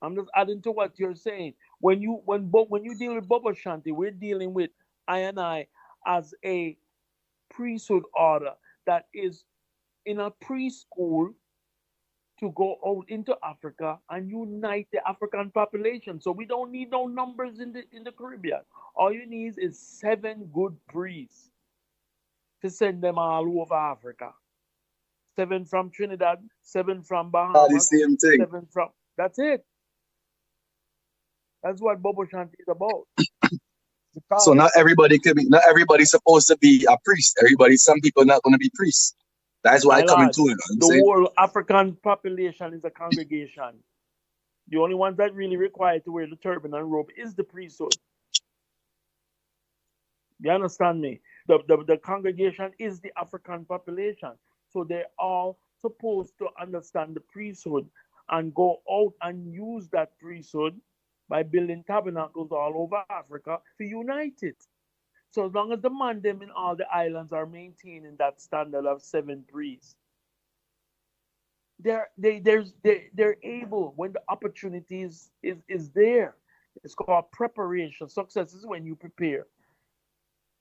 I'm just adding to what you're saying. When you deal with Bobo Shanti, we're dealing with I as a priesthood order that is in a preschool to go out into Africa and unite the African population. So we don't need no numbers in the Caribbean. All you need is 7 good priests to send them all over Africa. 7 from Trinidad, 7 from Bahamas, The same thing. 7 from. That's it. That's what Bobo Shanti is about. So not everybody can be. Not everybody's supposed to be a priest. Some people not going to be priests. That's why I My come lord, into it. I'm the saying. whole African population is a congregation. The only ones that really require to wear the turban and robe is the priesthood. You understand me? The congregation is the African population. So they're all supposed to understand the priesthood and go out and use that priesthood by building tabernacles all over Africa to unite it. So as long as the man them in all the islands are maintaining that standard of 7 priests, they're able when the opportunity is there. It's called preparation. Success is when you prepare,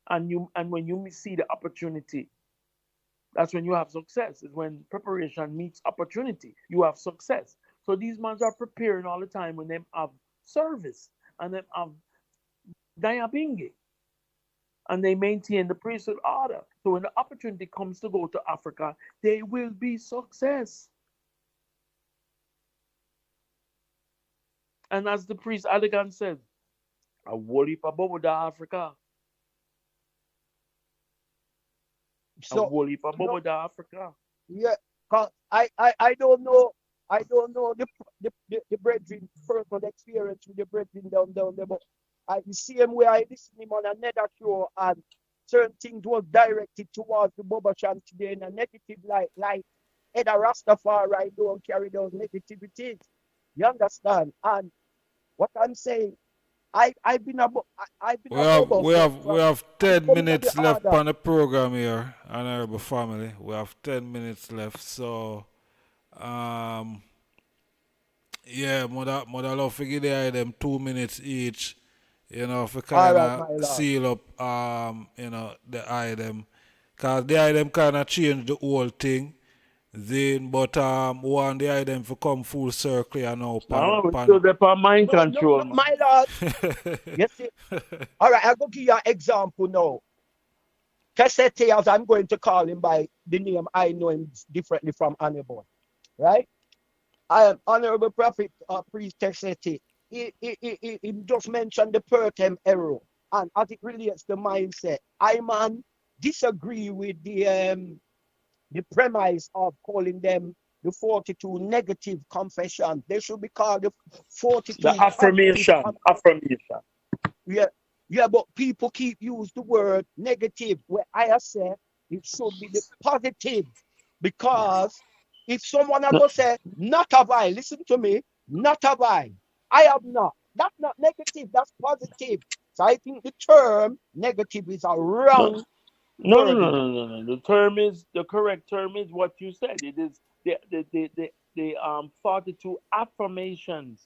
and when you see the opportunity, that's when you have success. Is when preparation meets opportunity, you have success. So these men are preparing all the time when they have service and they have diabingi, and they maintain the priesthood order. So when the opportunity comes to go to Africa, they will be success. And as the priest Allegan said, a whole heap of bubble da Africa. So A whole heap of bubble da Africa. yeah, 'cause I don't know the brethren personal experience with the brethren down there, but the same way I listen him on another show, and certain things was directed towards the Boba Sham today in a negative light, like Eda Rastafari don't carry those negativities. You understand? And what I'm saying, I've been about We have 10 coming to minutes the left order. on the program here, honorable family. We have 10 minutes left, so yeah, mother love to give them 2 minutes each, you know, for All kind right, my of lord. seal up you know, the item, cause the item kind of change the whole thing. Then, but want the item to come full circle, you know, No, we still there for mind No, control, man. my lord. You see? All right, I'll go give you an example now. Cassette, as I'm going to call him by the name I know him differently from Honorable, right? I am Honorable Prophet Priest Cassette. He just mentioned the Pertem error, and as it relates to mindset, I man disagree with the premise of calling them the 42 negative confession. They should be called the 42 The affirmation. Yeah, but people keep use the word negative, where I say it should be the positive. Because if someone go say, not have I, listen to me, not have I have not. That's not negative, that's positive. So I think the term negative is a wrong No. wording. The correct term is what you said. It is the 42 affirmations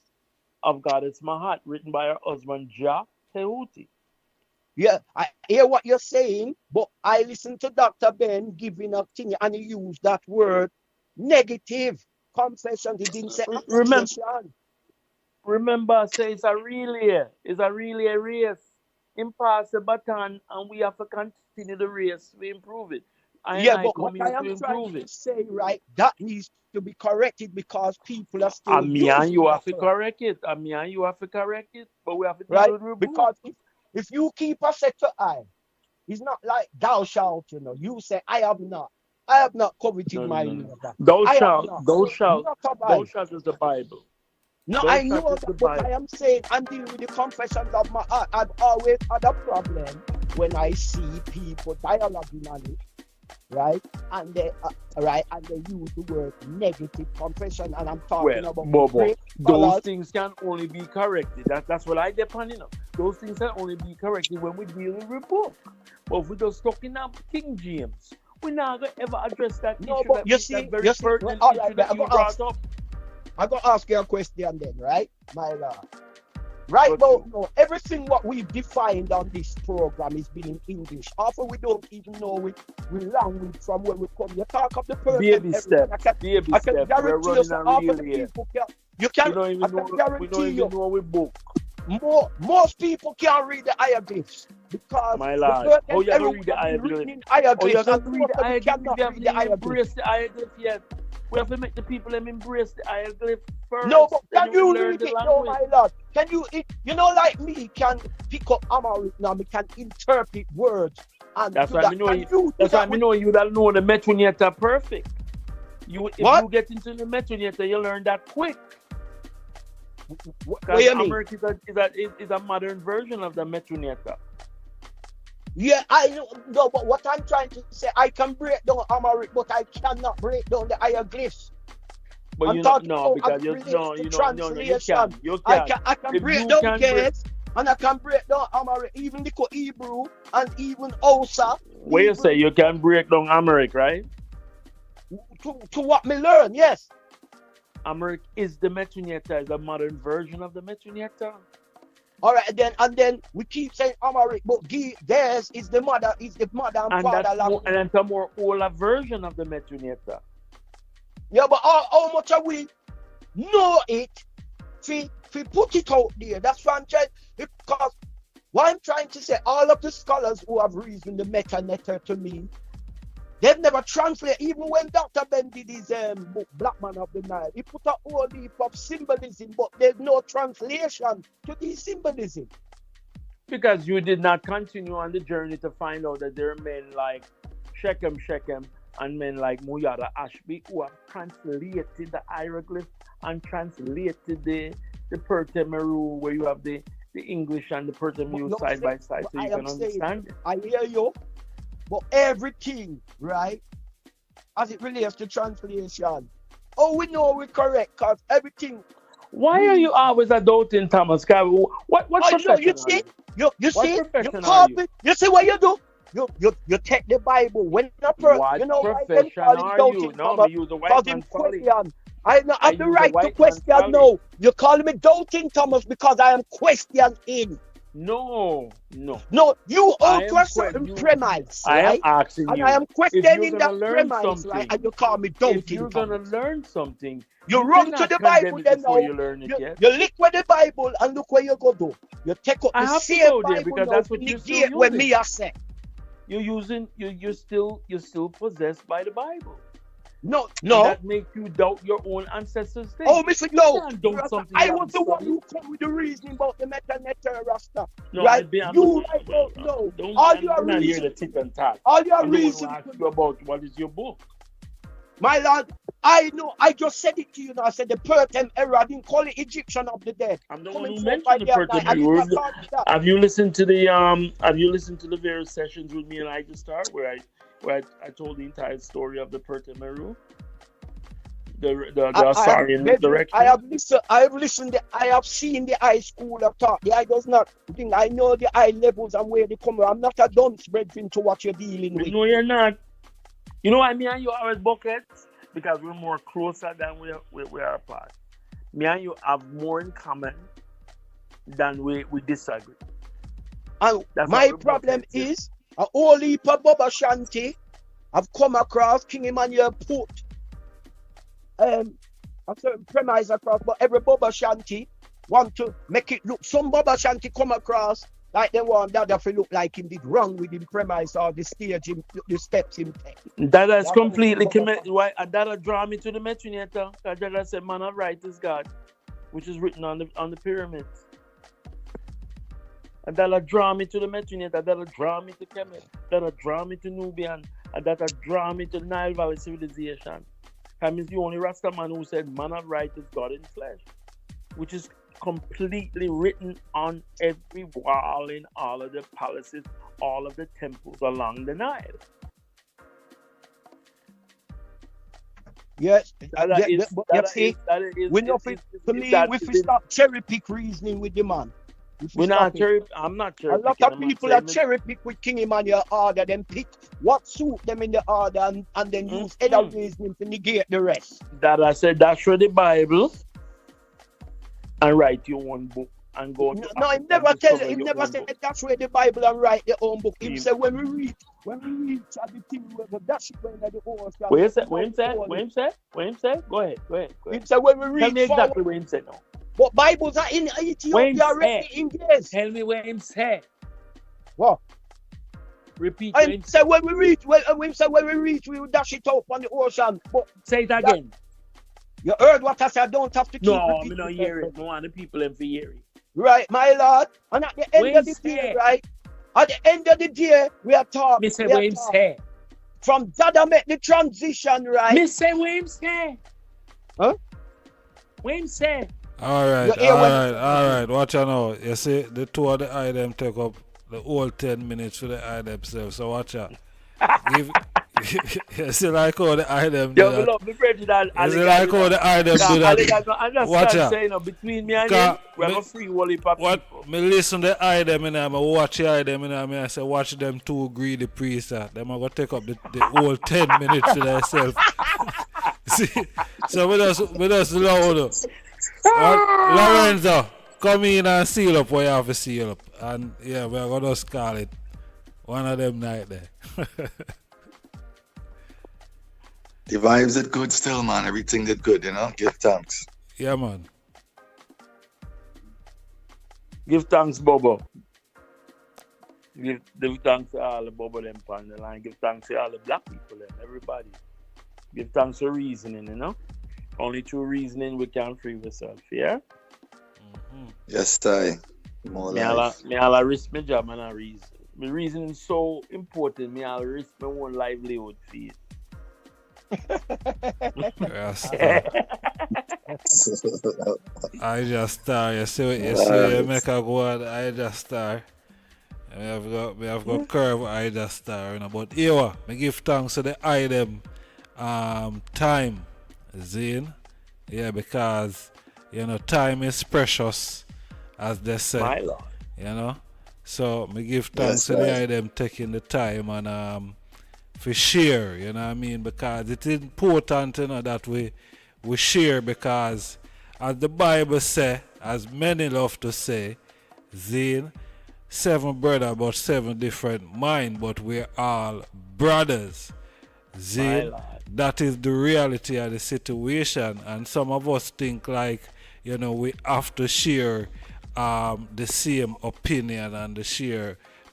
of Goddess Mahat, written by her husband Jah Tehuti. Yeah, I hear what you're saying, but I listen to Dr. Ben giving a thing, and he used that word negative confession. He didn't say affirmation. Remember, say it's a relay. It's a relay race. Him pass the baton, and we have to continue the race. We improve it. But what I am trying to say, right, that needs to be corrected because people are still using you have to correct it. But we have to do right? it. Because if you keep a set to I, it's not like thou shalt, you know. You say, I have not coveted my neighbor. Thou shalt is the Bible. No, I know that, but I am saying I'm dealing with the confessions of my heart. I've always had a problem when I see people dialoguing on it, right? And they use the word negative confession, and I'm talking about Bobo. Those things can only be corrected. That's what I depend on. Those things can only be corrected when we deal with book. But if we just talking about King James, we're not gonna ever address that issue. But you see, pertinent all issue right, that you brought up. I'm gonna ask you a question then, right, my lord? Right about now, everything what we've defined on this program is being English. Often we don't even know we language from where we come. You talk of the person. Baby step. I can guarantee you, often the people we don't even know we book. Most people can't read the hieroglyphs because my lord, you have to read the hieroglyphs. You have to read the hieroglyphs. We haven't even embraced the hieroglyph yet. We have to make the people embrace the hieroglyph first. No, but can you read it? No, my lord. can you, you know, like me, can pick up Amharic now, me can interpret words. And That's do why that. I know Can you. do That's why that I know you that know the metronata perfect. If What? you get into the metronata, you learn that quick. What Because you mean? Amharic is a modern version of the metronata. Yeah, I know, no, but what I'm trying to say, I can break down Amharic, but I cannot break down the hieroglyphs. But I'm you know, talking no, about because as you relates no, to you know, translation. you I can. can If break you down can break, Gates, and I can break down Amharic, even the Hebrew, and even Osa. where you say you can break down Amharic, right? To what me learn, yes. Amharic is the metronata, is a modern version of the metronata. All right, and then we keep saying Amharic, but theirs is the mother and father That's language. and it's a more older version of the metronata. Yeah, but how much are we know it? We put it out there. That's what I'm trying. Because what I'm trying to say, all of the scholars who have reasoned the meta to me, they've never translated. Even when Dr. Ben did his book, Black Man of the Nile, he put a whole heap of symbolism, but there's no translation to these symbolism. Because you did not continue on the journey to find out that there are men like Shechem, and men like Muyada Ashby who have translated the hieroglyph and translated the Pertemeru, where you have the English and the Pertemeru side by side, so you can understand it. I hear you, but everything, right, as it relates to translation, we know we're correct, because everything. Why are you always a doubting Thomas? What profession you see, you see, you are you? You see what you do? You take the Bible when a person, What you know, profession are you? No, me use the white man folly. I have the right to question. No, you call me doubting Thomas because I am questioning. No. You hold to a certain premise. I am asking you. And I am questioning that premise, something, right? And you call me doubting. If you're gonna learn something, you run to the Bible then now. You learn it yet. You lick with the Bible and look where you go do. You take up the same Bible because that's what you're still when me I say. You're still possessed by the Bible. No. And that makes you doubt your own ancestors' things. Oh, Mr. No. I was the one who come with the reasoning about the meta Rasta. No, right? No. All your reason. Hear the tit and tat. All your reason. Ask you about what is your book. My lord, I know. I just said it to you now. I said the Pertem era. I didn't call it Egyptian of the dead. I'm the one who mentioned the Pertem era. Have you listened to the various sessions with me and I just start where I told the entire story of the Pertem era? The Assyrian direction. I have listened. I have seen the high school of talk. The eye does not think. I know the high levels and where they come. I'm not a dunce brethren to what you're dealing with. No, you're not. You know why me and you are as buckets? Because we're more closer than we are apart. Me and you have more in common than we disagree. And my problem is a whole heap of Baba Shanti have come across King Emmanuel put a certain premise across, but every Baba Shanti want to make it look. Some Baba Shanti come across like they want that to look like him did wrong with him premise or the stage, the steps him take. That is completely committed. Why that draw me to the metronata? That said, "Man of right is God," which is written on the pyramids. And that'll draw me to the metronata. That'll draw me to Kemet. That'll draw me to Nubian. And that'll draw me to the Nile Valley civilization. That means the only Rasta man who said, "Man of right is God in flesh," which is completely written on every wall in all of the palaces, all of the temples along the Nile. Yes, we stop cherry pick reasoning with the man. I'm not cherry. A lot of people are cherry pick with King Emmanuel order, then pick what suit them in the order and then use other reasoning to negate the rest. That I said that's for the Bible. And write your own book and go. No, he never said that's where the Bible and write their own book. He said when we read at the thing where that's when the old. What him said? Go ahead. He said when we read. Tell me exactly what him said now. But Bibles are in Ethiopia already in years. Tell me what him said. What? Repeat. And say when we reach, we will dash it out on the ocean. But say it again. You heard what I said? I don't have to keep repeating. No, I don't hear it. No, and the people in for hear it. right, my Lord? And at the end What of him the day, say? right? At the end of the day, we are talking. Me say what him say. From Dada make the transition, right? Me say what him say. Huh? What him say? All right, You hear all what- right, all right. Watch out now. You see, the two of the item take up the whole 10 minutes for the item themselves. So watch out. Give, you see like how the item do Yo, me that. love me friend that You see like how the item do that. Alec, I don't Watch understand out. saying, between me and Ca- him, we have me- a free wall heap of What people. me listen to the item and I watch the item and I say watch them two greedy priests. Them are gonna take up the whole 10 minutes to themselves. See, so we just loud. Lorenzo, come in and seal up what you have to seal up. And yeah, we're gonna just call it one of them night there. The vibes is good still, man. Everything did good, you know. Give thanks. Yeah, man. Give thanks, Bobo. Give thanks to all the Bobo them on the line. Give thanks to all the black people and everybody. Give thanks for reasoning, you know. Only through reasoning we can free ourselves, yeah? Yes, I. More life. Me all risk my job and I reason. My reasoning is so important, me all risk my own livelihood for it. I just star. You see what you make a go on I just star. We have got curve I just star, you know. But here, me give thanks to the item time, Zane. Yeah, because you know time is precious, as they say. My Lord. You know. So me give thanks to the item taking the time and for share, you know what I mean? Because it's important, you know, that we share, because as the Bible say, as many love to say, Zane, 7 brother but 7 different mind, but we're all brothers. Zane, that is the reality of the situation, and some of us think like, you know, we have to share the same opinion and the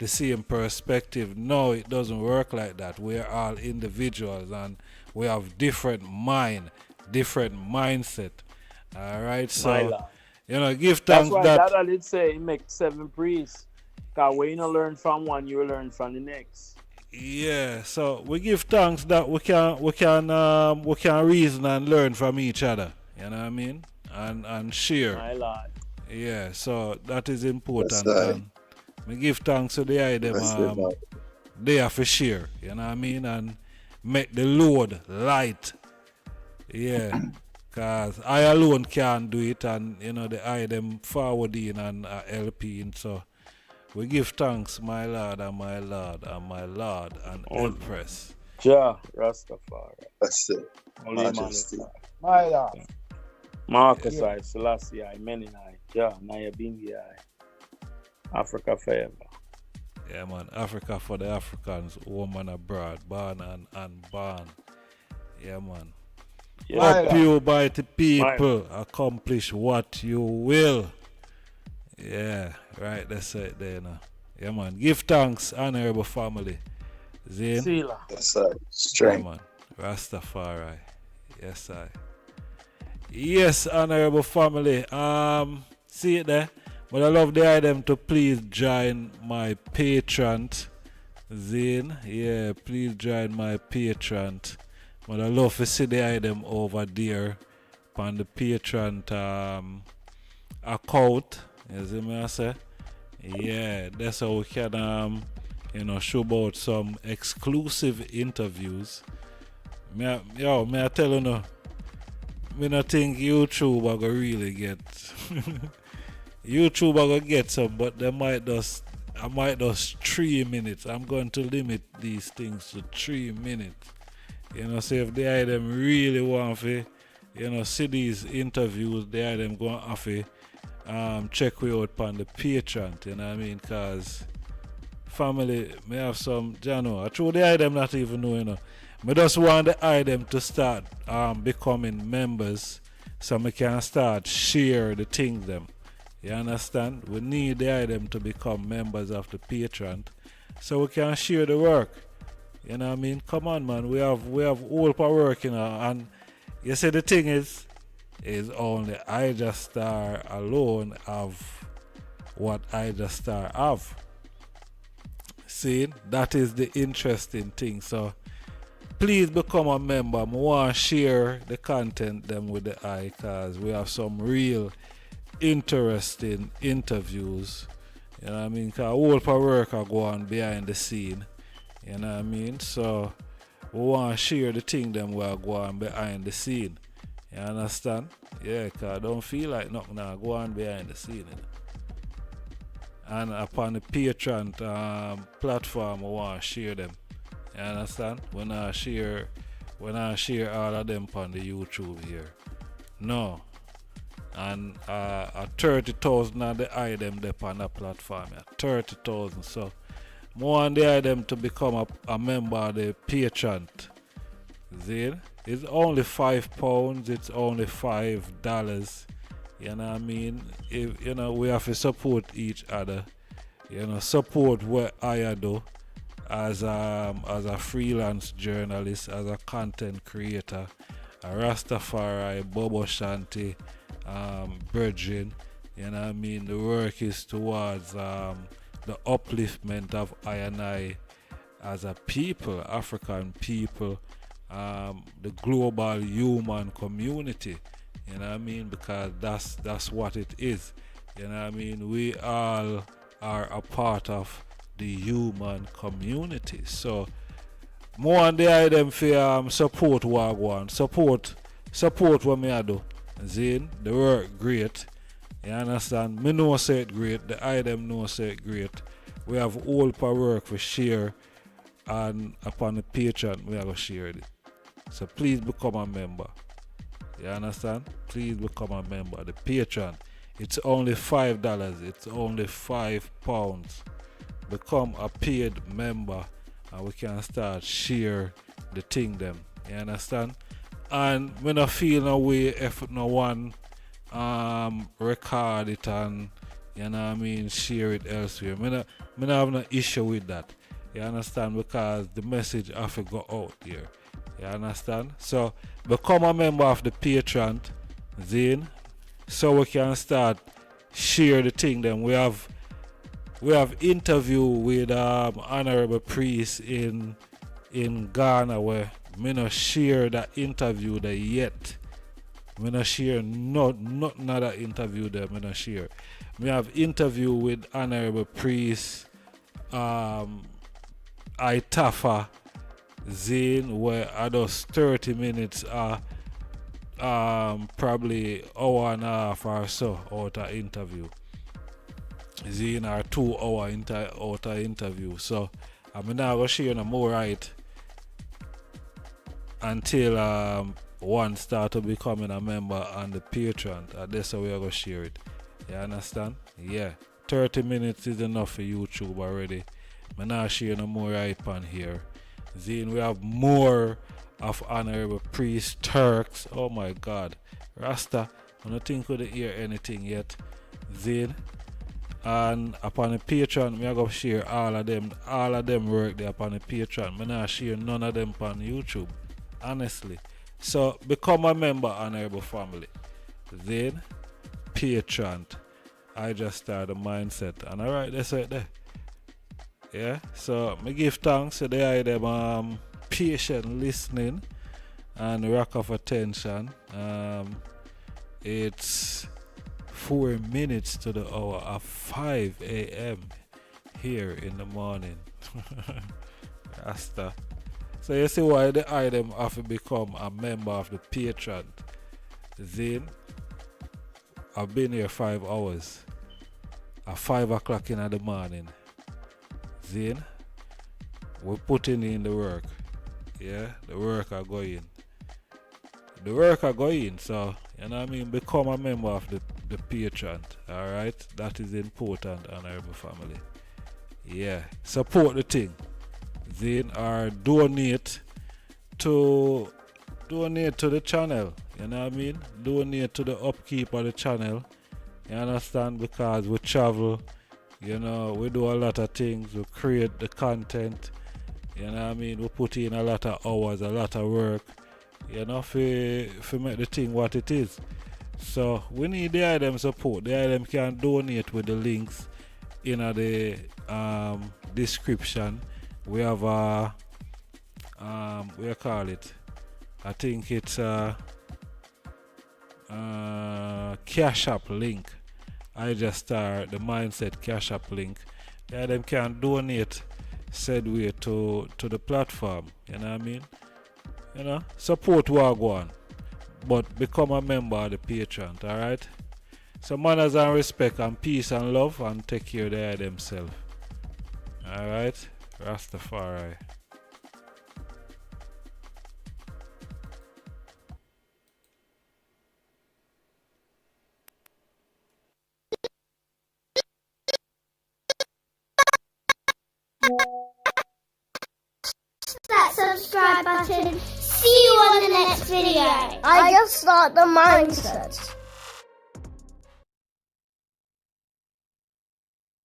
same perspective. No, it doesn't work like that. We are all individuals and we have different mind, different mindset. All right, so you know, give thanks. That's why Dada did say he make 7 priests. Cause when you don't learn from one, you learn from the next. Yeah, so we give thanks that we can reason and learn from each other. You know what I mean? And share. My Lord. Yeah, so that is important. That's right. And we give thanks to the item they have to share, you know what I mean, and make the load light. Yeah, because I alone can't do it, and you know the item forwarding and helping. So we give thanks, my Lord and my Lord and my Lord and Empress. Ja, Rastafari. That's it. Holy Majesty. My Lord. Marcus I, Selassie I, Many I, Ja, Naya Bingi I. Africa forever. Yeah, man, Africa for the Africans, woman abroad, born and unborn. Yeah, man. Yeah. Up you by the people, accomplish what you will. Yeah, right, that's it there now. Yeah, man. Give thanks, honorable family. Zane? Sila. That's Yeah, strength. man. Rastafari. Yes, I. Yes, honorable family. See it there? But I love the item to please join my Patreon. Zane, yeah, please join my Patreon. But I love to see the item over there on the Patreon account. You see me I say? Yeah, that's how we can you know, show about some exclusive interviews. May I tell you no, me not think YouTube are gonna really get YouTube are gonna get some, but I might just 3 minutes. I'm going to limit these things to 3 minutes. You know, so if the item really want to, you know, see these interviews, the item going to have to check we out on the Patreon, you know what I mean? Because family may have some, you know, I throw the item not even know, you know. I just want the item to start becoming members so we can start share the things them. You understand? We need the item to become members of the Patreon so we can share the work. You know what I mean? Come on, man. We have all for work, you know. And you see, the thing is only I just alone have what I just start have. See, that is the interesting thing. So please become a member. I want to share the content them with the eye, because we have some real interesting interviews. You know what I mean? Because all of our work are going behind the scene. You know what I mean? So we want to share the thing them we are going behind the scene. You understand? Yeah, because I don't feel like nothing now go on behind the scene. You know? And upon the Patreon platform, we want to share them. You understand? When I share all of them on the YouTube here. No. And 30,000 of the item there on the platform. Yeah. 30,000. So I want the item to become a member of the Patreon. See? It's only £5, it's only $5. You know what I mean? If, you know, we have to support each other. You know, support what I do as a freelance journalist, as a content creator, a Rastafari, Bobo Shanti, brethren. You know what I mean? The work is towards the upliftment of I and I as a people, African people, the global human community. You know what I mean? Because that's what it is. You know what I mean? We all are a part of the human community. So more on the item for support what I want. Support what me I do. Zine, the work great. You understand? Me know say it great. The item know say it great. We have all per work for share, and upon the Patreon we are gonna share it. So please become a member. You understand? Please become a member. The Patreon, it's only $5. It's only £5. Become a paid member, and we can start share the thing them. You understand? And when I feel no way if no one record it and, you know what I mean, share it elsewhere. Me not have no issue with that. You understand? Because the message have to go out there. You understand? So become a member of the Patreon, Zine, so we can start share the thing. Then we have interview with honorable priest in Ghana, where me not share that interview there yet. Me not share nothing of that interview there. Me not share. Me have interview with honorable priest Itafa Zane, where I does 30 minutes probably hour and a half or so out of interview. Zane are 2 hour out of interview. So I'm not gonna share no more right until one start to becoming a member on the Patreon. That's how we're gonna share it. You understand? Yeah. 30 minutes is enough for YouTube already. I'm not share no more right on here. Then we have more of honorable priest Turks. Oh my God, Rasta, I don't think we didn't hear anything yet. Then and upon the Patreon, we are gonna share all of them work there upon the Patreon. I not share none of them on YouTube, honestly. So become a member, honorable family. Then Patreon, I just started mindset, and alright, that's right there. Yeah, so I give thanks to the them patient listening and rack of attention. It's 4 minutes to the hour of 5 a.m. here in the morning. Rasta. So you see why the item have to become a member of the Patreon. Then I've been here 5 hours. At 5 o'clock in the morning. Then we're putting in the work. Yeah, the work are going. The work are going, so you know what I mean, become a member of the Patreon. Alright? That is important, honorable family. Yeah. Support the thing. Then or donate to the channel. You know what I mean? Donate to the upkeep of the channel. You understand? Because we travel. You know, we do a lot of things, we create the content, you know what I mean, we put in a lot of hours, a lot of work, you know, for make the thing what it is. So we need the item support. The item can donate with the links in the description. We have a we call it, I think it's a Cash App link. I just start the Mindset Cash App link. Yeah, them can donate said way to the platform. You know what I mean? You know, support Wagwan, but become a member of the Patreon. Alright? So manners and respect and peace and love, and take care of themselves. Alright? Rastafari. That subscribe button. See you on the next video. I just start the mindset.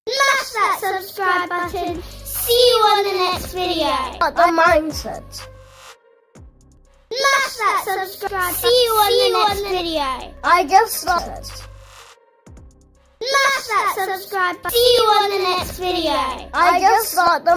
Smash that subscribe button. See you on the next video. The mindset. Smash that subscribe. See you on the next video. I just started. Smash that subscribe button. See you on the next video. I just start the